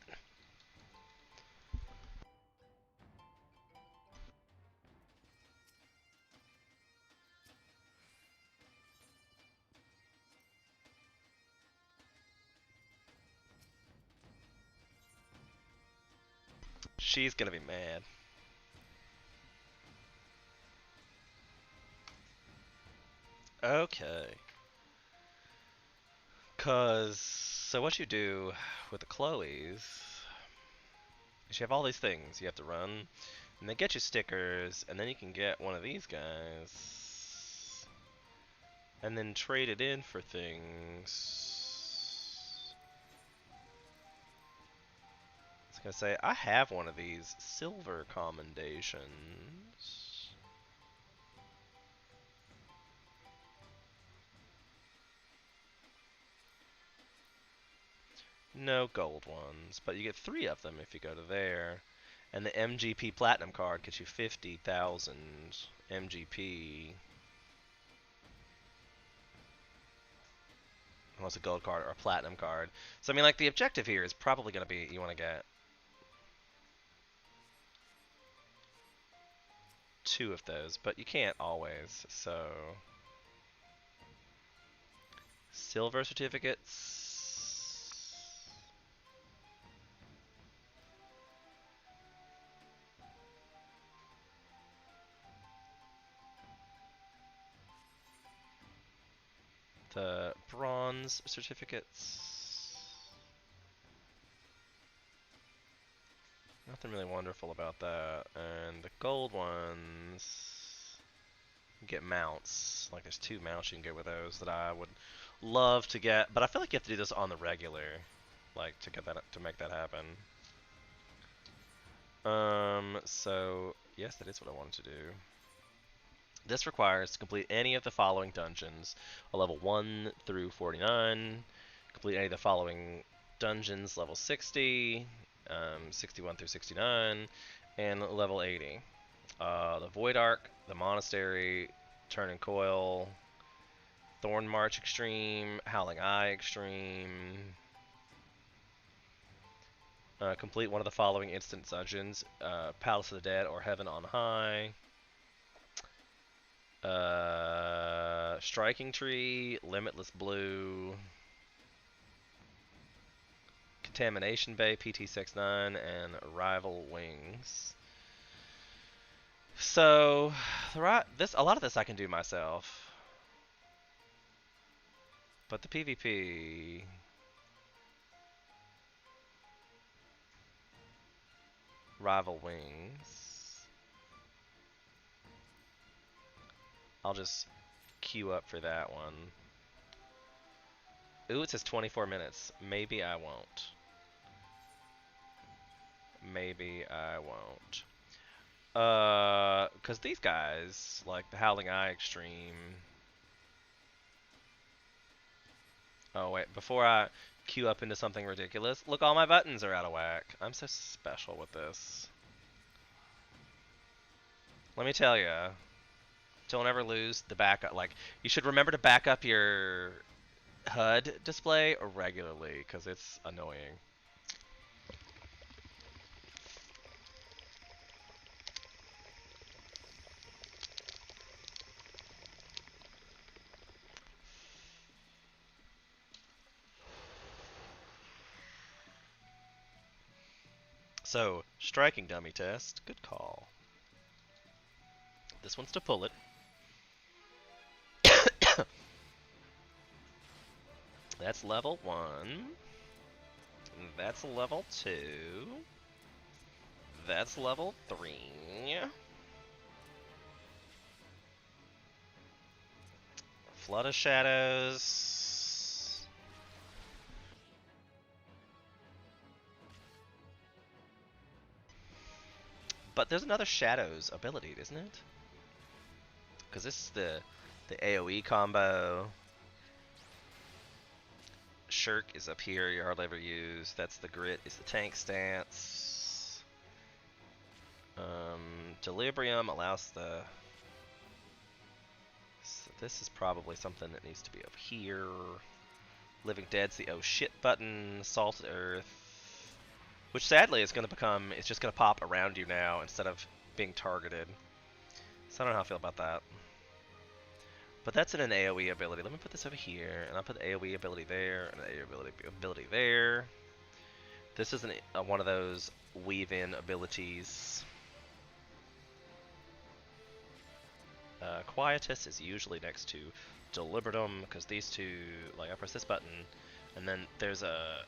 She's gonna be mad. Okay. So what you do with the Chloes is you have all these things you have to run, and they get you stickers, and then you can get one of these guys, and then trade it in for things. I was gonna say, I have one of these silver commendations. No gold ones, but you get 3 of them if you go to there. And the MGP Platinum card gets you 50,000 MGP. unless a gold card or a platinum card. So I mean, like the objective here is probably going to be you want to get 2 of those, but you can't always. So silver certificates. The bronze certificates. Nothing really wonderful about that. And the gold ones get mounts. Like there's 2 mounts you can get with those that I would love to get, but I feel like you have to do this on the regular, like to get that to make that happen. So yes, that is what I wanted to do. This requires to complete any of the following dungeons, a level 1 through 49. Complete any of the following dungeons, level 60, 61 through 69, and level 80. The Void Ark, the Monastery, Turn and Coil, Thorn March Extreme, Howling Eye Extreme. Complete one of the following instant dungeons, Palace of the Dead or Heaven on High. Striking Tree, Limitless Blue, Contamination Bay, PT69, and Rival Wings. So, a lot of this I can do myself, but the PvP, Rival Wings, I'll just queue up for that one. Ooh, it says 24 minutes. Maybe I won't. Maybe I won't. Because these guys, like the Howling Eye Extreme. Oh, wait, before I queue up into something ridiculous, look, all my buttons are out of whack. I'm so special with this. Let me tell you, don't ever lose the backup. Like, you should remember to back up your HUD display regularly, because it's annoying. So, striking dummy test. Good call. This one's to pull it. That's level 1. That's level 2. That's level 3. Flood of Shadows. But there's another Shadows ability, isn't it? Because this is the AoE combo. Shirk is up here, you hardly ever use. That's the Grit, is the tank stance. Delirium allows the... So this is probably something that needs to be over here. Living Dead's the oh shit button. Salted Earth. Which sadly is going to become, it's just going to pop around you now instead of being targeted. So I don't know how I feel about that. But that's in an AoE ability. Let me put this over here, and I'll put the AoE ability there, and the AoE ability there. This is one of those weave-in abilities. Quietus is usually next to Deliberatum, because these two, like I press this button, and then there's a...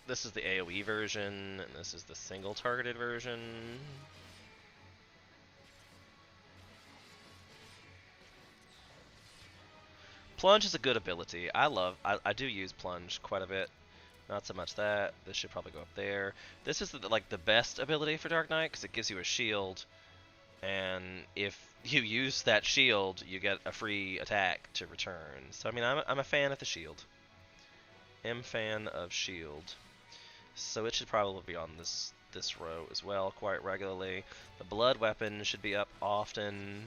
This is the AoE version, and this is the single targeted version. Plunge is a good ability. I do use Plunge quite a bit. Not so much that. This should probably go up there. This is like the best ability for Dark Knight because it gives you a shield, and if you use that shield, you get a free attack to return. So I mean, I'm a fan of the shield. I'm fan of shield. So it should probably be on this row as well quite regularly. The blood weapon should be up often.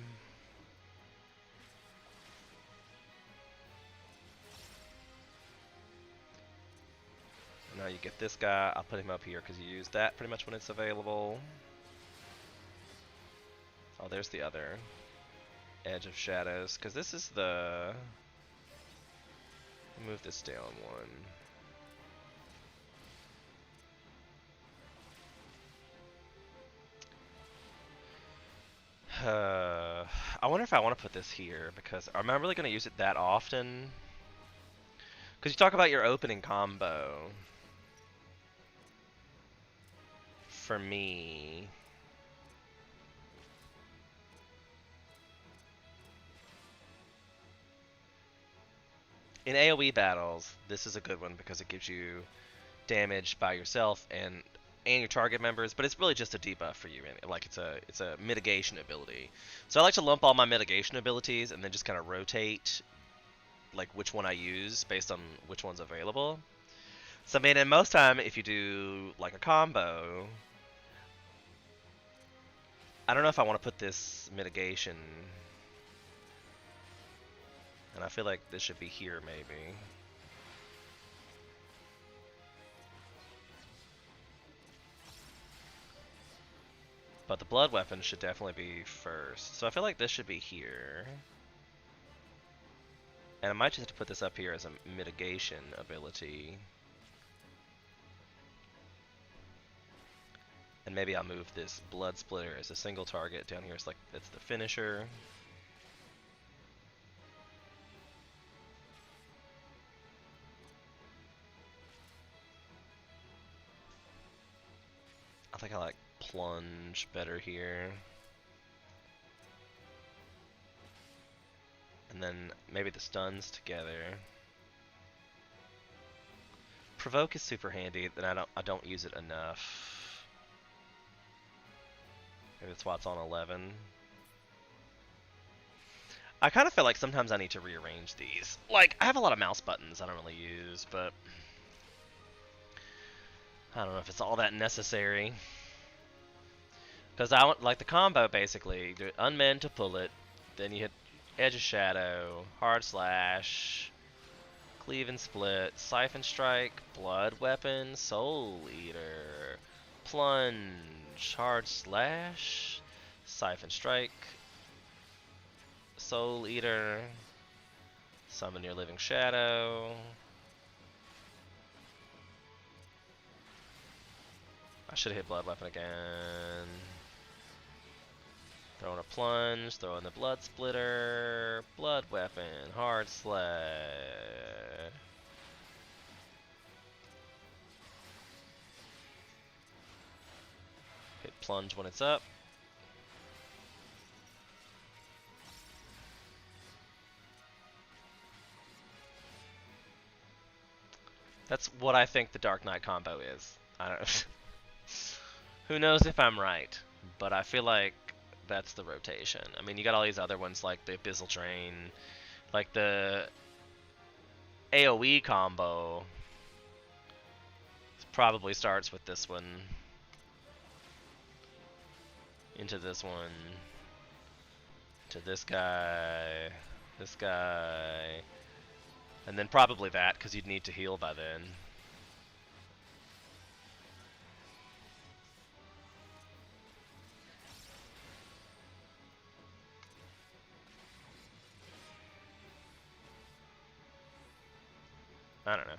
Now you get this guy. I'll put him up here because you use that pretty much when it's available. Oh, there's the other edge of shadows. Because this is the... Move this down one. I wonder if I want to put this here because am I really going to use it that often? Because you talk about your opening combo. For me, in AoE battles, this is a good one because it gives you damage by yourself and your target members, but it's really just a debuff for you. Like it's a mitigation ability. So I like to lump all my mitigation abilities and then just kind of rotate like which one I use based on which one's available. So I mean, and most time if you do like a combo, I don't know if I want to put this mitigation, and I feel like this should be here maybe. But the blood weapon should definitely be first. So I feel like this should be here. And I might just have to put this up here as a mitigation ability. And maybe I'll move this blood splitter as a single target down here. It's like it's the finisher. I think I like plunge better here. And then maybe the stuns together. Provoke is super handy, and I don't use it enough. Maybe that's why it's on 11. I kind of feel like sometimes I need to rearrange these. Like, I have a lot of mouse buttons I don't really use, but I don't know if it's all that necessary. Because I want, like, the combo basically, do unmend to pull it, then you hit Edge of Shadow, Hard Slash, Cleave and Split, Siphon Strike, Blood Weapon, Soul Eater, Plunge, Hard Slash, Siphon Strike, Soul Eater, Summon Your Living Shadow. I should have hit Blood Weapon again. Throw in a Plunge, throw in the Blood Splitter, Blood Weapon, Hard Slash. Hit Plunge when it's up. That's what I think the Dark Knight combo is. I don't Who knows if I'm right, but I feel like that's the rotation. I mean, you got all these other ones like the Abyssal Train, like the AoE combo probably starts with this one, into this one, to this guy, and then probably that, because you'd need to heal by then. I don't know.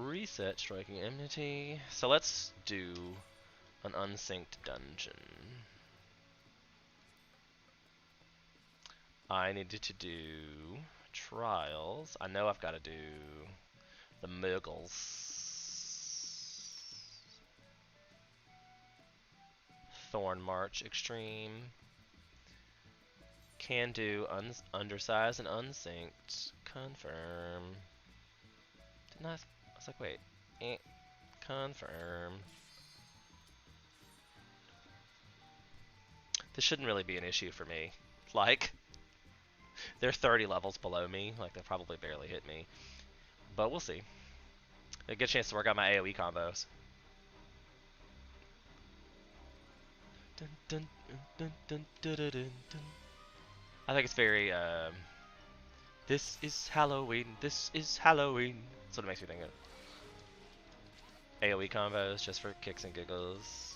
Reset Striking Enmity. So let's do an unsynced dungeon. I needed to do trials. I know I've got to do the Muggles. Thorn March Extreme. Can do undersized and unsynced. Confirm. Didn't I was like, wait. Confirm. This shouldn't really be an issue for me. Like, they're 30 levels below me. Like, they'll probably barely hit me. But we'll see. A good chance to work out my AoE combos. Dun, dun, dun, I think it's very This is Halloween. This is Halloween. That's what it makes me think of. AoE combos just for kicks and giggles.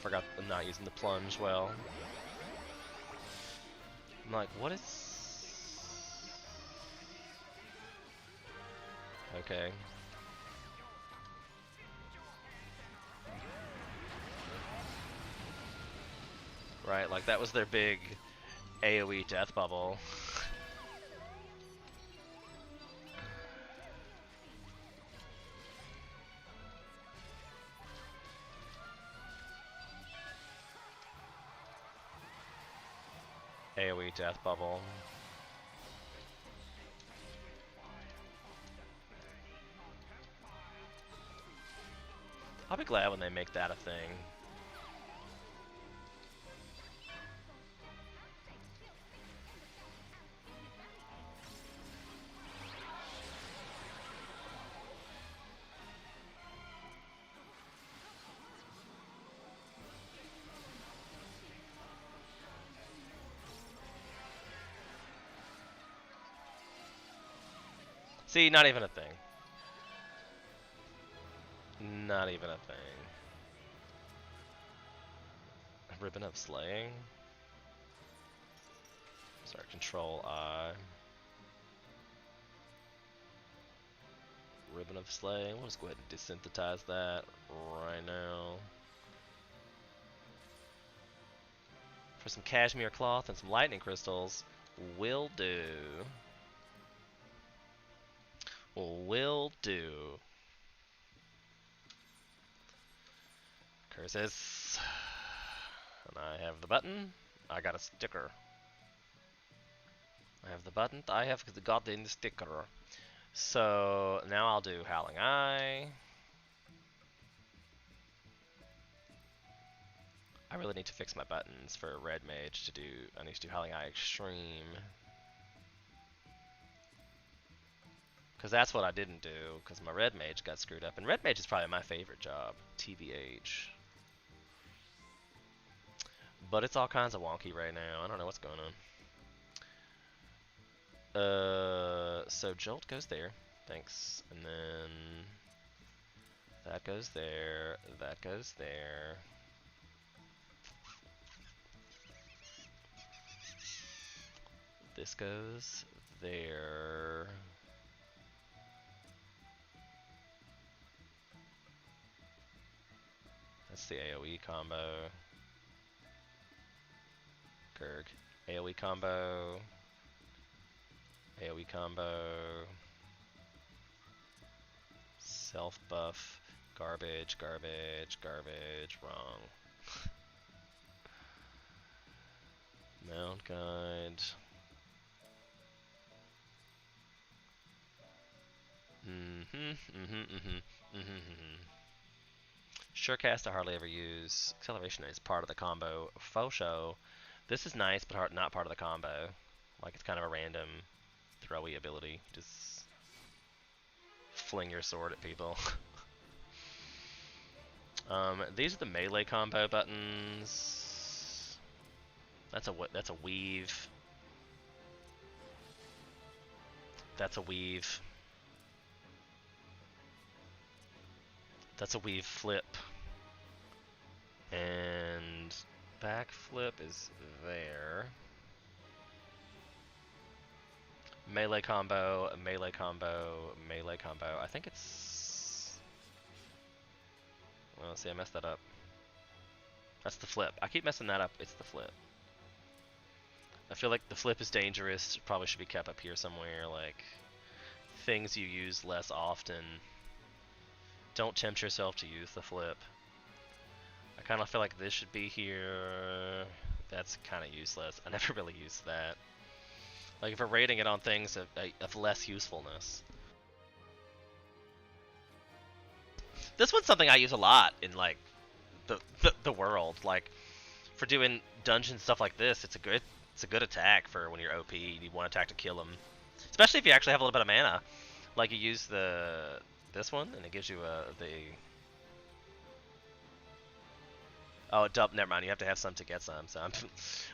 Forgot I'm not using the plunge well. I'm like, what is... Okay. Right, like that was their big AoE death bubble. AoE death bubble. I'll be glad when they make that a thing. See, not even a thing. Not even a thing. A ribbon of slaying? Sorry, control I. Ribbon of slaying. We'll just go ahead and desynthesize that right now. For some cashmere cloth and some lightning crystals, will do. Will do. Curses. And I have the button. I got a sticker. I have the button. I have got the sticker. So now I'll do Howling Eye. I really need to fix my buttons for Red Mage to do. I need to do Howling Eye Extreme. Because that's what I didn't do, because my Red Mage got screwed up. And Red Mage is probably my favorite job, TBH. But it's all kinds of wonky right now. I don't know what's going on. So Jolt goes there. Thanks. And then that goes there. That goes there. This goes there. That's the AoE combo. Kurg. AoE combo. AoE combo. Self buff. Garbage, garbage, garbage. Wrong. Mount guide. Surecast I hardly ever use. Acceleration is part of the combo. Faux show. This is nice, but not part of the combo. Like it's kind of a random throwy ability. Just fling your sword at people. These are the melee combo buttons. That's a weave. That's a weave. That's a weave flip. And backflip is there. Melee combo, melee combo, melee combo. I think it's... Well, see, I messed that up. That's the flip. I keep messing that up. It's the flip. I feel like the flip is dangerous. Probably should be kept up here somewhere. Like, things you use less often. Don't tempt yourself to use the flip. I kind of feel like this should be here. That's kind of useless. I never really used that. Like, if we're rating it on things of less usefulness. This one's something I use a lot in like the world. Like for doing dungeon stuff like this, it's a good attack for when you're OP. You need one attack to kill them, especially if you actually have a little bit of mana. Like you use this one and it gives you the oh never mind. You have to have some to get some. So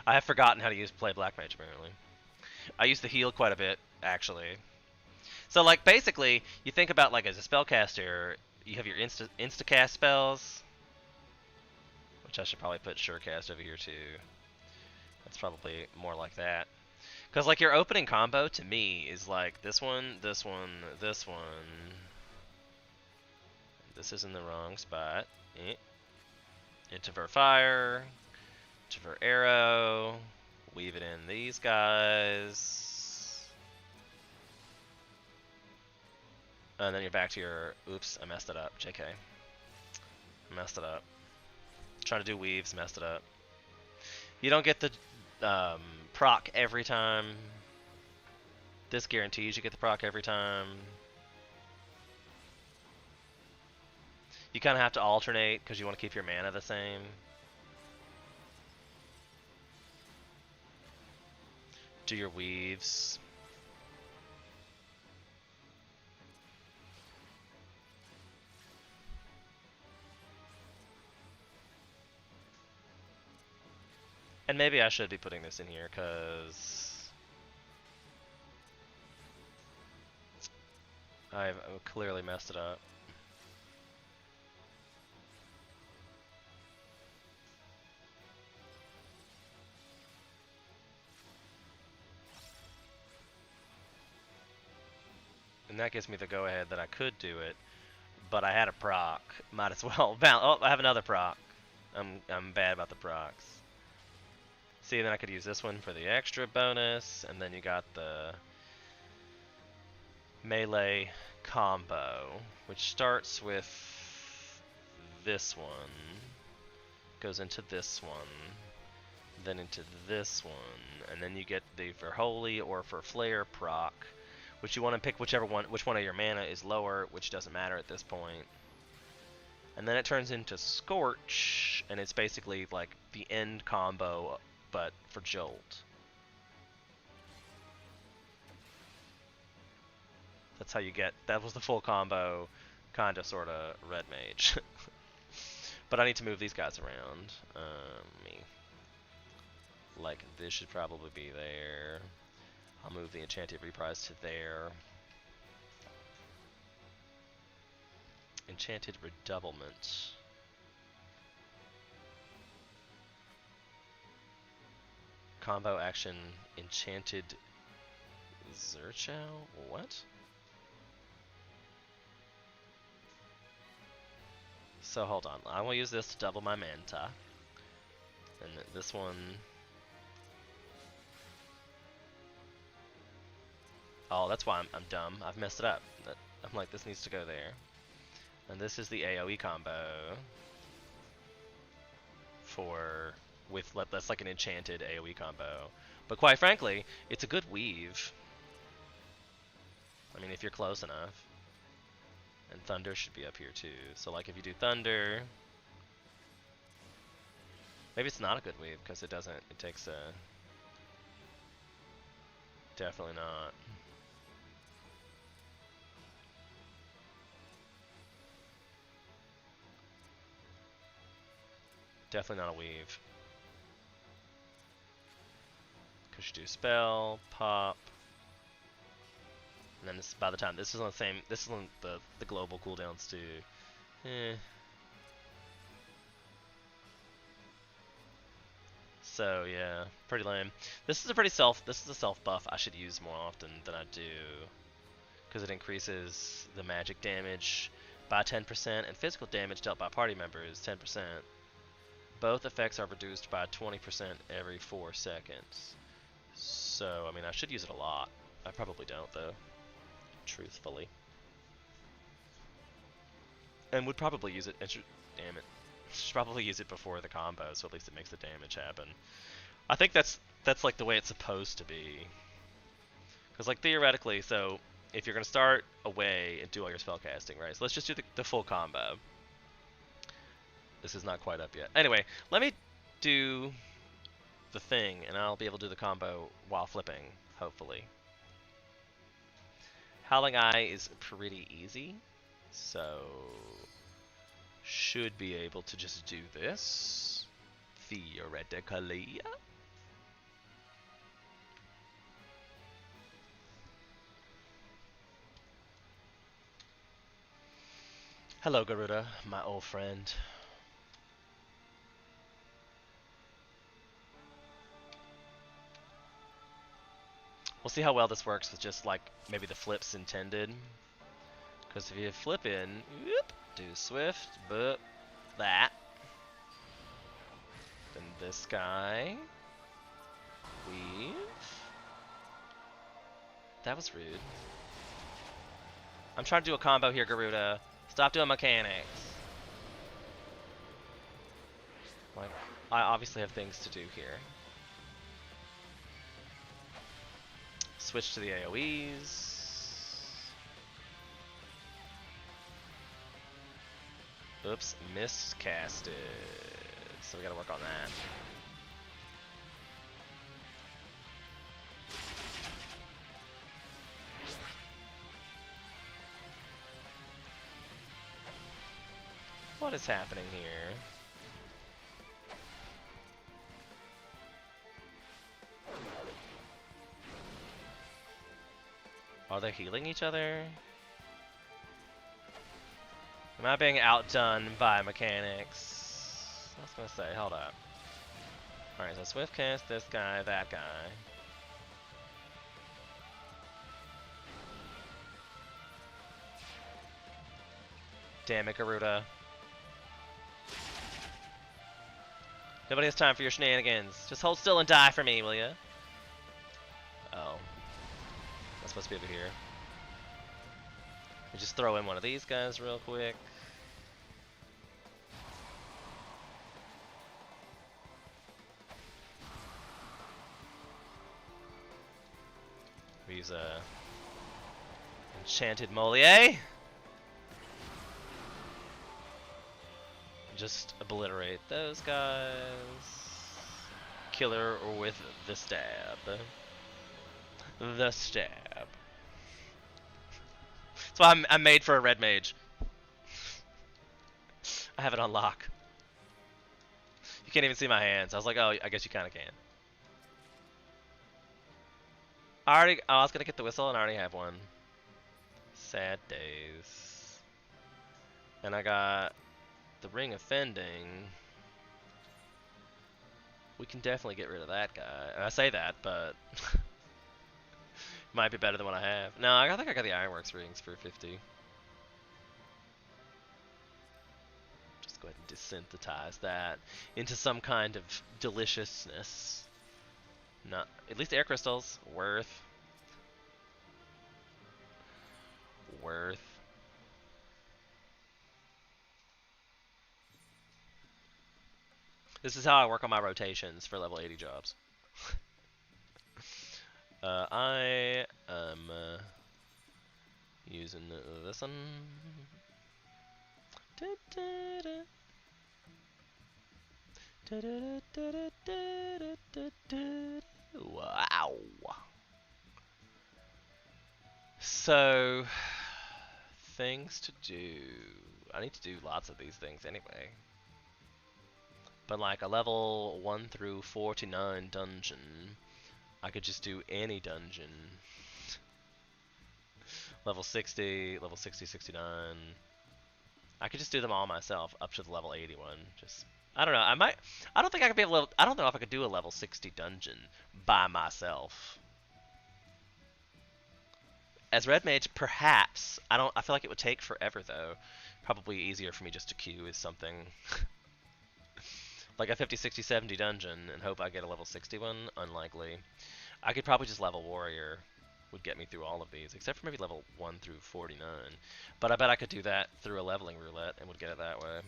I have forgotten how to play black mage apparently. I use the heal quite a bit actually. So like basically, you think about like as a spellcaster, you have your insta cast spells, which I should probably put surecast over here too. That's probably more like that. Because like your opening combo to me is like this one, this one, this one. This is in the wrong spot. Intervert fire, intervert arrow, weave it in these guys. And then you're back to your, oops, I messed it up, JK. I messed it up. Trying to do weaves, messed it up. You don't get the proc every time. This guarantees you get the proc every time. You kind of have to alternate because you want to keep your mana the same. Do your weaves. And maybe I should be putting this in here because I've clearly messed it up. And that gives me the go-ahead that I could do it, but I had a proc. Might as well. Oh, I have another proc. I'm bad about the procs. See, then I could use this one for the extra bonus, and then you got the melee combo, which starts with this one, goes into this one, then into this one, and then you get the for holy or for flare proc, which you want to pick which one of your mana is lower, which doesn't matter at this point. And then it turns into Scorch, and it's basically like the end combo, but for Jolt. That's how you get, that was the full combo, kinda sorta red mage. But I need to move these guys around. Like this should probably be there. I'll move the Enchanted Reprise to there. Enchanted Redoublement. Combo action Enchanted Zerchow? What? So hold on. I will use this to double my Manta. And this one... Oh, that's why I'm dumb. I've messed it up. I'm like, this needs to go there. And this is the AoE combo for that's like an enchanted AoE combo. But quite frankly, it's a good weave. I mean, if you're close enough. And Thunder should be up here too. So like if you do Thunder, maybe it's not a good weave because it takes a, definitely not. Definitely not a weave. Because you do spell, pop, and then this, by the time this is on the same, this is on the global cooldowns too. So yeah, pretty lame. This is a self buff I should use more often than I do, because it increases the magic damage by 10% and physical damage dealt by party members 10%. Both effects are reduced by 20% every 4 seconds. So, I mean, I should use it a lot. I probably don't, though. Truthfully. And would probably use it... Damn it. Should probably use it before the combo, so at least it makes the damage happen. I think that's like the way it's supposed to be. Because, like, theoretically, so... if you're gonna start away and do all your spell casting, right? So let's just do the full combo. This is not quite up yet. Anyway, let me do the thing, and I'll be able to do the combo while flipping, hopefully. Howling Eye is pretty easy, so should be able to just do this, theoretically. Hello, Garuda, my old friend. We'll see how well this works with just, like, maybe the flips intended. Because if you flip in, whoop, do Swift, but that. Then this guy. Weave. That was rude. I'm trying to do a combo here, Garuda. Stop doing mechanics. Like, I obviously have things to do here. Switch to the AoEs. Oops, miscasted. So we gotta work on that. What is happening here? Are they healing each other? Am I being outdone by mechanics? I was gonna say, hold up. Alright, so Swift cast this guy, that guy. Damn it, Garuda. Nobody has time for your shenanigans. Just hold still and die for me, will ya? Oh. That's supposed to be over here. We just throw in one of these guys real quick. We use a enchanted Moliere. Just obliterate those guys. Killer with the stab. The stab. That's why I'm made for a red mage. I have it on lock. You can't even see my hands. I was like, oh, I guess you kind of can. Oh, I was gonna get the whistle and I already have one. Sad days. And I got the ring offending. We can definitely get rid of that guy. And I say that, but might be better than what I have. No, I think I got the Ironworks rings for 50. Just go ahead and desynthesize that into some kind of deliciousness. Not at least air crystals. Worth. This is how I work on my rotations for level 80 jobs. I am using this one. Wow. So, things to do. I need to do lots of these things anyway. But like a level 1 through 49 dungeon, I could just do any dungeon. Level 60, level 60, 69. I could just do them all myself up to the level 81. Just, I don't know. I don't think I could be able to, I don't know if I could do a level 60 dungeon by myself. As Red Mage, perhaps. I feel like it would take forever though. Probably easier for me just to queue is something like a 50, 60, 70 dungeon and hope I get a level 61. Unlikely. I could probably just level Warrior. Would get me through all of these, except for maybe level 1 through 49. But I bet I could do that through a leveling roulette and would get it that way.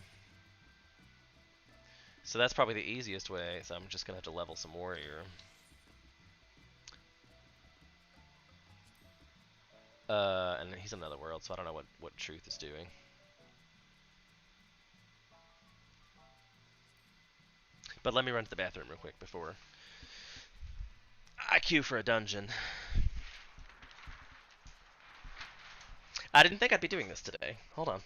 So that's probably the easiest way, so I'm just going to have to level some Warrior. And he's in another world, so I don't know what Truth is doing. But let me run to the bathroom real quick before I queue for a dungeon. I didn't think I'd be doing this today. Hold on.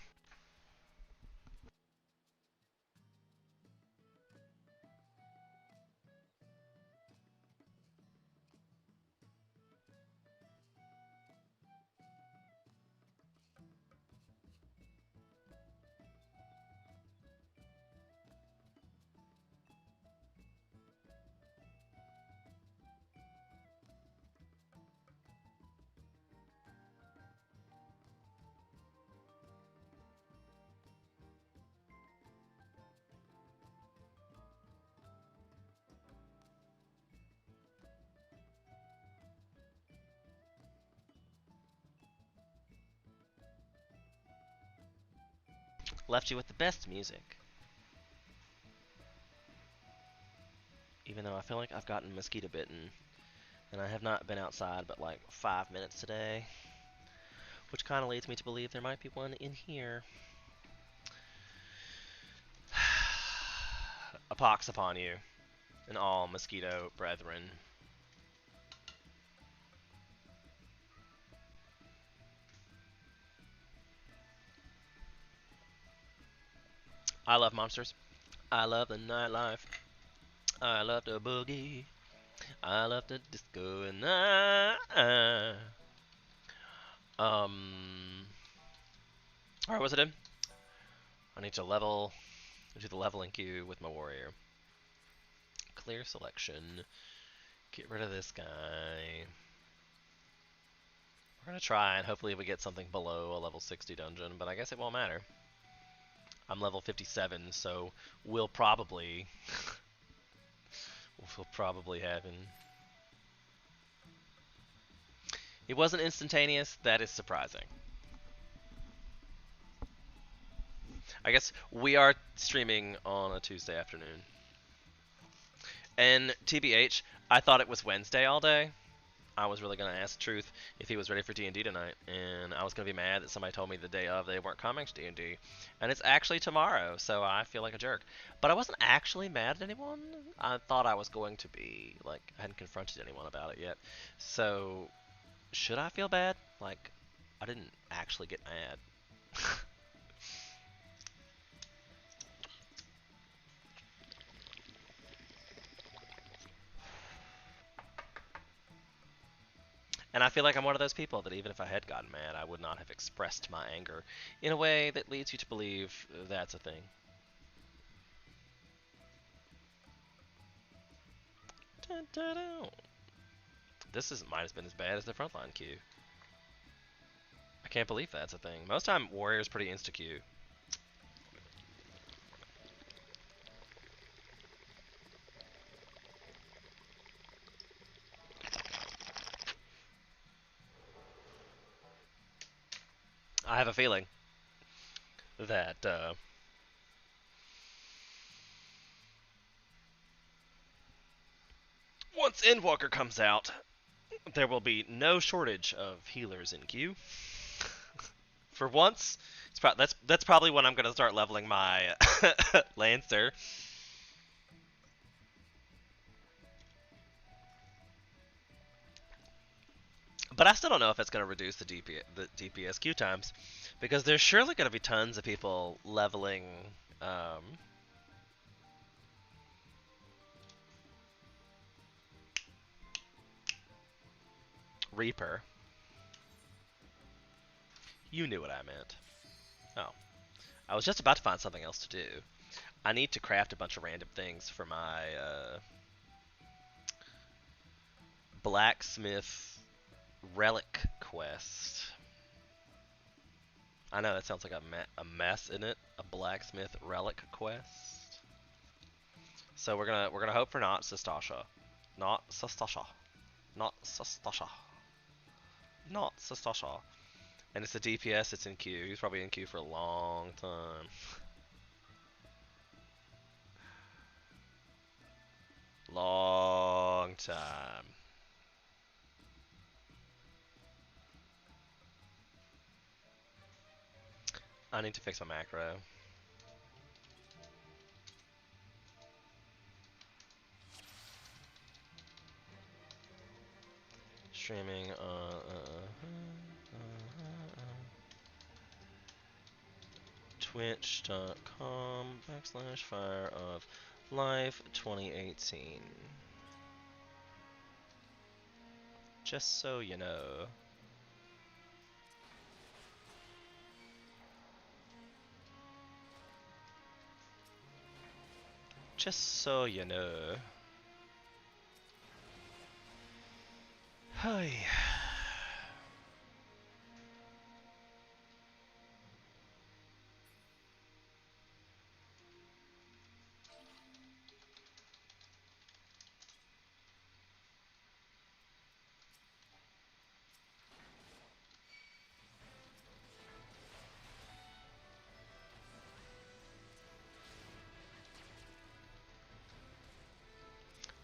Left you with the best music. Even though I feel like I've gotten mosquito bitten, and I have not been outside but like 5 minutes today, which kind of leads me to believe there might be one in here. A pox upon you, and all mosquito brethren. I love monsters. I love the nightlife. I love the boogie. I love the disco and Alright, what's it in? I need to do the leveling queue with my warrior. Clear selection. Get rid of this guy. We're gonna try and hopefully we get something below a level 60 dungeon, but I guess it won't matter. I'm level 57, so we'll probably have him. It wasn't instantaneous. That is surprising. I guess we are streaming on a Tuesday afternoon. And TBH, I thought it was Wednesday all day. I was really gonna ask Truth if he was ready for D&D tonight, and I was gonna be mad that somebody told me the day of they weren't coming to D&D, and it's actually tomorrow, so I feel like a jerk. But I wasn't actually mad at anyone. I thought I was going to be. Like, I hadn't confronted anyone about it yet. So, should I feel bad? Like, I didn't actually get mad. And I feel like I'm one of those people that even if I had gotten mad, I would not have expressed my anger in a way that leads you to believe that's a thing. Dun, dun, dun. Might have been as bad as the frontline queue. I can't believe that's a thing. Most time, Warrior's pretty insta-queue. I have a feeling that once Endwalker comes out, there will be no shortage of healers in queue. For once, that's probably when I'm going to start leveling my Lancer. But I still don't know if it's going to reduce the DPS queue times, because there's surely going to be tons of people leveling Reaper. You knew what I meant. Oh. I was just about to find something else to do. I need to craft a bunch of random things for my blacksmith relic quest. I know that sounds like a mess, isn't it? A blacksmith relic quest. So we're gonna hope for not Sastasha. Not Sastasha. Not Sastasha. Not Sastasha. And it's a DPS, it's in queue. He's probably in queue for a long time. Long time. I need to fix my macro. Streaming on twitch.com/Fire of Life 2018. Just so you know. Just so you know. Hi.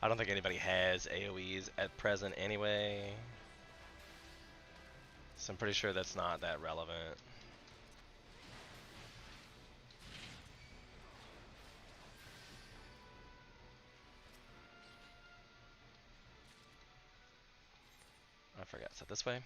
I don't think anybody has AoEs at present anyway. So I'm pretty sure that's not that relevant. I forgot. Is it this way?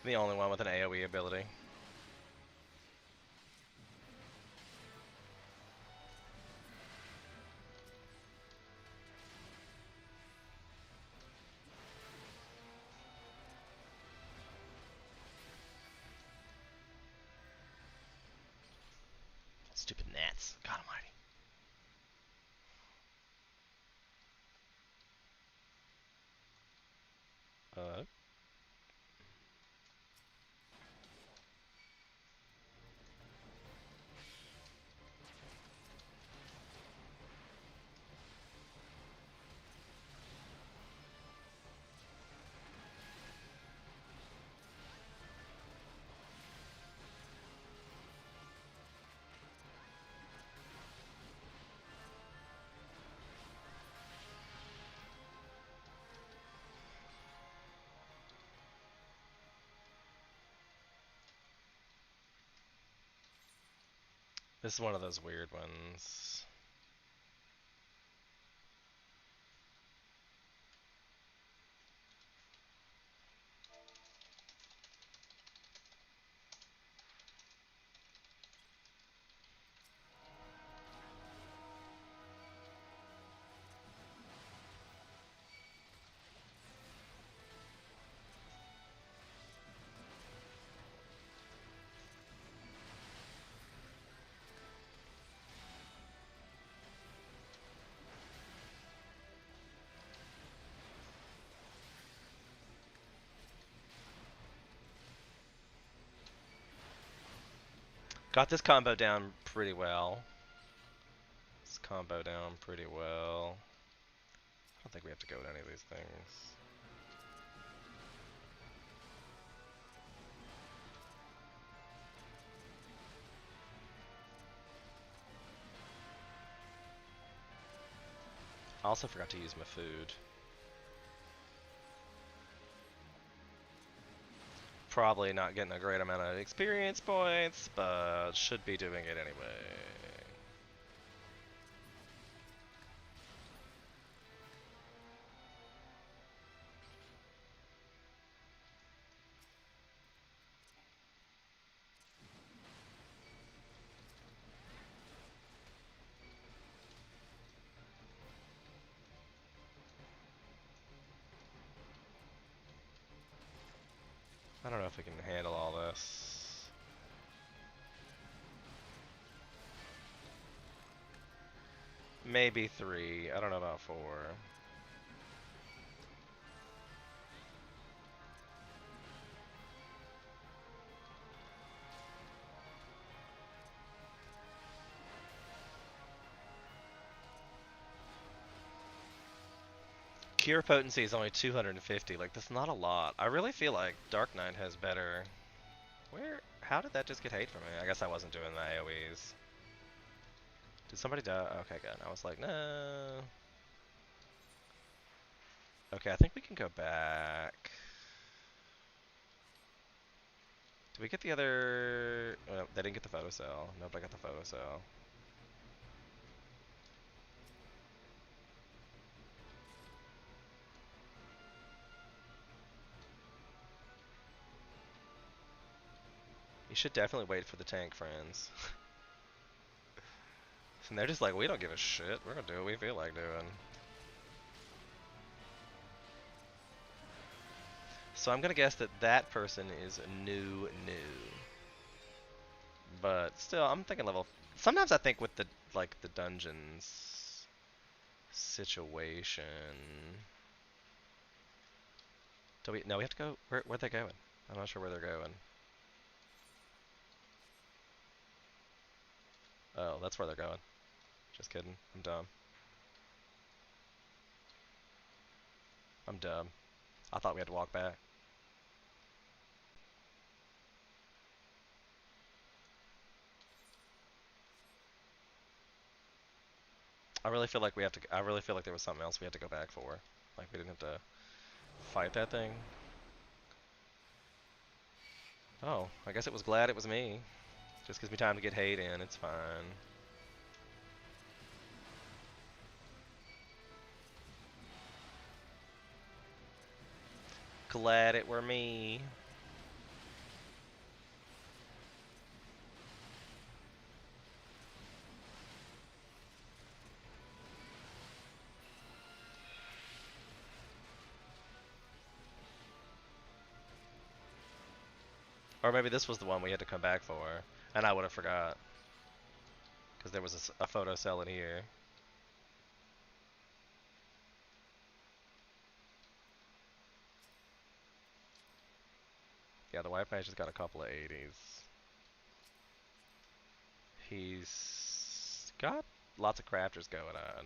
The only one with an AoE ability. Stupid gnats. God almighty. This is one of those weird ones. Got this combo down pretty well. This combo down pretty well. I don't think we have to go with any of these things. I also forgot to use my food. Probably not getting a great amount of experience points, but should be doing it anyway. I don't know if we can handle all this. Maybe 3. I don't know about 4. pure potency is only 250. Like, that's not a lot. I really feel like Dark Knight has better. Where? How did that just get hate from me? I guess I wasn't doing the AoEs. Did somebody die? Okay, good. I was like, no. Okay, I think we can go back. Did we get the other? They didn't get the photo cell. Nobody got the photo cell. You should definitely wait for the tank friends. And they're just like, we don't give a shit. We're gonna do what we feel like doing. So I'm gonna guess that that person is new. But still, I'm thinking level. Sometimes I think with the like the dungeons situation. Do we? No, we have to go. Where they going? I'm not sure where they're going. Oh, that's where they're going. Just kidding. I'm dumb. I'm dumb. I thought we had to walk back. I really feel like we have to. I really feel like there was something else we had to go back for. Like we didn't have to fight that thing. Oh, I guess it was glad it was me. Just gives me time to get hate in. It's fine. Glad it were me. Or maybe this was the one we had to come back for, and I would have forgot. Because there was a photo cell in here. Yeah, the white mage has got a couple of 80s. He's got lots of crafters going on.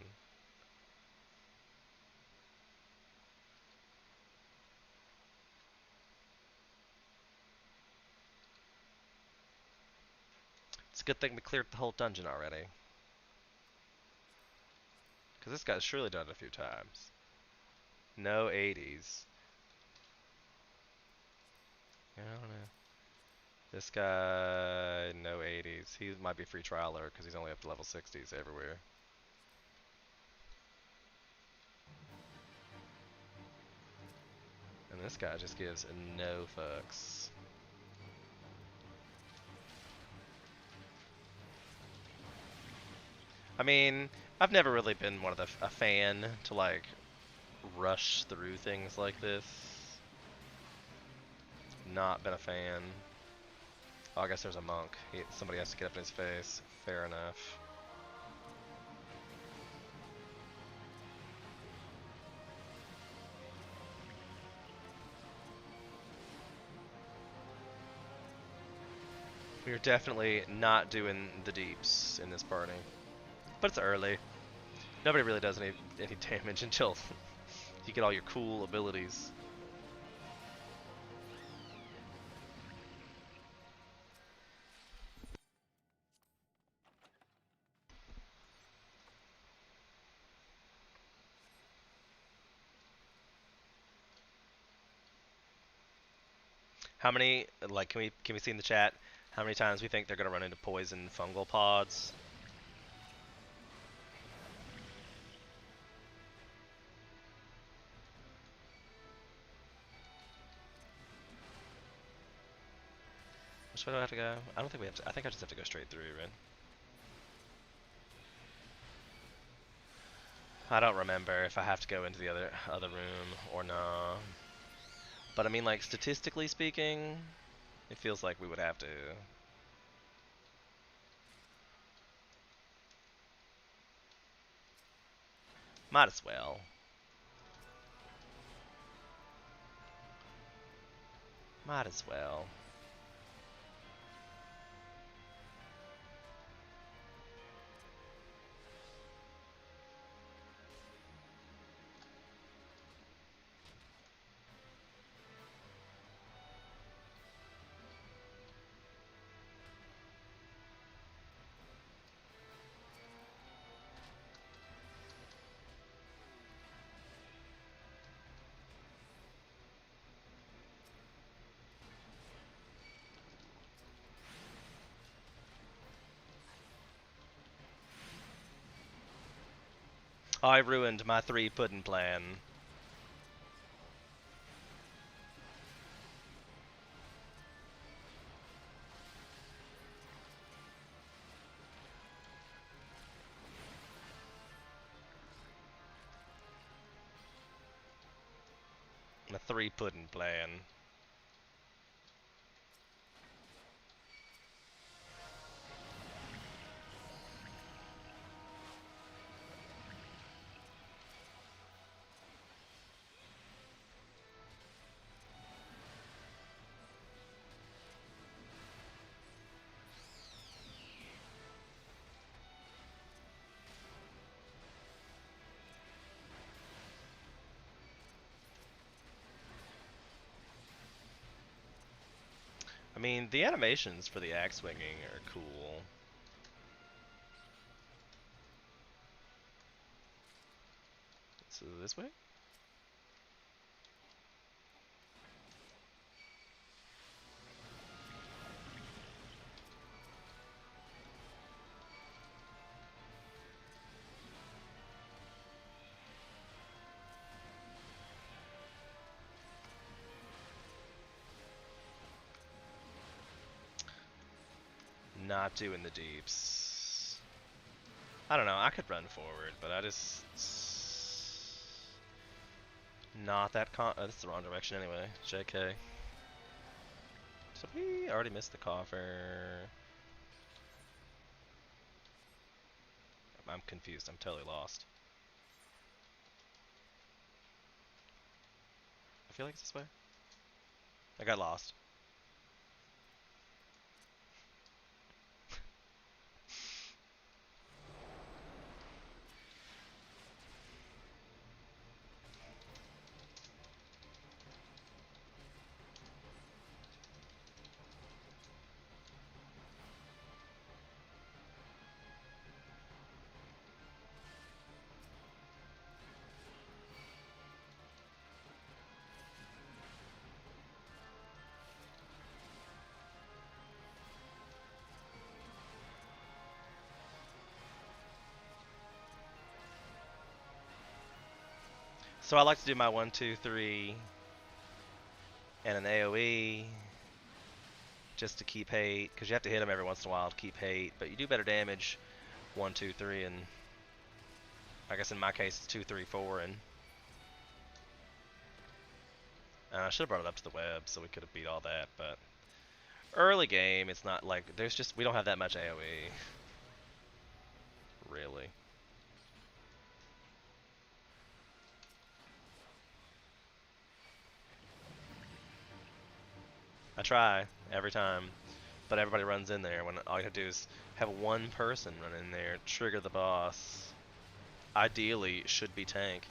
It's a good thing we cleared the whole dungeon already. Because this guy's surely done it a few times. No 80s. I don't know. This guy, no 80s. He might be free trialer because he's only up to level 60s everywhere. And this guy just gives no fucks. I mean, I've never really been one of a fan to like rush through things like this. Not been a fan. Oh, I guess there's a monk. Somebody has to get up in his face. Fair enough. We are definitely not doing the deeps in this party. But it's early. Nobody really does any damage until you get all your cool abilities. How many, like, can we see in the chat how many times we think they're gonna run into poison fungal pods? Which way do I have to go? I don't think we have to. I think I just have to go straight through, right? I don't remember if I have to go into the other room or not. But I mean, like, statistically speaking, it feels like we would have to. Might as well. Might as well. I ruined my 3 pudding plan. My 3 pudding plan. I mean, the animations for the axe swinging are cool. So this way? Not doing the deeps. I don't know, I could run forward, but I just... Not that that's the wrong direction anyway. JK. So we already missed the coffer. I'm confused, I'm totally lost. I feel like it's this way. I got lost. So I like to do my 1, 2, 3 and an AoE just to keep hate, because you have to hit them every once in a while to keep hate, but you do better damage 1, 2, 3, and I guess in my case it's 2, 3, 4, and I should have brought it up to the web so we could have beat all that, but early game it's not like, there's just, we don't have that much AoE. Really. I try every time, but everybody runs in there when all you have to do is have one person run in there, trigger the boss. Ideally, it should be tank.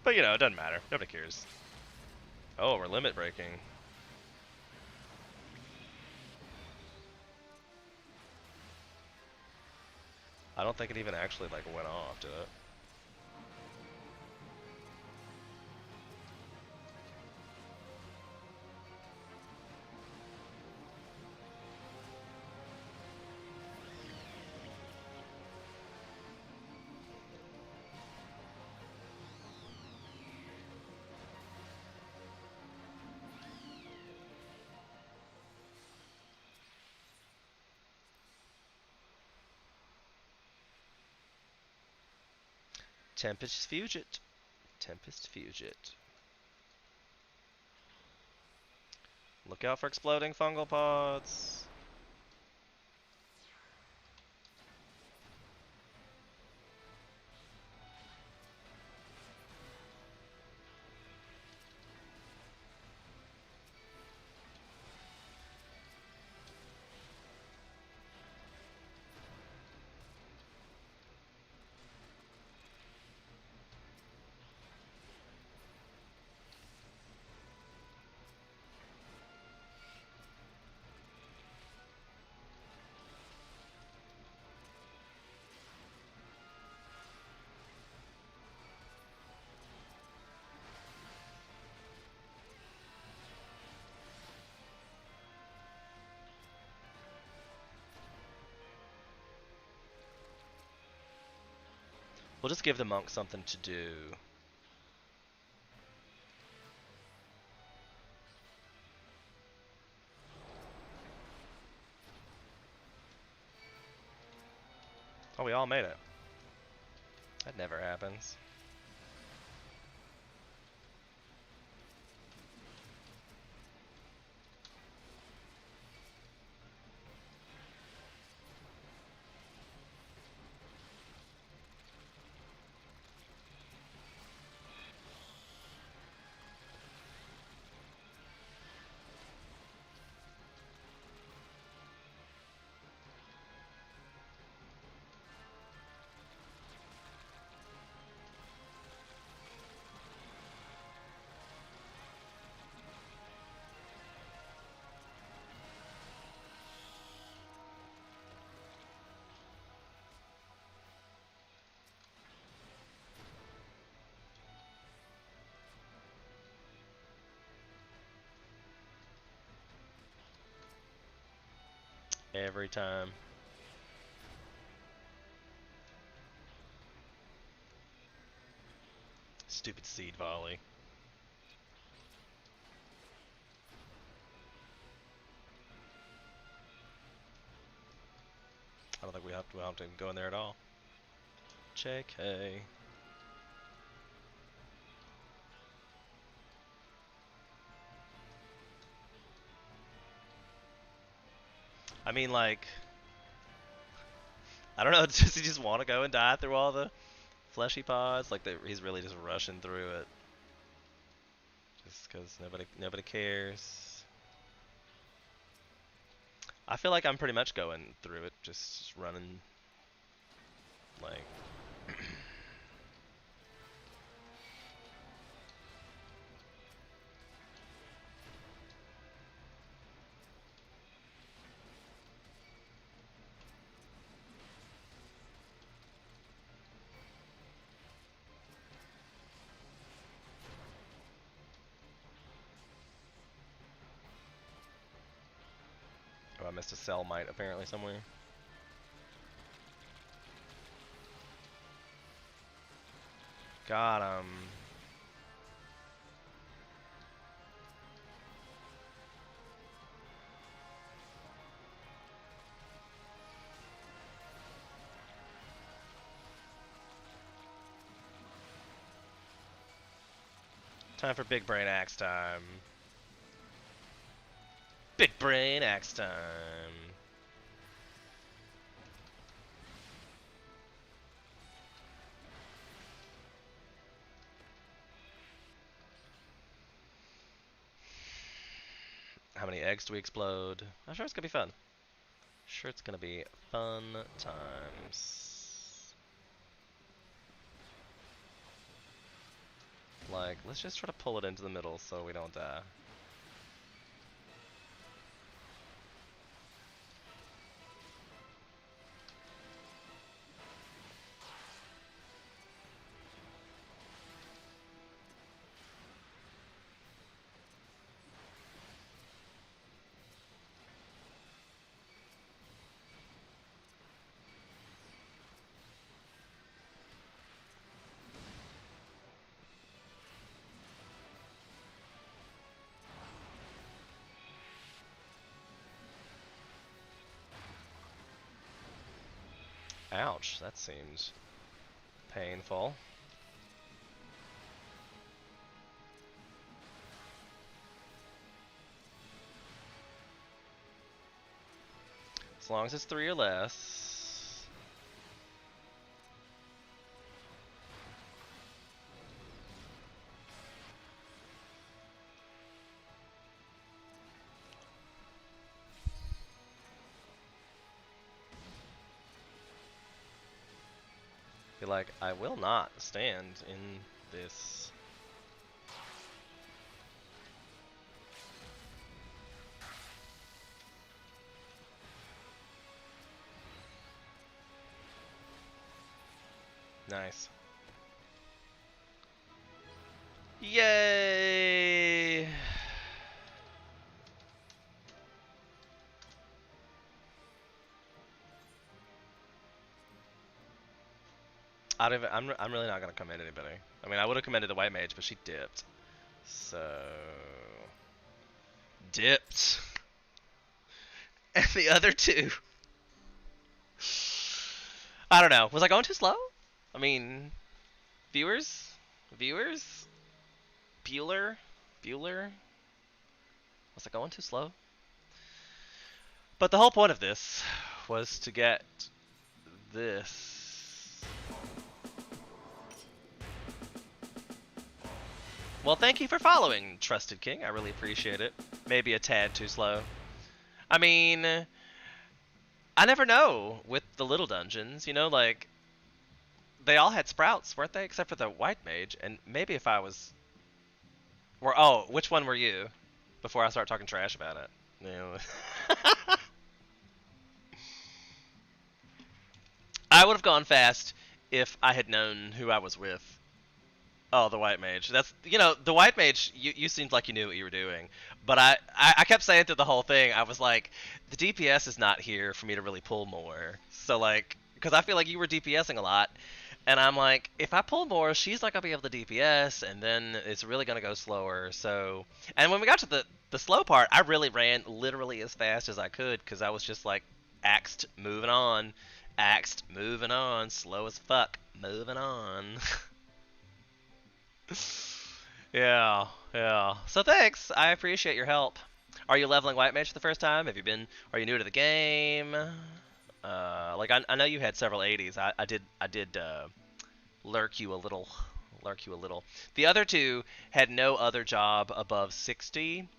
But you know, it doesn't matter. Nobody cares. Oh, we're limit breaking. I don't think it even actually like went off, did it? Tempest Fugit. Tempest Fugit. Look out for exploding fungal pods. We'll just give the monk something to do. Oh, we all made it. That never happens. Every time. Stupid seed volley. I don't think we have to go in there at all. JK. I mean, like, I don't know. Does he just want to go and die through all the fleshy pods? Like, he's really just rushing through it, just because nobody cares. I feel like I'm pretty much going through it, just running, like. Oh, I missed a cell mite apparently somewhere. Got him. Time for big brain axe time. Big brain axe time. How many eggs do we explode? I'm sure it's gonna be fun. Sure, it's gonna be fun times. Like, let's just try to pull it into the middle so we don't die. Ouch, that seems painful. As long as it's 3 or less. Be like, I will not stand in this. Nice. Yay! I'm really not gonna commend anybody. I mean, I would have commended the white mage, but she dipped. So dipped. And the other two, I don't know. Was I going too slow? I mean, viewers, Bueller. Was I going too slow? But the whole point of this was to get this. Well, thank you for following, Trusted King. I really appreciate it. Maybe a tad too slow. I mean, I never know with the little dungeons, you know, like, they all had sprouts, weren't they? Except for the white mage, and maybe if I was... Oh, which one were you? Before I start talking trash about it. You know. I would have gone fast if I had known who I was with. Oh, the white mage. That's, you know, the white mage, you seemed like you knew what you were doing. But I kept saying through the whole thing, I was like, the DPS is not here for me to really pull more. So, like, because I feel like you were DPSing a lot. And I'm like, if I pull more, she's not going to be able to DPS, and then it's really going to go slower. So, and when we got to the slow part, I really ran literally as fast as I could, because I was just like, axed, moving on. Axed, moving on. Slow as fuck, moving on. Yeah, yeah. So thanks. I appreciate your help. Are you leveling White Mage for the first time? Are you new to the game? Like I know you had several 80s. I did lurk you a little. Lurk you a little. The other two had no other job above 60,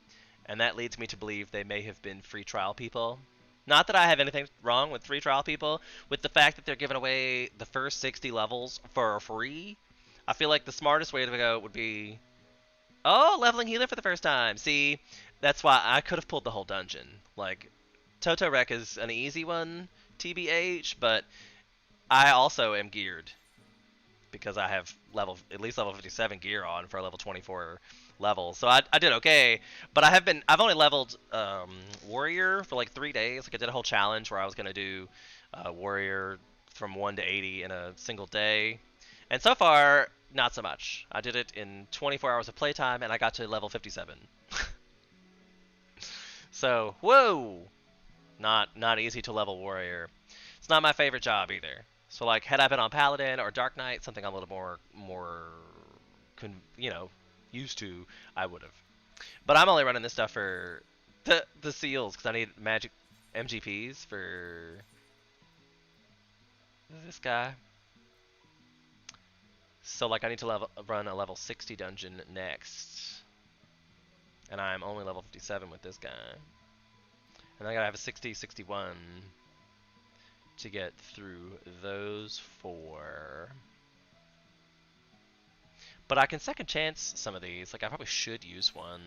and that leads me to believe they may have been free trial people. Not that I have anything wrong with free trial people, with the fact that they're giving away the first 60 levels for free. I feel like the smartest way to go would be, oh, leveling healer for the first time. See, that's why I could have pulled the whole dungeon. Like, Toto Rec is an easy one, TBH, but I also am geared because I have at least level 57 gear on for a level 24 level. So I did okay, but I've only leveled warrior for like 3 days. Like I did a whole challenge where I was gonna do warrior from 1 to 80 in a single day, and so far not so much. I did it in 24 hours of playtime, and I got to level 57. So whoa, not easy to level warrior. It's not my favorite job either. So like, had I been on Paladin or Dark Knight, something I'm a little more, you know, used to, I would have. But I'm only running this stuff for the seals because I need magic MGPs for this guy. So like, I need to run a level 60 dungeon next, and I'm only level 57 with this guy, and I gotta have a 60, 61. To get through those 4. But I can second chance some of these. Like, I probably should use one.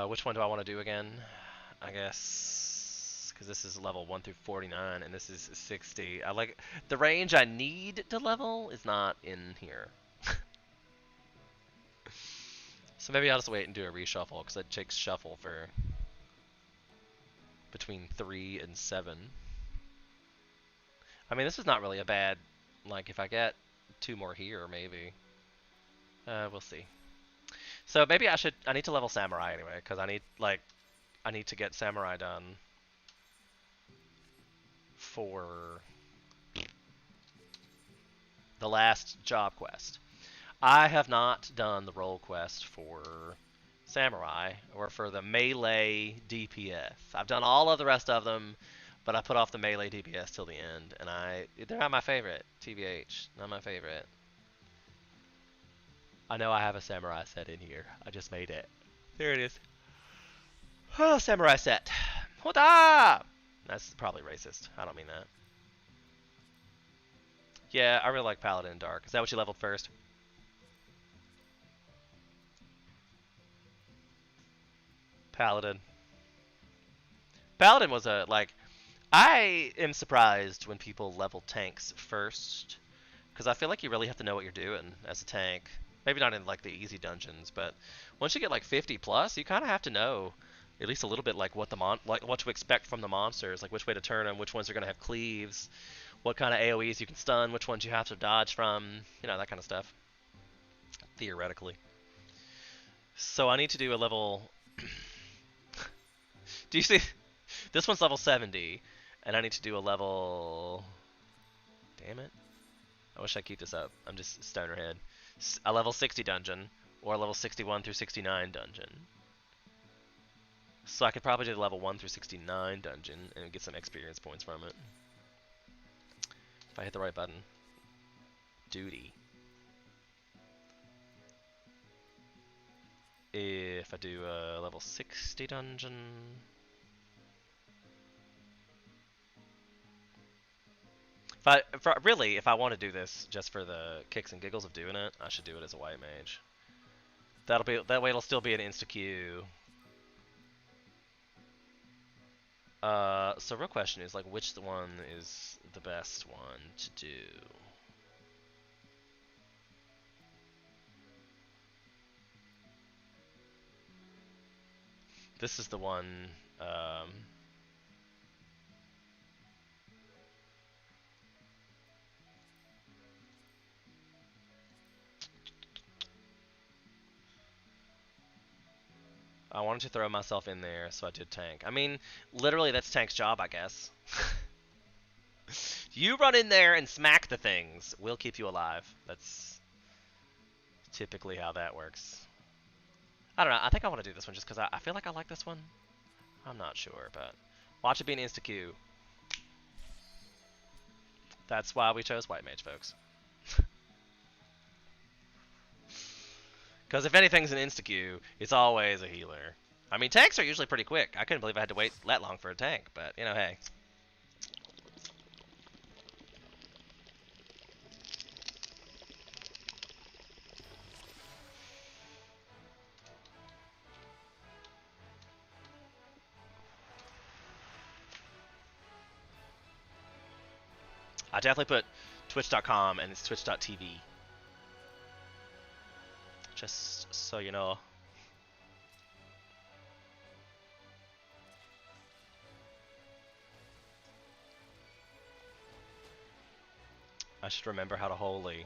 Which one do I want to do again? I guess, because this is level 1 through 49, and this is 60. I like the range I need to level is not in here. So maybe I'll just wait and do a reshuffle, because it takes shuffle for between 3 and 7. I mean, this is not really a bad, like, if I get 2 more here, maybe. We'll see. So maybe I need to level Samurai anyway, because I need to get Samurai done for the last job quest. I have not done the role quest for Samurai, or for the melee DPS. I've done all of the rest of them, but I put off the melee DPS till the end, and they're not my favorite, TBH, not my favorite. I know I have a Samurai set in here. I just made it. There it is. Oh, Samurai set. Hoda! That's probably racist. I don't mean that. Yeah, I really like Paladin Dark. Is that what you leveled first? Paladin. Paladin was I am surprised when people level tanks first, because I feel like you really have to know what you're doing as a tank. Maybe not in like the easy dungeons, but once you get like 50 plus, you kind of have to know at least a little bit like what to expect from the monsters, like which way to turn them, which ones are going to have cleaves, what kind of AoEs you can stun, which ones you have to dodge from, that kind of stuff, theoretically. So I need to do a level. Do you see? This one's level 70, and I need to do a level. Damn it. I wish I keep this up. I'm just stoner head. A level 60 dungeon, or a level 61 through 69 dungeon. So I could probably do the level 1 through 69 dungeon and get some experience points from it. If I hit the right button. Duty. If I do a level 60 dungeon... If I want to do this just for the kicks and giggles of doing it, I should do it as a white mage. That way it'll still be an insta queue. So real question is, like, which one is the best one to do? This is the one, I wanted to throw myself in there, so I did tank. I mean, literally that's tank's job, I guess. You run in there and smack the things. We'll keep you alive. That's typically how that works. I don't know. I think I want to do this one just because I feel like I like this one. I'm not sure, but watch it be an insta-queue. That's why we chose white mage, folks. Because if anything's an insta-queue, it's always a healer. I mean, tanks are usually pretty quick. I couldn't believe I had to wait that long for a tank, but, hey. I definitely put twitch.com and it's twitch.tv. Just so you know. I should remember how to holy.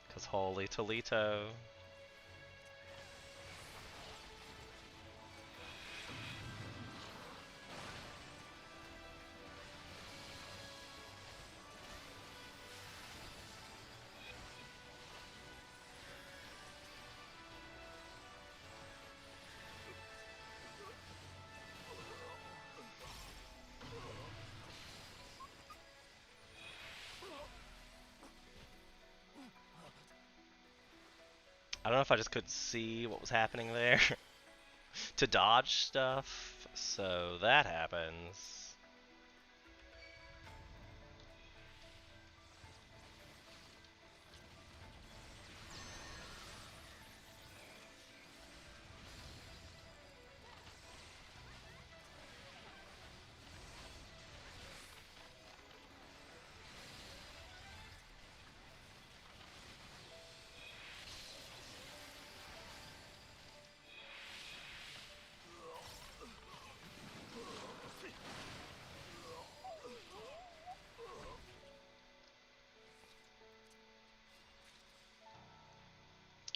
Because holy Toledo. I don't know if I just couldn't see what was happening there to dodge stuff, so that happens.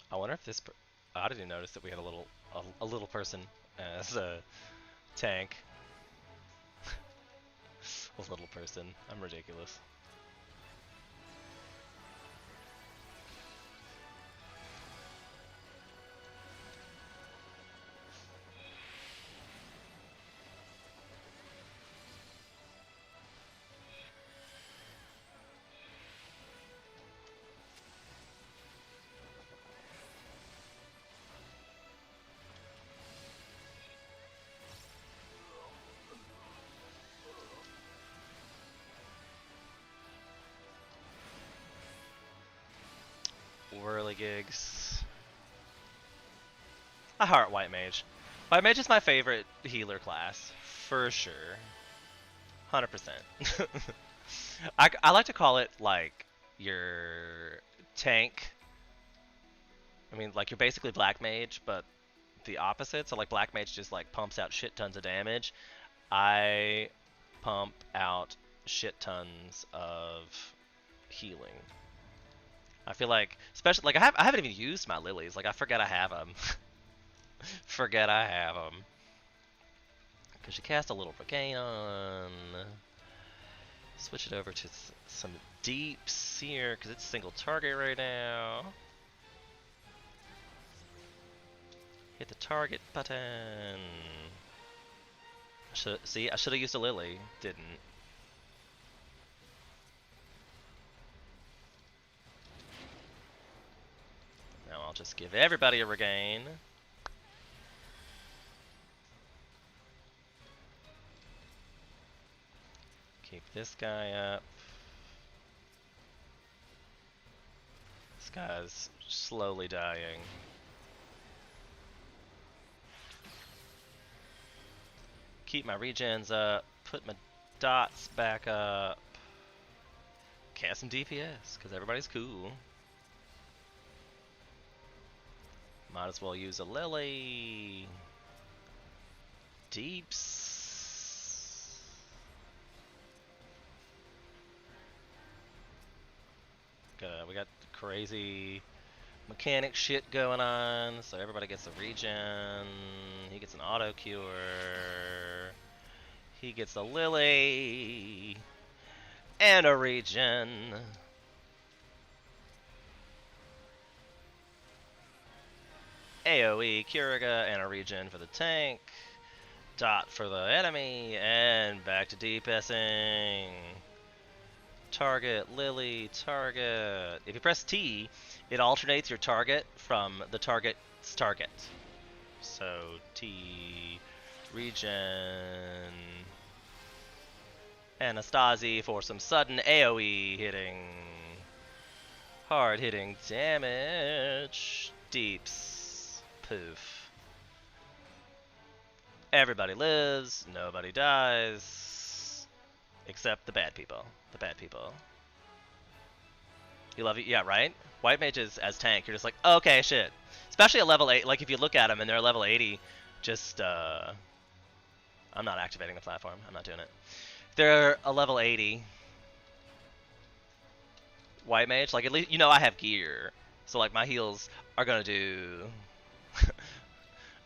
I wonder if this. I didn't notice that we had a little person as a tank. A little person. I'm ridiculous. Whirligigs. I heart White Mage. White Mage is my favorite healer class, for sure. 100%. I like to call it, like, your tank. I mean, like, you're basically Black Mage, but the opposite. So, like, Black Mage just, like, pumps out shit tons of damage. I pump out shit tons of healing. I feel like, especially like I haven't even used my lilies. Like I forget I have them. Forget I have them. Because you cast a little regain on. Switch it over to some deeps here because it's single target right now. Hit the target button. See, I should have used a lily. Didn't. Now I'll just give everybody a regain. Keep this guy up. This guy's slowly dying. Keep my regens up. Put my dots back up. Cast some DPS, because everybody's cool. Might as well use a lily. Deeps. We got crazy mechanic shit going on, so everybody gets a regen. He gets an auto cure. He gets a lily and a regen. AoE, Curiga, and a regen for the tank. Dot for the enemy, and back to DPSing. Target, Lily, target. If you press T, it alternates your target from the target's target. So T, regen, Anastasi for some sudden AoE hitting. Hard hitting damage. Deeps. Poof. Everybody lives, nobody dies. Except the bad people. The bad people. You love it? Yeah, right? White mages as tank, you're just like, okay, shit. Especially at level 8, like if you look at them and they're level 80, just, I'm not activating the platform. I'm not doing it. They're a level 80 white mage, like at least, you know I have gear. So like my heals are gonna do,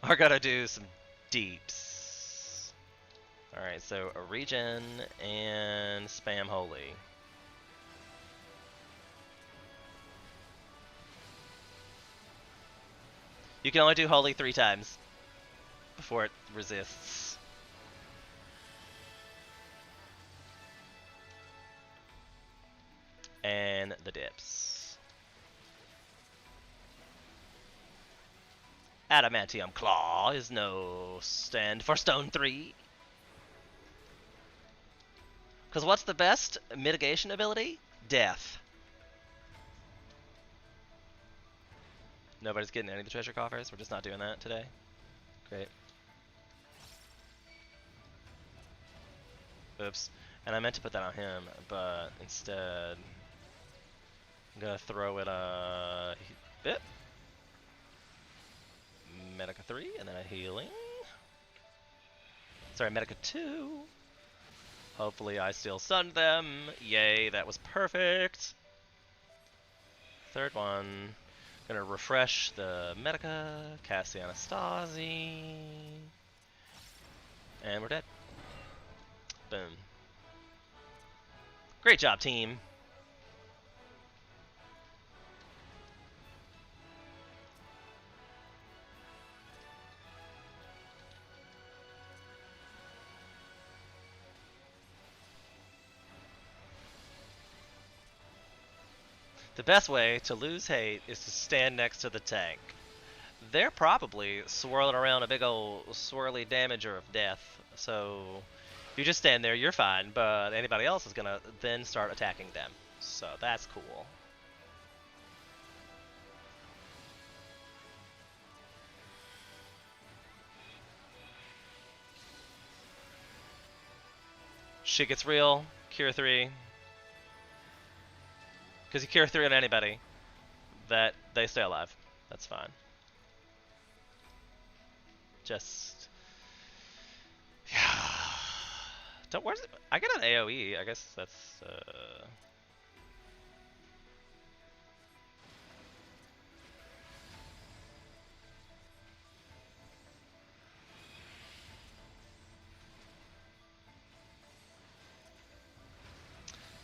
are gonna do some deeps. Alright, so a regen and spam holy. You can only do holy 3 times before it resists. And the dips. Adamantium Claw is no stand for Stone 3. Because what's the best mitigation ability? Death. Nobody's getting any of the treasure coffers? We're just not doing that today? Great. Oops. And I meant to put that on him, but instead I'm gonna throw it a bit. Medica 3, and then a healing. Sorry, Medica 2. Hopefully I still stunned them. Yay, that was perfect. Third one. Gonna refresh the Medica, cast the Anastasi. And we're dead. Boom. Great job, team. The best way to lose hate is to stand next to the tank. They're probably swirling around a big old swirly damager of death, so if you just stand there, you're fine, but anybody else is gonna then start attacking them. So that's cool. Shit gets real. Cure 3. Because you cure 3 on anybody, that they stay alive. That's fine. Just... yeah. Don't, where's it? I got an AoE. I guess that's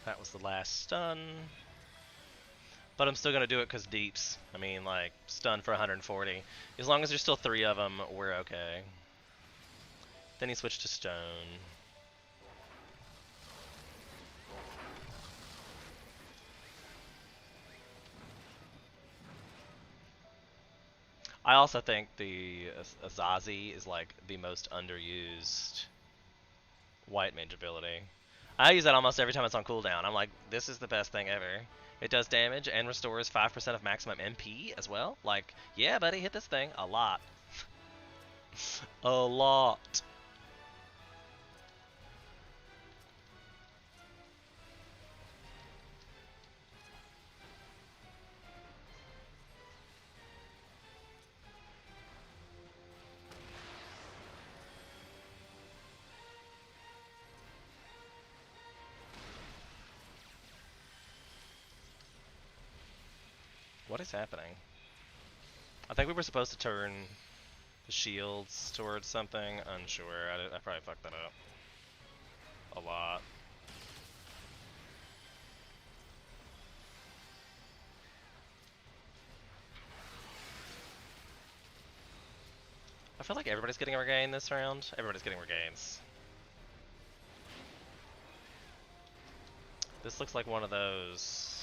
that was the last stun. But I'm still gonna do it because deeps. I mean, like, stun for 140. As long as there's still 3 of them, we're okay. Then he switched to stone. I also think the Azazi is like the most underused white mage ability. I use that almost every time it's on cooldown. I'm like, this is the best thing ever. It does damage and restores 5% of maximum MP as well. Like, yeah, buddy, hit this thing a lot. A lot. What is happening? I think we were supposed to turn the shields towards something. Unsure. I probably fucked that up a lot. I feel like everybody's getting a regain this round. Everybody's getting regains. This looks like one of those.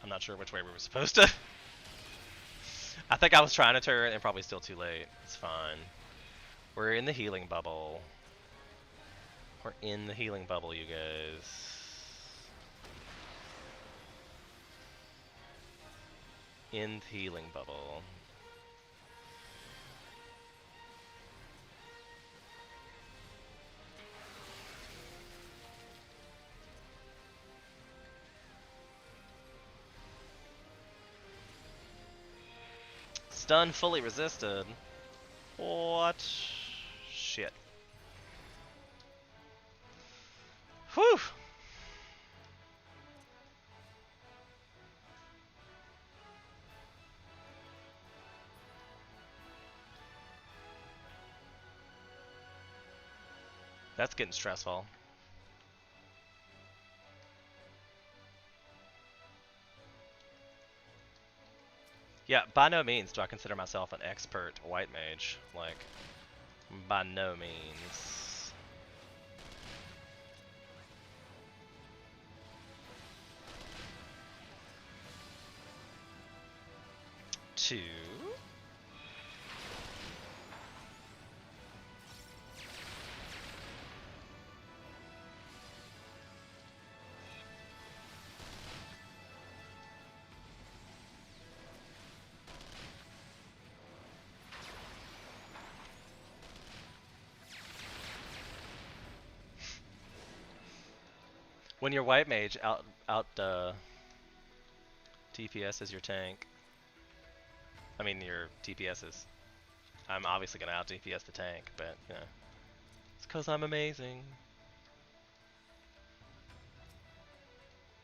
I'm not sure which way we were supposed to. I think I was trying to turn and probably still too late. It's fine. We're in the healing bubble. We're in the healing bubble, you guys. In the healing bubble. Stun fully resisted. What? Shit. Whew! That's getting stressful. Yeah, by no means do I consider myself an expert white mage. Like, by no means. Two. When your white mage out TPS is your tank. I mean your TPS is. I'm obviously gonna out TPS the tank, but you know, it's cause I'm amazing.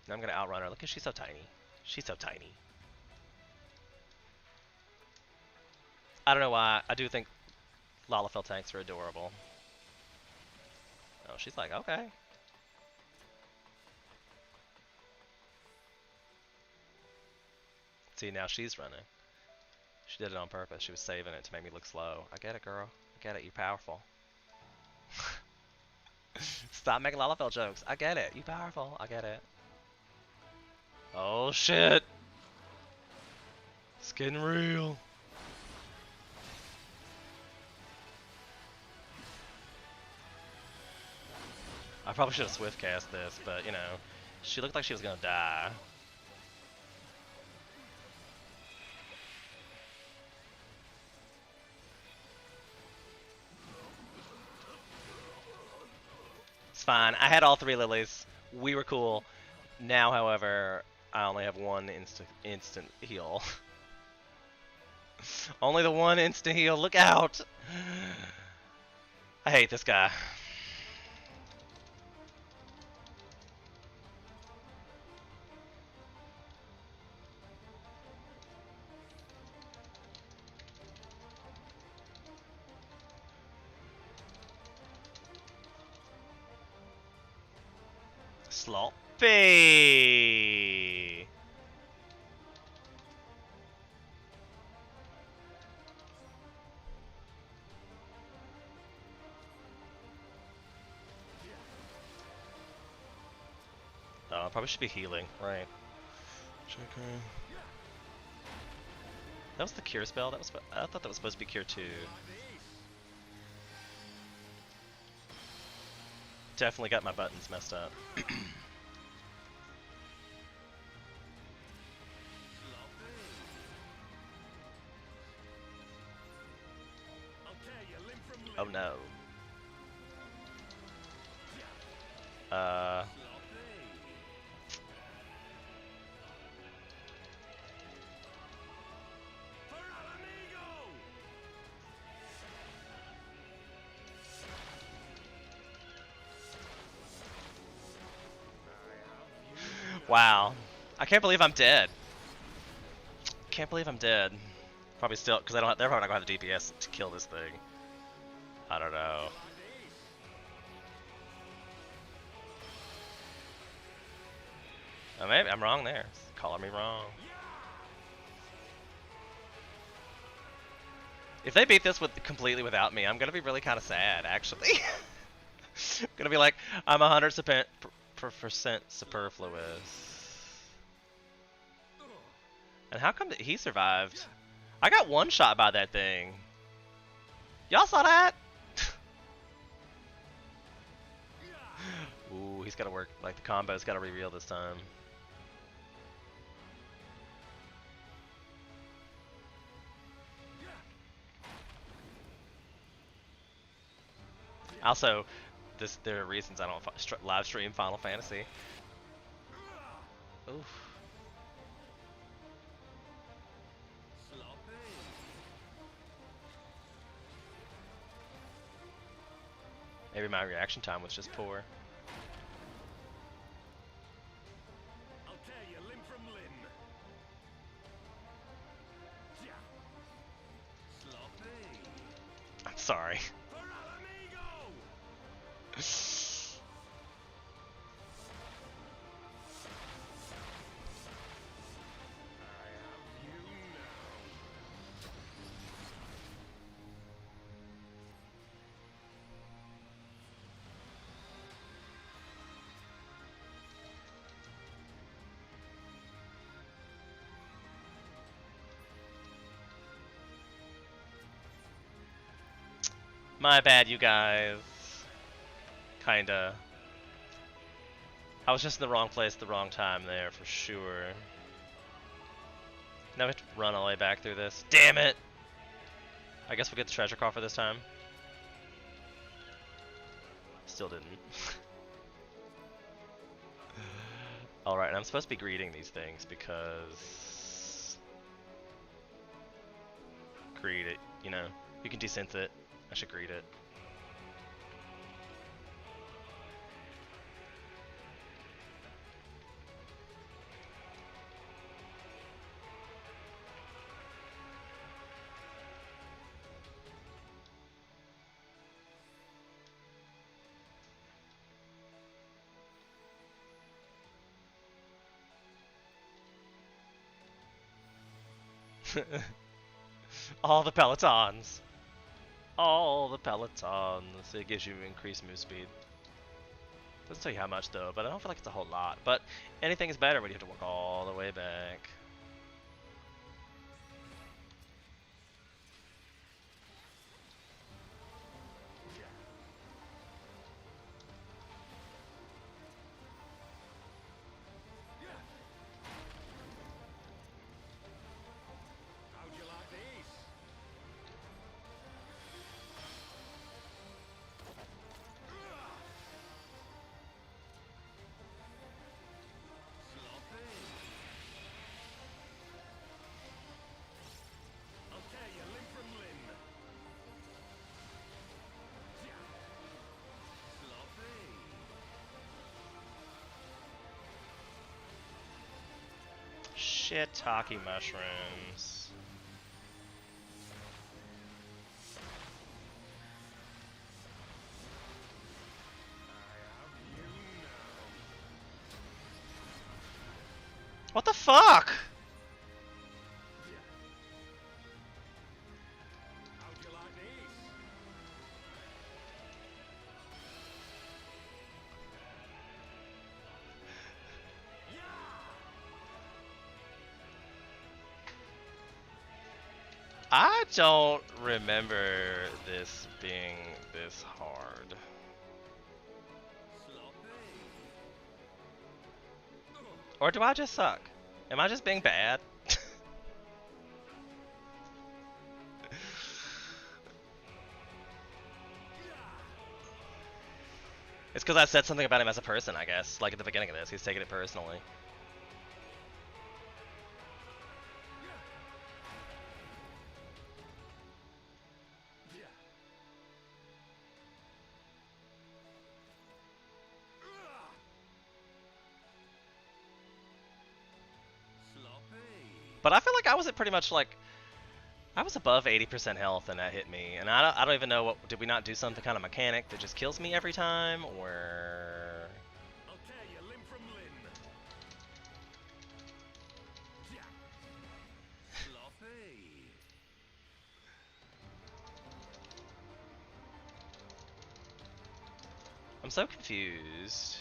I'm gonna outrun her. Look at she's so tiny. She's so tiny. I don't know why. I do think Lalafell tanks are adorable. Oh, she's like, okay. See, now she's running. She did it on purpose. She was saving it to make me look slow. I get it, girl. I get it. You're powerful. Stop making Lalafell jokes. I get it. You powerful. I get it. Oh, shit. It's getting real. I probably should have swift cast this, but, you know, she looked like she was going to die. It's fine. I had all 3 lilies. We were cool. Now, however, I only have 1 instant heal. Only the 1 instant heal. Look out! I hate this guy. Sloppy. Oh, probably should be healing, right? Checker. That was the cure spell. That was. I thought that was supposed to be cure 2. Definitely got my buttons messed up. Oh no. Wow. I can't believe I'm dead. Can't believe I'm dead. Probably still, because I don't. They're probably not gonna have the DPS to kill this thing. I don't know. Oh, maybe I'm wrong there. Calling me wrong. If they beat this with completely without me, I'm gonna be really kind of sad, actually. I'm gonna be like, I'm 100% superfluous. And how come that he survived? I got one shot by that thing. Y'all saw that? Ooh, he's gotta work. Like, the combo's gotta reveal this time. Also, there are reasons I don't live stream Final Fantasy. Oof. Maybe my reaction time was just poor. I'll tear you limb from limb. I'm sorry. My bad, you guys. Kinda. I was just in the wrong place at the wrong time there, for sure. Now we have to run all the way back through this. Damn it! I guess we'll get the treasure coffer this time. Still didn't. Alright, and I'm supposed to be greeting these things because... Greet it, you know. You can desynth it. I should greet it. All the pelotons. All the pelotons. It gives you increased move speed. Doesn't tell you how much though, but I don't feel like it's a whole lot. But anything is better when you have to walk all the way back. Shiitake mushrooms. What the fuck? I don't remember this being this hard. Or do I just suck? Am I just being bad? It's because I said something about him as a person, I guess. Like at the beginning of this, he's taking it personally. But I feel like I was at pretty much like I was above 80% health and that hit me, and I don't even know what did we not do some kind of mechanic that just kills me every time, or I'll tear you limb from limb. Sloppy. I'm so confused.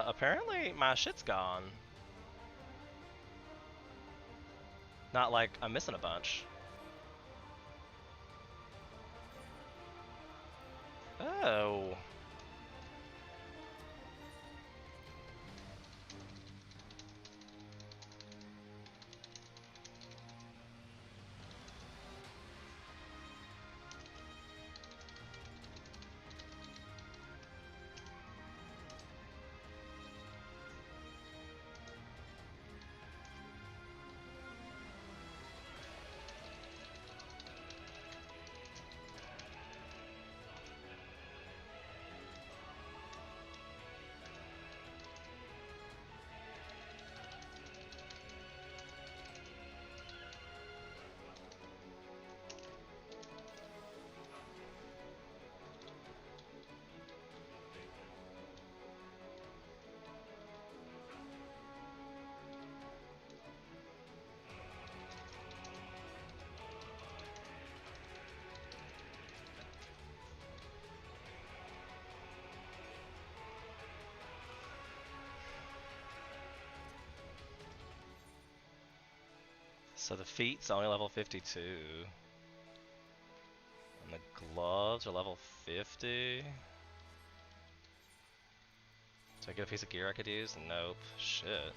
Apparently my shit's gone. Not like I'm missing a bunch. Oh. So the feet's only level 52. And the gloves are level 50. Do I get a piece of gear I could use? Nope. Shit.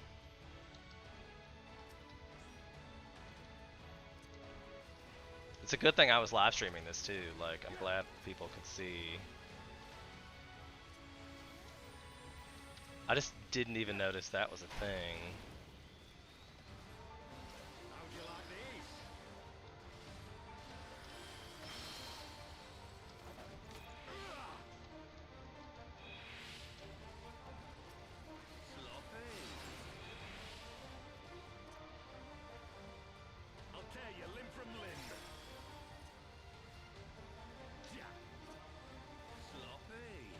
It's a good thing I was live streaming this too. Like, I'm glad people could see. I just didn't even notice that was a thing. How'd you like these? Sloppy. I'll tear you limb from limb. Sloppy.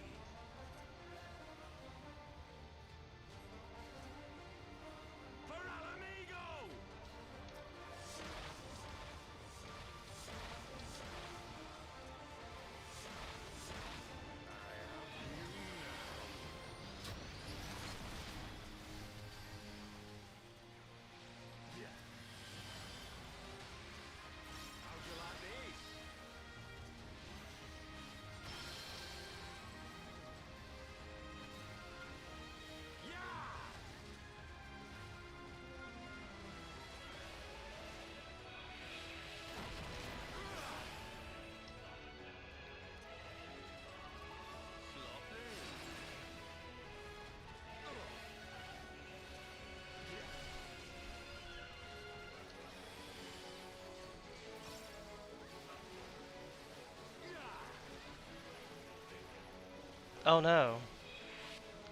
Oh no.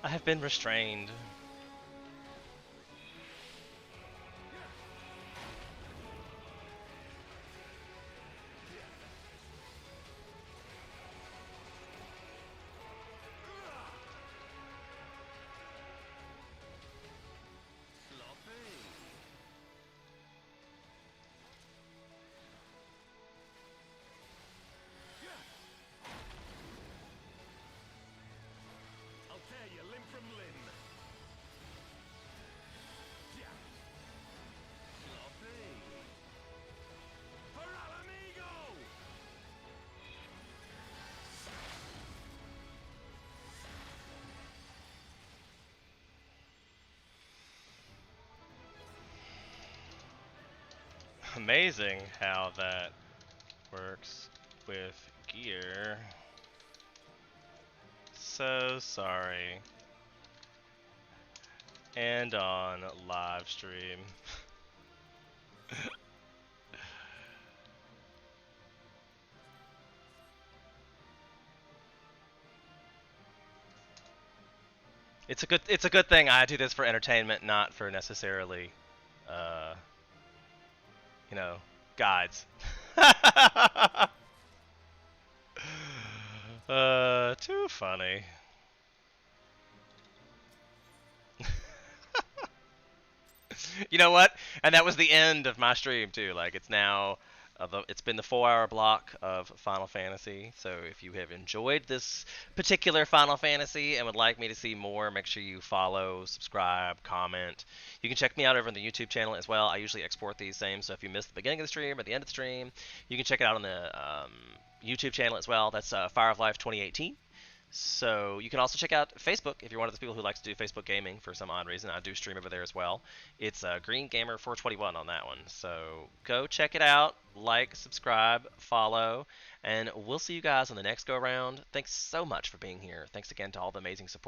I have been restrained. Sloppy. I'll tear you limb from limb. Sloppy. For Alamigo! Amazing how that works with gear. So sorry. And on live stream. It's a good thing I do this for entertainment, not for necessarily uh you know, guides. Too funny. You know what? And that was the end of my stream too. Like it's now, it's been the 4 hour block of Final Fantasy. So if you have enjoyed this particular Final Fantasy and would like me to see more, make sure you follow, subscribe, comment. You can check me out over on the YouTube channel as well. I usually export these same. So if you missed the beginning of the stream or the end of the stream, you can check it out on the YouTube channel as well. That's Fire of Life 2018. So you can also check out Facebook if you're one of those people who likes to do Facebook gaming for some odd reason. I do stream over there as well. It's Green Gamer 421 on that one. So go check it out, like, subscribe, follow, and we'll see you guys on the next go round. Thanks so much for being here. Thanks again to all the amazing support.